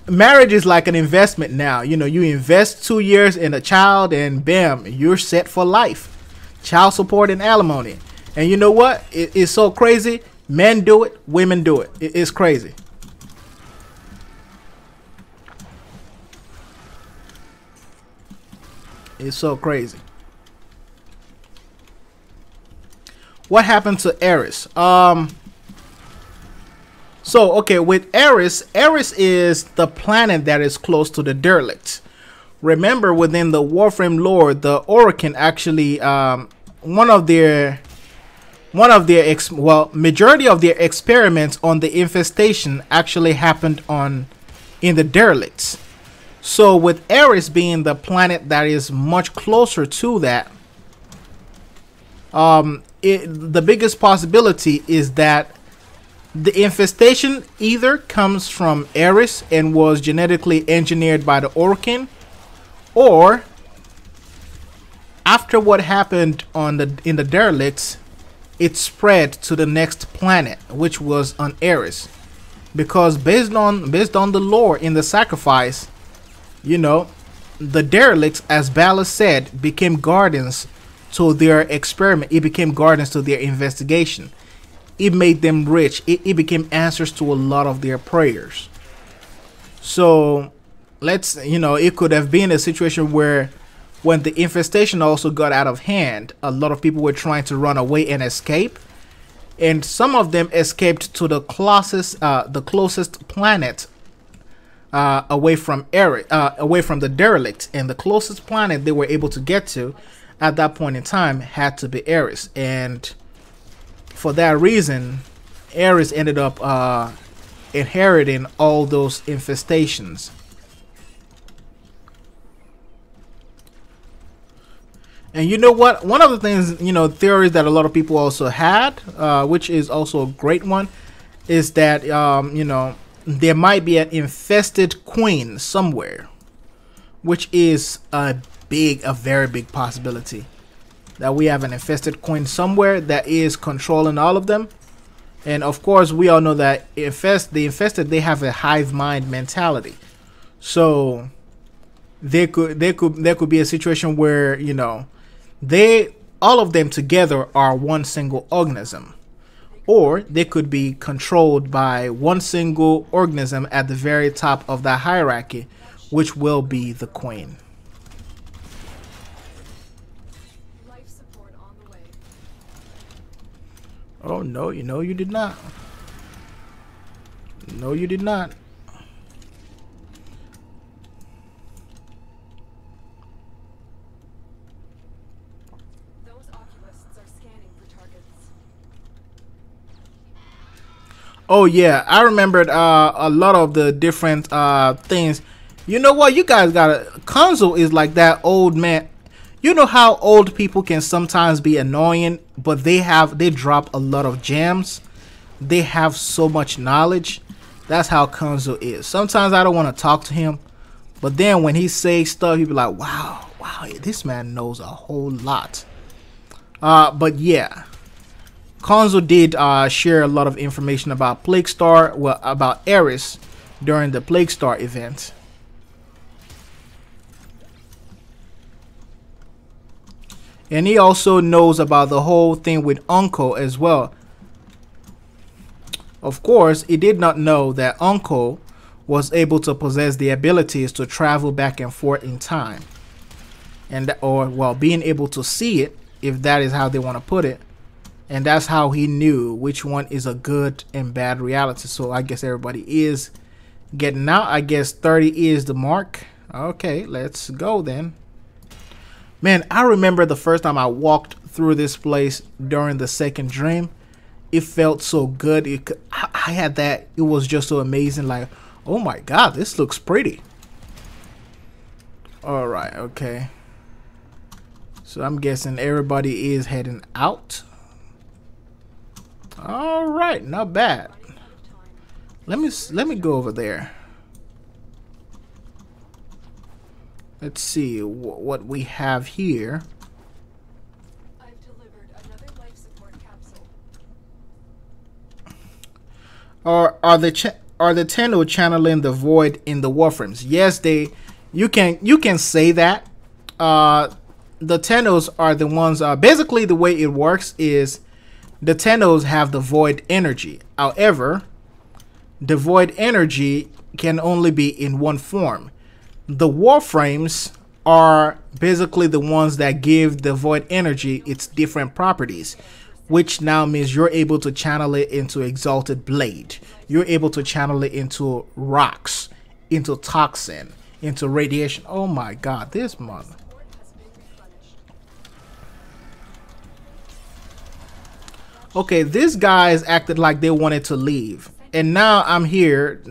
marriage is like an investment now. You know, you invest 2 years in a child and bam, you're set for life. Child support and alimony. And you know what? It's so crazy. Men do it, women do it. It's crazy. It's so crazy. What happened to Eris? So, okay, with Eris is the planet that is close to the derelict. Remember, within the Warframe lore, the Orokin actually, majority of their experiments on the infestation actually happened in the derelicts. So, with Eris being the planet that is much closer to that, The biggest possibility is that the infestation either comes from Eris and was genetically engineered by the Orkin, or after what happened in the derelicts, it spread to the next planet, which was on Eris. Because based on the lore in the sacrifice, you know, the derelicts, as Bala said, became guardians to their experiment. It became guardians to their investigation. It made them rich. It became answers to a lot of their prayers. So it could have been a situation where when the infestation also got out of hand, a lot of people were trying to run away and escape. And some of them escaped to the closest planet away from the derelict. And the closest planet they were able to get to at that point in time had to be Eris. And for that reason, Eris ended up inheriting all those infestations. And you know what? One of the things, theories that a lot of people also had, which is also a great one, is that, there might be an infested queen somewhere, which is a very big possibility. That we have an infested queen somewhere that is controlling all of them. And of course, we all know that the infested, they have a hive mind mentality. So there could be a situation where, all of them together are one single organism, or they could be controlled by one single organism at the very top of that hierarchy, which will be the queen. Life support on the way. Oh no, you did not. No, you did not. Oh yeah, I remembered a lot of the different things. You know what? You guys got Konzo is like that old man. You know how old people can sometimes be annoying, but they drop a lot of gems. They have so much knowledge. That's how Konzo is. Sometimes I don't want to talk to him, but then when he says stuff, you be like, wow, this man knows a whole lot. But yeah. Konzo did share a lot of information about Plague Star, well, about Eris during the Plague Star event. And he also knows about the whole thing with Uncle as well. Of course, he did not know that Uncle was able to possess the abilities to travel back and forth in time. Being able to see it, if that is how they want to put it. And that's how he knew which one is a good and bad reality. So I guess everybody is getting out. I guess 30 is the mark. Okay, let's go then. Man, I remember the first time I walked through this place during the second dream. It felt so good. I had that. It was just so amazing. Like, oh my God, this looks pretty. All right, okay. So I'm guessing everybody is heading out. All right, not bad. Let me go over there. Let's see what we have here. I've delivered another life support capsule. Are the Tenno channeling the void in the Warframes? Yes, you can say that. The Tennos are the ones. Basically, the way it works is the Tennos have the void energy. However, the void energy can only be in one form. The Warframes are basically the ones that give the void energy its different properties, which now means you're able to channel it into Exalted Blade. You're able to channel it into rocks, into toxin, into radiation. Oh my God, this mother. Okay, these guys acted like they wanted to leave, and now I'm here.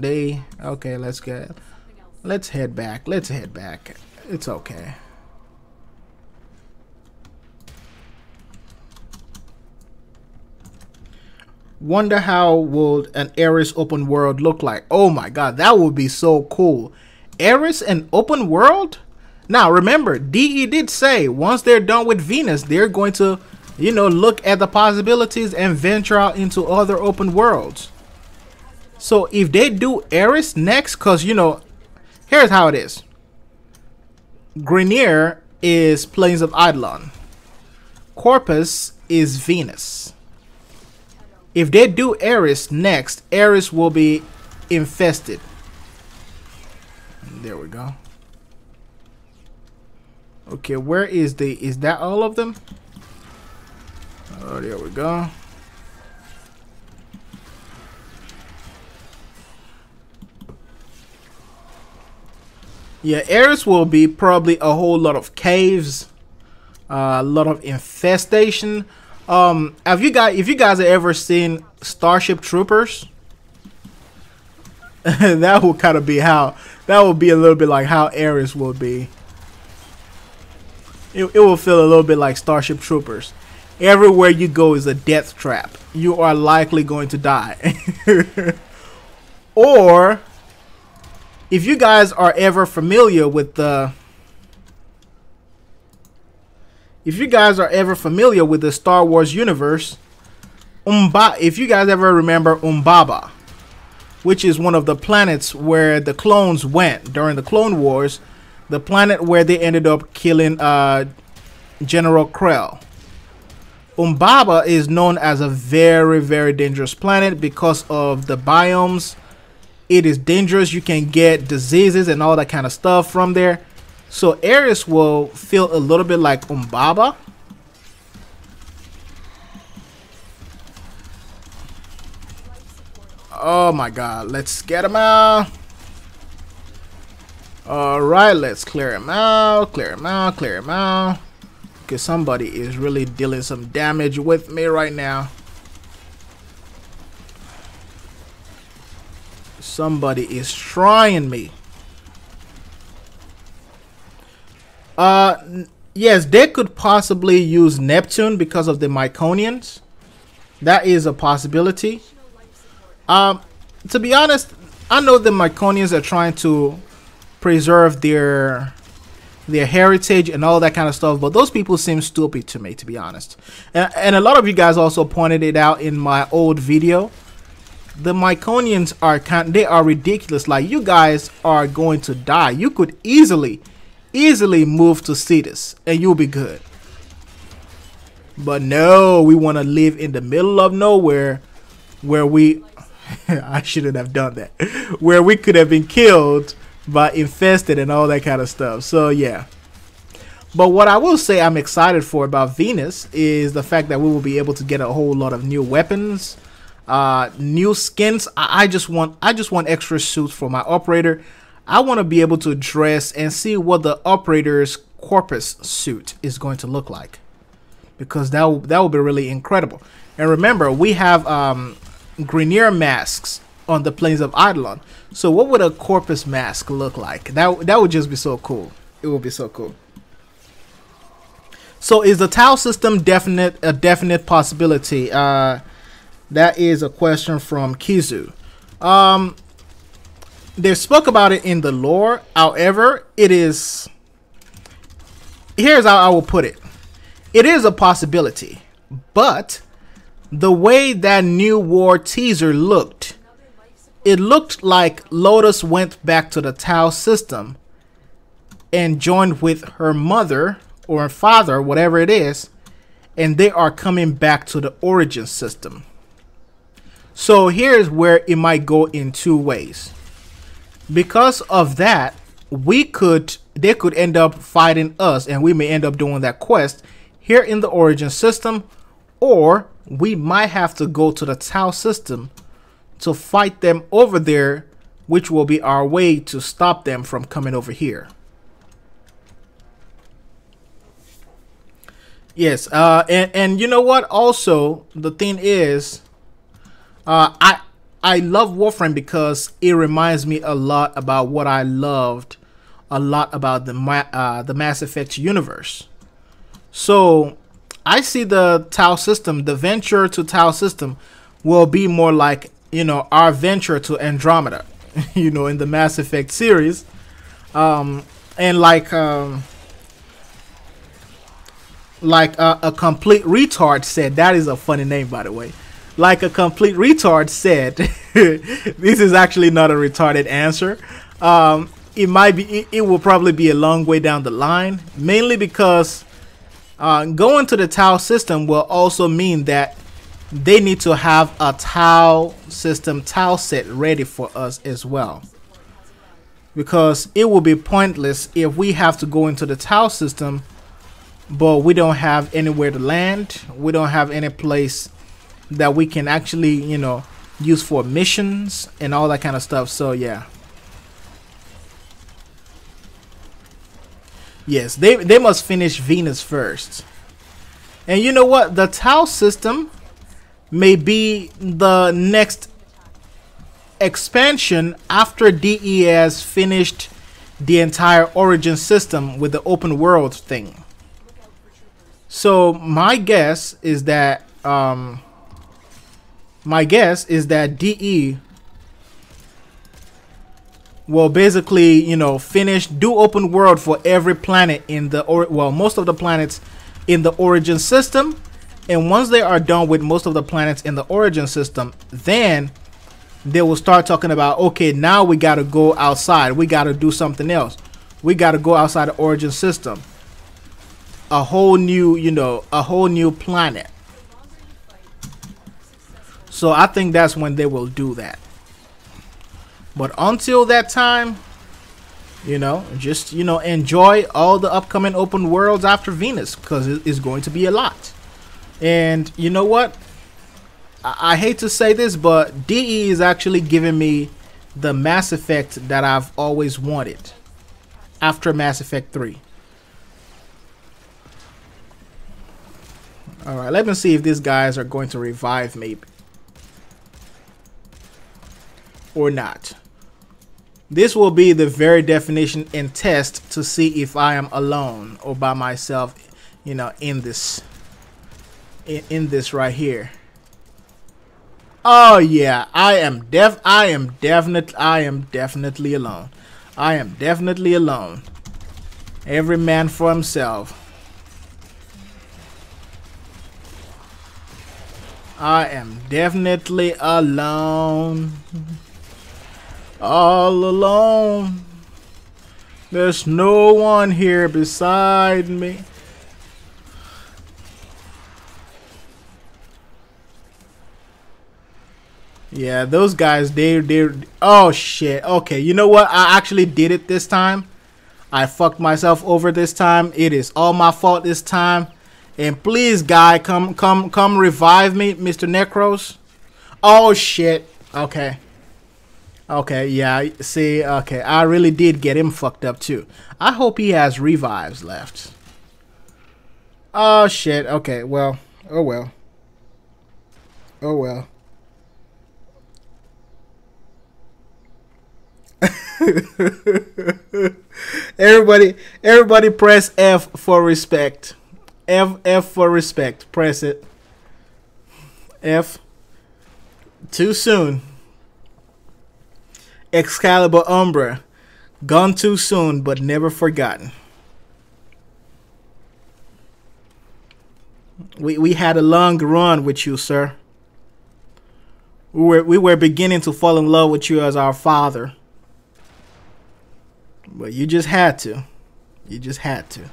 Okay, let's head back. Let's head back. It's okay. Wonder how would an Ares open world look like? Oh my god, that would be so cool. Ares and open world? Now remember, DE did say once they're done with Venus, they're going to, you know, look at the possibilities and venture out into other open worlds. So if they do Ares next, because, you know, here's how it is. Grenier is Plains of Eidolon. Corpus is Venus. If they do Ares next, Ares will be infested. There we go. Okay, where is that all of them? Oh, there we go. Yeah, Ares will be probably a whole lot of caves, a lot of infestation. If you guys have ever seen Starship Troopers, that will kind of be how, that will be a little bit like how Ares will be. It will feel a little bit like Starship Troopers. Everywhere you go is a death trap. You are likely going to die. Or if you guys are ever familiar with the Star Wars universe, if you guys ever remember Umbaba, which is one of the planets where the clones went during the Clone Wars, the planet where they ended up killing General Krell. Umbaba is known as a very, very dangerous planet because of the biomes. It is dangerous. You can get diseases and all that kind of stuff from there. So Ares will feel a little bit like Umbaba. Oh my god, let's get him out. Alright, let's clear him out, clear him out, clear him out. Because somebody is really dealing some damage with me right now. Somebody is trying me. Yes, they could possibly use Neptune because of the Myconians. That is a possibility. To be honest, I know the Myconians are trying to preserve their heritage and all that kind of stuff, but those people seem stupid to me, to be honest. And a lot of you guys also pointed it out in my old video. The Myconians are ridiculous. Like, you guys are going to die. You could easily move to Cetus and you'll be good. But no, we want to live in the middle of nowhere where we I shouldn't have done that. Where we could have been killed by infested and all that kind of stuff. So yeah. But what I will say I'm excited for about Venus is the fact that we will be able to get a whole lot of new weapons, new skins. I just want extra suits for my operator. I want to be able to dress and see what the operator's corpus suit is going to look like, because that will be really incredible. And remember, we have Grenier masks on the Plains of Eidolon. So what would a corpus mask look like? That would just be so cool. It would be so cool. So is the Tau system a definite possibility? That is a question from Kizu. They spoke about it in the lore. However, here's how I will put it. It is a possibility, but the way that New War teaser looked, it looked like Lotus went back to the Tau system and joined with her mother or father, whatever it is, and they are coming back to the origin system. So here's where it might go in two ways. Because of that, they could end up fighting us, and we may end up doing that quest here in the origin system, or we might have to go to the Tau system to fight them over there, which will be our way to stop them from coming over here. Yes, and you know what? Also, the thing is, I love Warframe because it reminds me a lot about what I loved a lot about the Mass Effect universe. So I see the Tau system, the venture to Tau system, will be more like, you know, our venture to Andromeda, you know, in the Mass Effect series. And like a complete retard said, that is a funny name, by the way. Like a complete retard said, this is actually not a retarded answer. It might be, it will probably be a long way down the line, mainly because going to the Tau system will also mean that they need to have a Tau system Tau set ready for us as well. Because it will be pointless if we have to go into the Tau system, but we don't have anywhere to land. We don't have any place that we can actually, you know, use for missions and all that kind of stuff. So yeah. Yes, they must finish Venus first. And you know what? The Tau system may be the next expansion after DES finished the entire Origin system with the open world thing. So my guess is that DE will basically, you know, do open world for every planet in the most of the planets in the Origin system. And once they are done with most of the planets in the Origin system, then they will start talking about, okay, now we got to go outside. We got to do something else. We got to go outside the Origin system. A whole new, you know, a whole new planet. So I think that's when they will do that. But until that time, you know, just, you know, enjoy all the upcoming open worlds after Venus, because it is going to be a lot. And you know what? I hate to say this, but DE is actually giving me the Mass Effect that I've always wanted after Mass Effect 3. Alright, let me see if these guys are going to revive me or not. This will be the very definition and test to see if I am alone or by myself, you know, in this right here. Oh yeah, I am definitely alone. I am definitely alone. Every man for himself. I am definitely alone. All alone. There's no one here beside me. Yeah, those guys, they oh shit. Okay, you know what? I actually did it this time. I fucked myself over this time. It is all my fault this time. And please, guy, come revive me, Mr. Necros. Oh shit. Okay. Okay, yeah, see, okay, I really did get him fucked up too. I hope he has revives left. Oh shit, okay, well, oh well. Oh well. Everybody press F for respect. F for respect. Press it. F. Too soon. Excalibur Umbra. Gone too soon, but never forgotten. We had a long run with you, sir. We were beginning to fall in love with you as our father. But you just had to. You just had to.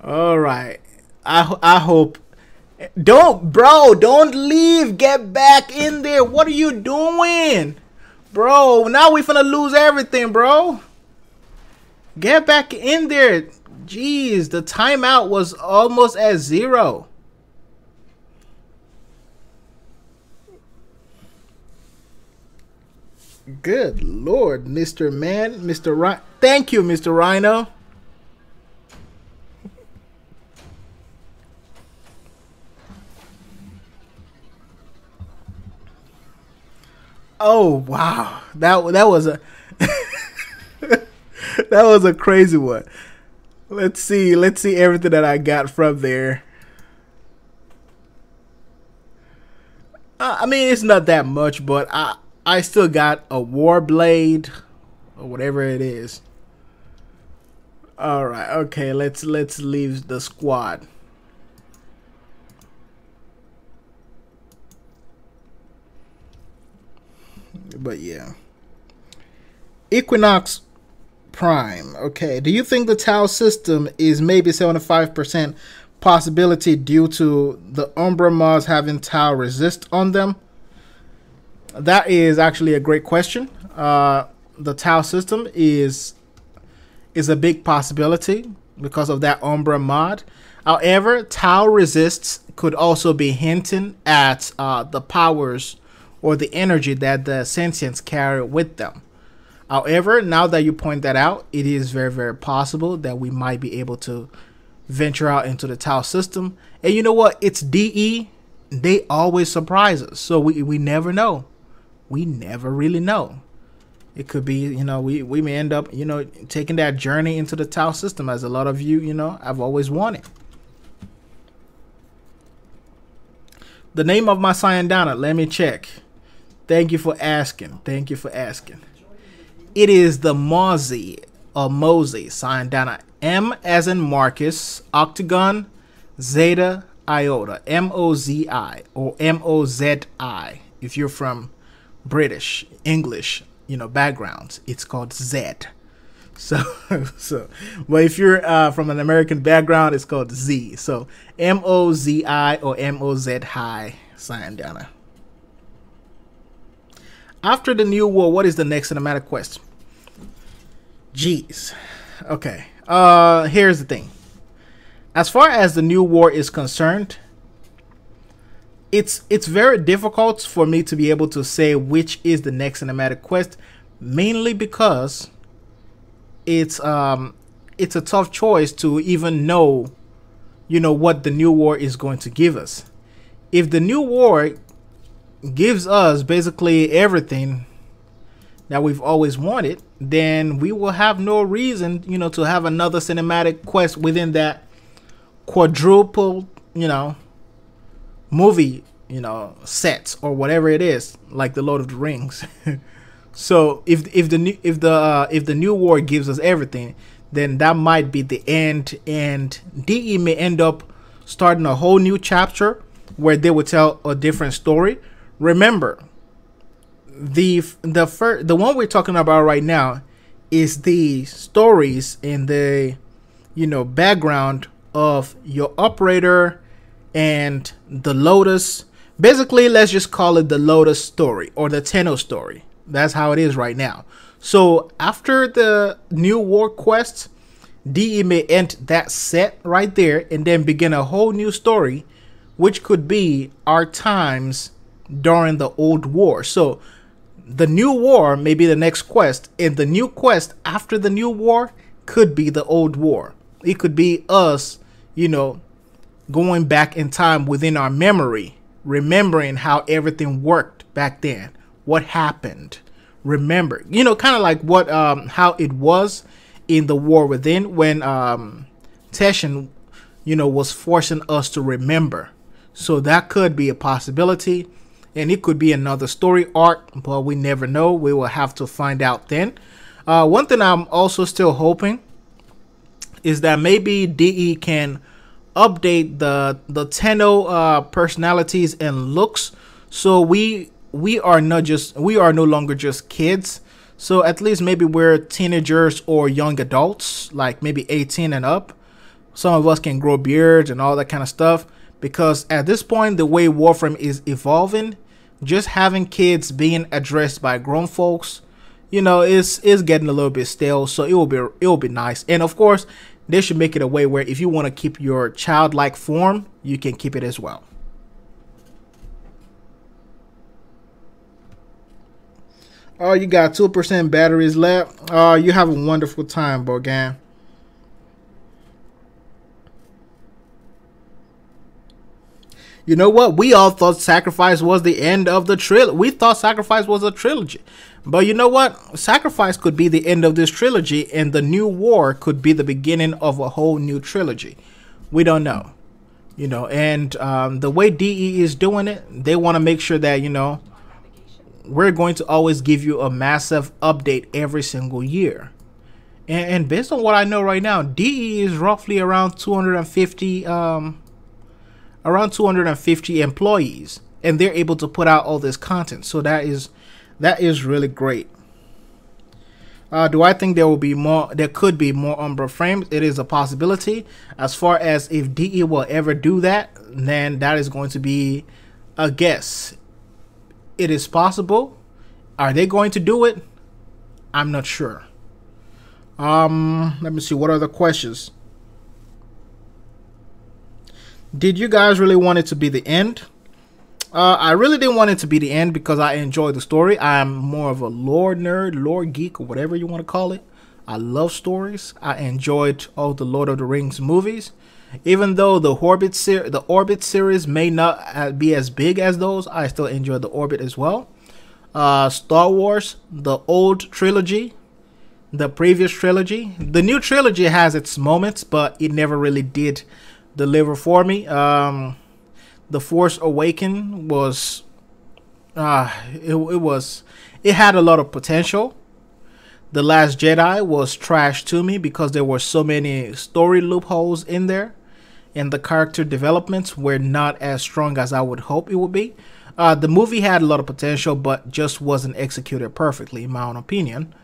All right. I hope. Don't leave. Get back in there. What are you doing? Bro, now we finna lose everything, bro. Get back in there. Jeez, the timeout was almost at 0. Good Lord, Mr. Man, Mr. Rhino. Thank you, Mr. Rhino. Oh wow, that was a that That was a crazy one. Let's see everything that I got from there. I mean, it's not that much, but I still got a war blade or whatever it is. All right, okay, let's leave the squad. But yeah, Equinox Prime. Okay, do you think the Tau system is maybe 75% possibility due to the Umbra mods having Tau resist on them? That is actually a great question. The Tau system is a big possibility because of that Umbra mod. However, Tau resists could also be hinting at the powers or the energy that the sentients carry with them. However, now that you point that out, it is very, very possible that we might be able to venture out into the Tau system. And you know what? It's DE. They always surprise us. So we never know. We never really know. It could be, you know, we may end up, you know, taking that journey into the Tau system, as a lot of you, you know, I've always wanted. The name of my Syandana, let me check. Thank you for asking. Thank you for asking. It is the Mozi or Mosey Syandana. M as in Marcus, Octagon, Zeta, Iota. M-O-Z-I or M-O-Z-I. If you're from British, English, you know, backgrounds, it's called Z. So, but if you're from an American background, it's called Z. So, M-O-Z-I or M-O-Z-I Syandana. After the New War, what is the next cinematic quest? Jeez. Okay. Here's the thing. As far as the New War is concerned, it's very difficult for me to be able to say which is the next cinematic quest, mainly because it's a tough choice to even know, you know, what the New War is going to give us. If the New War gives us basically everything that we've always wanted, then we will have no reason, you know, to have another cinematic quest within that quadruple, you know, movie, you know, sets or whatever it is, like the Lord of the Rings. So if the New War gives us everything, then that might be the end, and DE may end up starting a whole new chapter where they will tell a different story. Remember, the one we're talking about right now is the stories in the, you know, background of your operator and the Lotus. Basically, let's just call it the Lotus story or the Tenno story. That's how it is right now. So after the New War quest, DE may end that set right there and then begin a whole new story, which could be our times during the Old War. So the New War may be the next quest, and the new quest after the New War could be the Old War. It could be us, you know, going back in time within our memory, remembering how everything worked back then, what happened. Remember, you know, kind of like what how it was in the War Within when Teshin, you know, was forcing us to remember. So that could be a possibility. And it could be another story arc, but we never know. We will have to find out then. One thing I'm also still hoping is that maybe DE can update the Tenno personalities and looks, so we are no longer just kids. So at least maybe we're teenagers or young adults, like maybe 18 and up. Some of us can grow beards and all that kind of stuff, because at this point, the way Warframe is evolving, just having kids being addressed by grown folks, you know, is getting a little bit stale. So it will be nice. And of course, they should make it a way where if you want to keep your childlike form, you can keep it as well. Oh, you got 2% batteries left. Oh, you have a wonderful time, Bogan. You know what? We all thought Sacrifice was the end of the trilogy. We thought Sacrifice was a trilogy. But you know what? Sacrifice could be the end of this trilogy, and the new war could be the beginning of a whole new trilogy. We don't know. You know, and the way DE is doing it, they want to make sure that, you know, we're going to always give you a massive update every single year. And based on what I know right now, DE is roughly around 250 employees, and they're able to put out all this content. So that is really great. Do I think there will be more? There could be more Umbra frames. It is a possibility. As far as if DE will ever do that, then that is going to be a guess. It is possible. Are they going to do it? I'm not sure. Let me see. What are the questions? Did you guys really want it to be the end? I really didn't want it to be the end because I enjoyed the story. I'm more of a lore nerd, lore geek, or whatever you want to call it. I love stories. I enjoyed all the Lord of the Rings movies. Even though the Orbit series may not be as big as those, I still enjoy the Orbit as well. Star Wars, the old trilogy, the previous trilogy. The new trilogy has its moments, but it never really did deliver for me. The Force Awakens was it had a lot of potential. The Last Jedi was trash to me because there were so many story loopholes in there, and the character developments were not as strong as I would hope it would be. The movie had a lot of potential, but just wasn't executed perfectly, in my own opinion.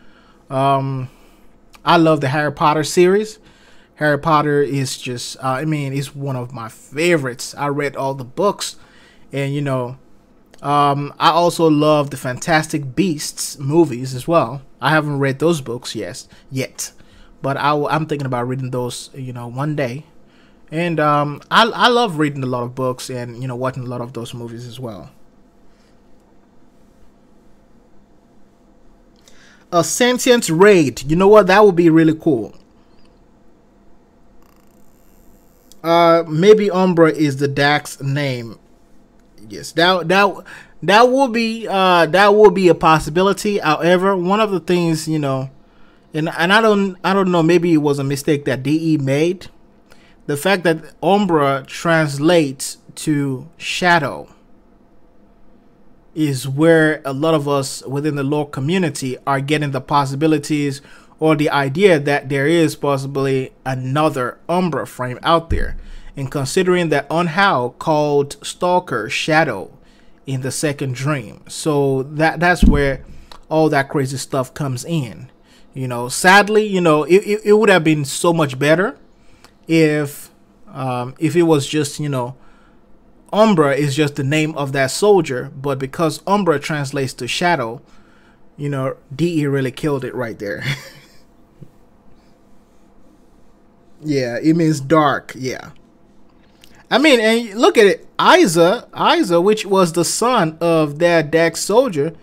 I love the Harry Potter series. Harry Potter is just, it's one of my favorites. I read all the books, and, you know, I also love the Fantastic Beasts movies as well. I haven't read those books yet, but I'm thinking about reading those, you know, one day. And I love reading a lot of books and, you know, watching a lot of those movies as well. A sentient raid. You know what? That would be really cool. Maybe Umbra is the Dax name. Yes, that will be a possibility. However, one of the things, you know, and I don't know, maybe it was a mistake that DE made. The fact that Umbra translates to shadow is where a lot of us within the lore community are getting the possibilities or the idea that there is possibly another Umbra frame out there. And considering that Unhow called Stalker Shadow in the second dream. So that's where all that crazy stuff comes in. You know, sadly, you know, it would have been so much better if it was just, you know, Umbra is just the name of that soldier, but because Umbra translates to shadow, you know, DE really killed it right there. Yeah, it means dark. Yeah. I mean, and look at it. Isa, which was the son of that Dax soldier,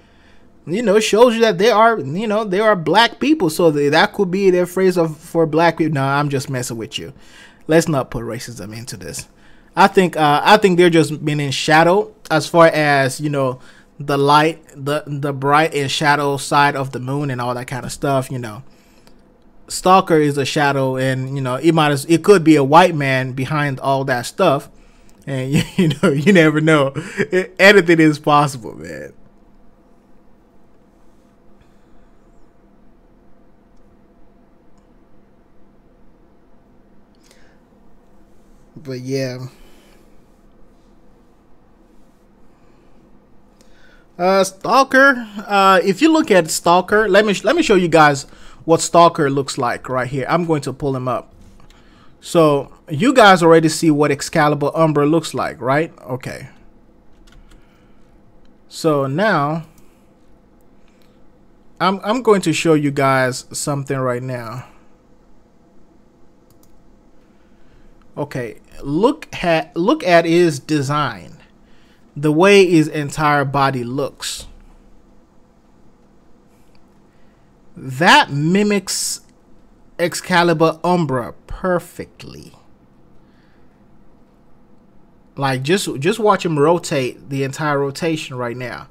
you know, shows you that they are, you know, they are black people. So that could be their phrase for black people. No, I'm just messing with you. Let's not put racism into this. I think they're just being in shadow as far as, you know, the light, the bright and shadow side of the moon and all that kind of stuff, you know. Stalker is a shadow, and you know it could be a white man behind all that stuff, and you know, you never know. Anything is possible, man. But yeah, Stalker. If you look at Stalker, let me show you guys what Stalker looks like right here. I'm going to pull him up. So you guys already see what Excalibur Umbra looks like, right? Okay. So now I'm going to show you guys something right now. Okay, look at his design. The way his entire body looks. That mimics Excalibur Umbra perfectly. Like just watch him rotate the entire rotation right now.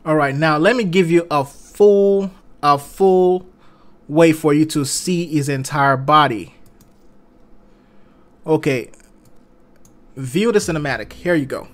All right, now let me give you a full way for you to see his entire body. Okay, view the cinematic. Here you go.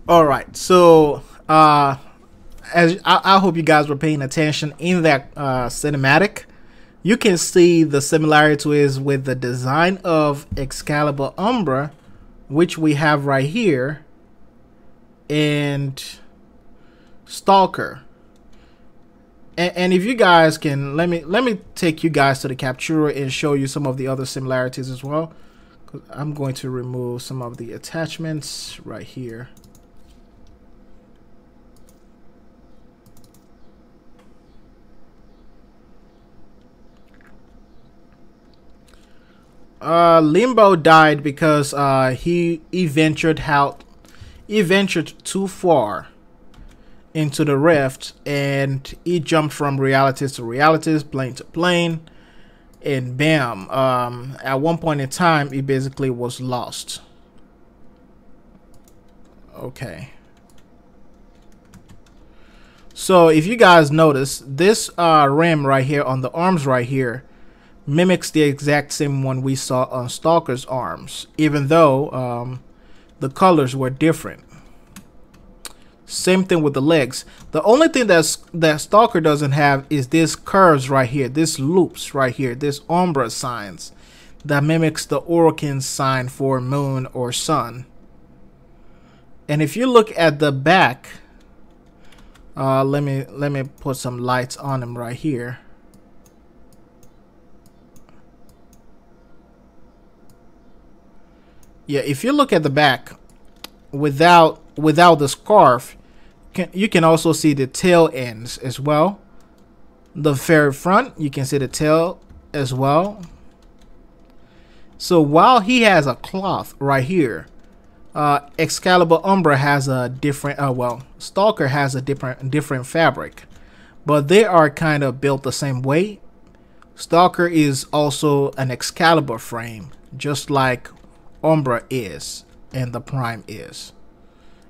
All right, so as I hope you guys were paying attention in that cinematic, you can see the similarities with the design of Excalibur Umbra, which we have right here, and Stalker. And if you guys can, let me take you guys to the capture and show you some of the other similarities as well. I'm going to remove some of the attachments right here. Limbo died because he ventured too far into the rift, and he jumped from realities to realities, plane to plane, and bam, at one point in time he basically was lost. Okay, so if you guys notice, this rim right here on the arms right here mimics the exact same one we saw on Stalker's arms, even though the colors were different. Same thing with the legs. The only thing that Stalker doesn't have is this curves right here, this loops right here, this Umbra signs that mimics the Orokin sign for moon or sun. And if you look at the back, let me put some lights on him right here. Yeah, if you look at the back without the scarf, you can also see the tail ends as well. The very front, you can see the tail as well. So while he has a cloth right here, Excalibur Umbra has a different, well, Stalker has a different fabric, but they are kind of built the same way. Stalker is also an Excalibur frame, just like Umbra is and the Prime is.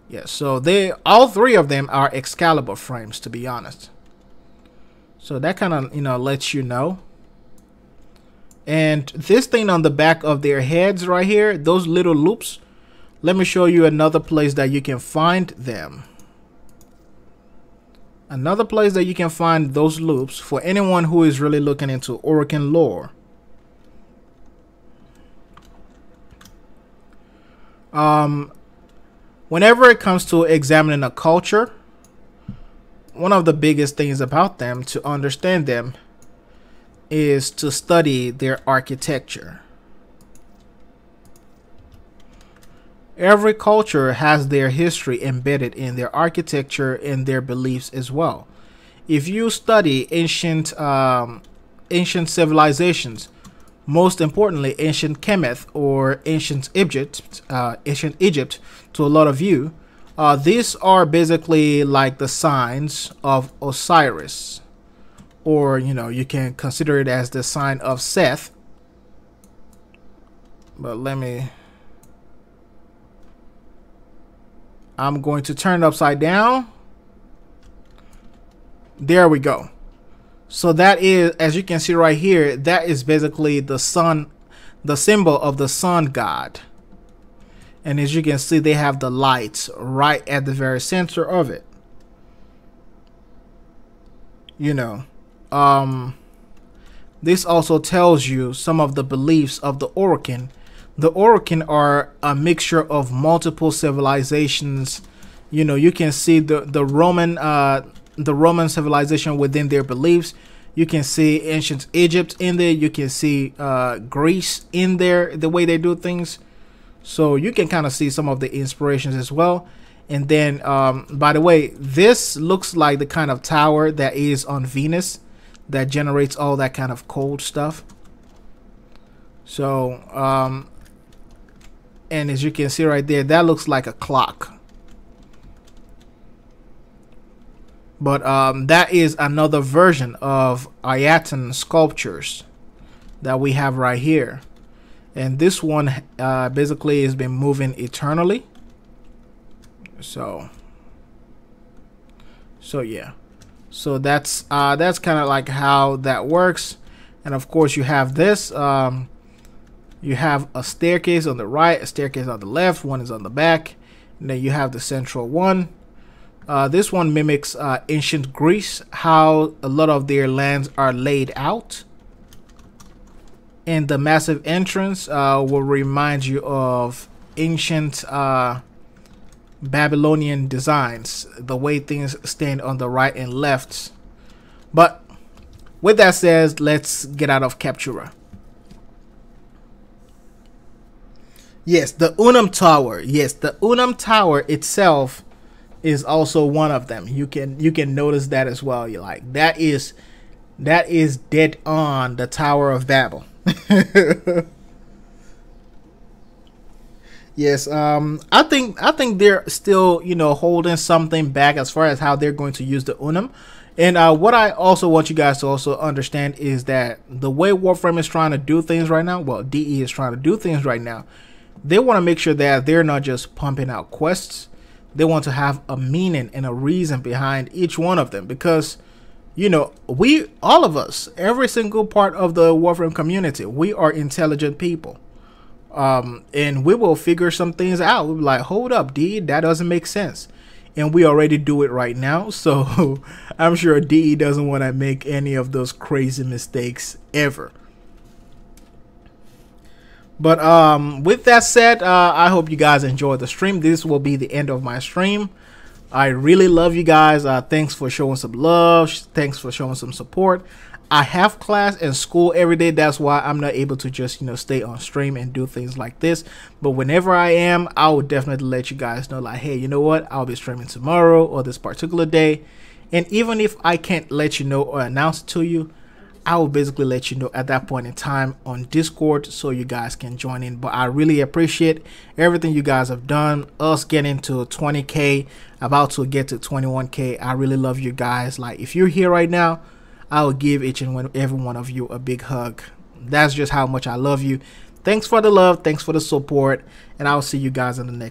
Yeah, so all three of them are Excalibur frames, to be honest. So that kind of, lets you know. And this thing on the back of their heads right here, those little loops, let me show you another place that you can find them. Another place that you can find those loops for anyone who is really looking into Orokin lore. Whenever it comes to examining a culture, one of the biggest things about them, to understand them, is to study their architecture. Every culture has their history embedded in their architecture and their beliefs as well. If you study ancient civilizations, most importantly ancient Kemet or ancient Egypt, to a lot of you, these are basically like the signs of Osiris, or you can consider it as the sign of Seth, But I'm going to turn it upside down. There we go. So that is, as you can see right here, that is basically the sun, the symbol of the sun god. And as you can see, they have the lights right at the very center of it. You know, this also tells you some of the beliefs of the Orokin. The Orokin are a mixture of multiple civilizations. You know, you can see the Roman civilization within their beliefs. You can see ancient Egypt in there. You can see Greece in there, the way they do things. So you can kind of see some of the inspirations as well. And then, by the way, this looks like the kind of tower that is on Venus that generates all that kind of cold stuff. So, and as you can see right there, that looks like a clock. But that is another version of Ayatan sculptures that we have right here. And this one basically has been moving eternally. So yeah. So that's kind of like how that works. And of course you have this. You have a staircase on the right, a staircase on the left, one is on the back, and then you have the central one. This one mimics ancient Greece, how a lot of their lands are laid out. And the massive entrance will remind you of ancient Babylonian designs, the way things stand on the right and left. But with that said, let's get out of Captura. Yes, the Unum Tower. Yes, the Unum Tower itself is also one of them. You can notice that as well. You're like, that is dead on the Tower of Babel. Yes, I think they're still, you know, holding something back as far as how they're going to use the Unum. And what I also want you guys to also understand is that the way Warframe is trying to do things right now, well, DE is trying to do things right now, they want to make sure that they're not just pumping out quests. They want to have a meaning and a reason behind each one of them, because, you know, all of us, every single part of the Warframe community, we are intelligent people. And we will figure some things out. We'll be like, hold up, DE, that doesn't make sense. And we already do it right now. So I'm sure DE doesn't want to make any of those crazy mistakes ever. But with that said, I hope you guys enjoyed the stream. This will be the end of my stream. I really love you guys. Thanks for showing some love. Thanks for showing some support. I have class and school every day. That's why I'm not able to just, you know, stay on stream and do things like this. But whenever I am, I will definitely let you guys know, like, hey, you know what? I'll be streaming tomorrow or this particular day. And even if I can't let you know or announce it to you, I will basically let you know at that point in time on Discord so you guys can join in. But I really appreciate everything you guys have done. Us getting to 20K, about to get to 21K. I really love you guys. Like, if you're here right now, I will give each and every one of you a big hug. That's just how much I love you. Thanks for the love. Thanks for the support. And I'll see you guys in the next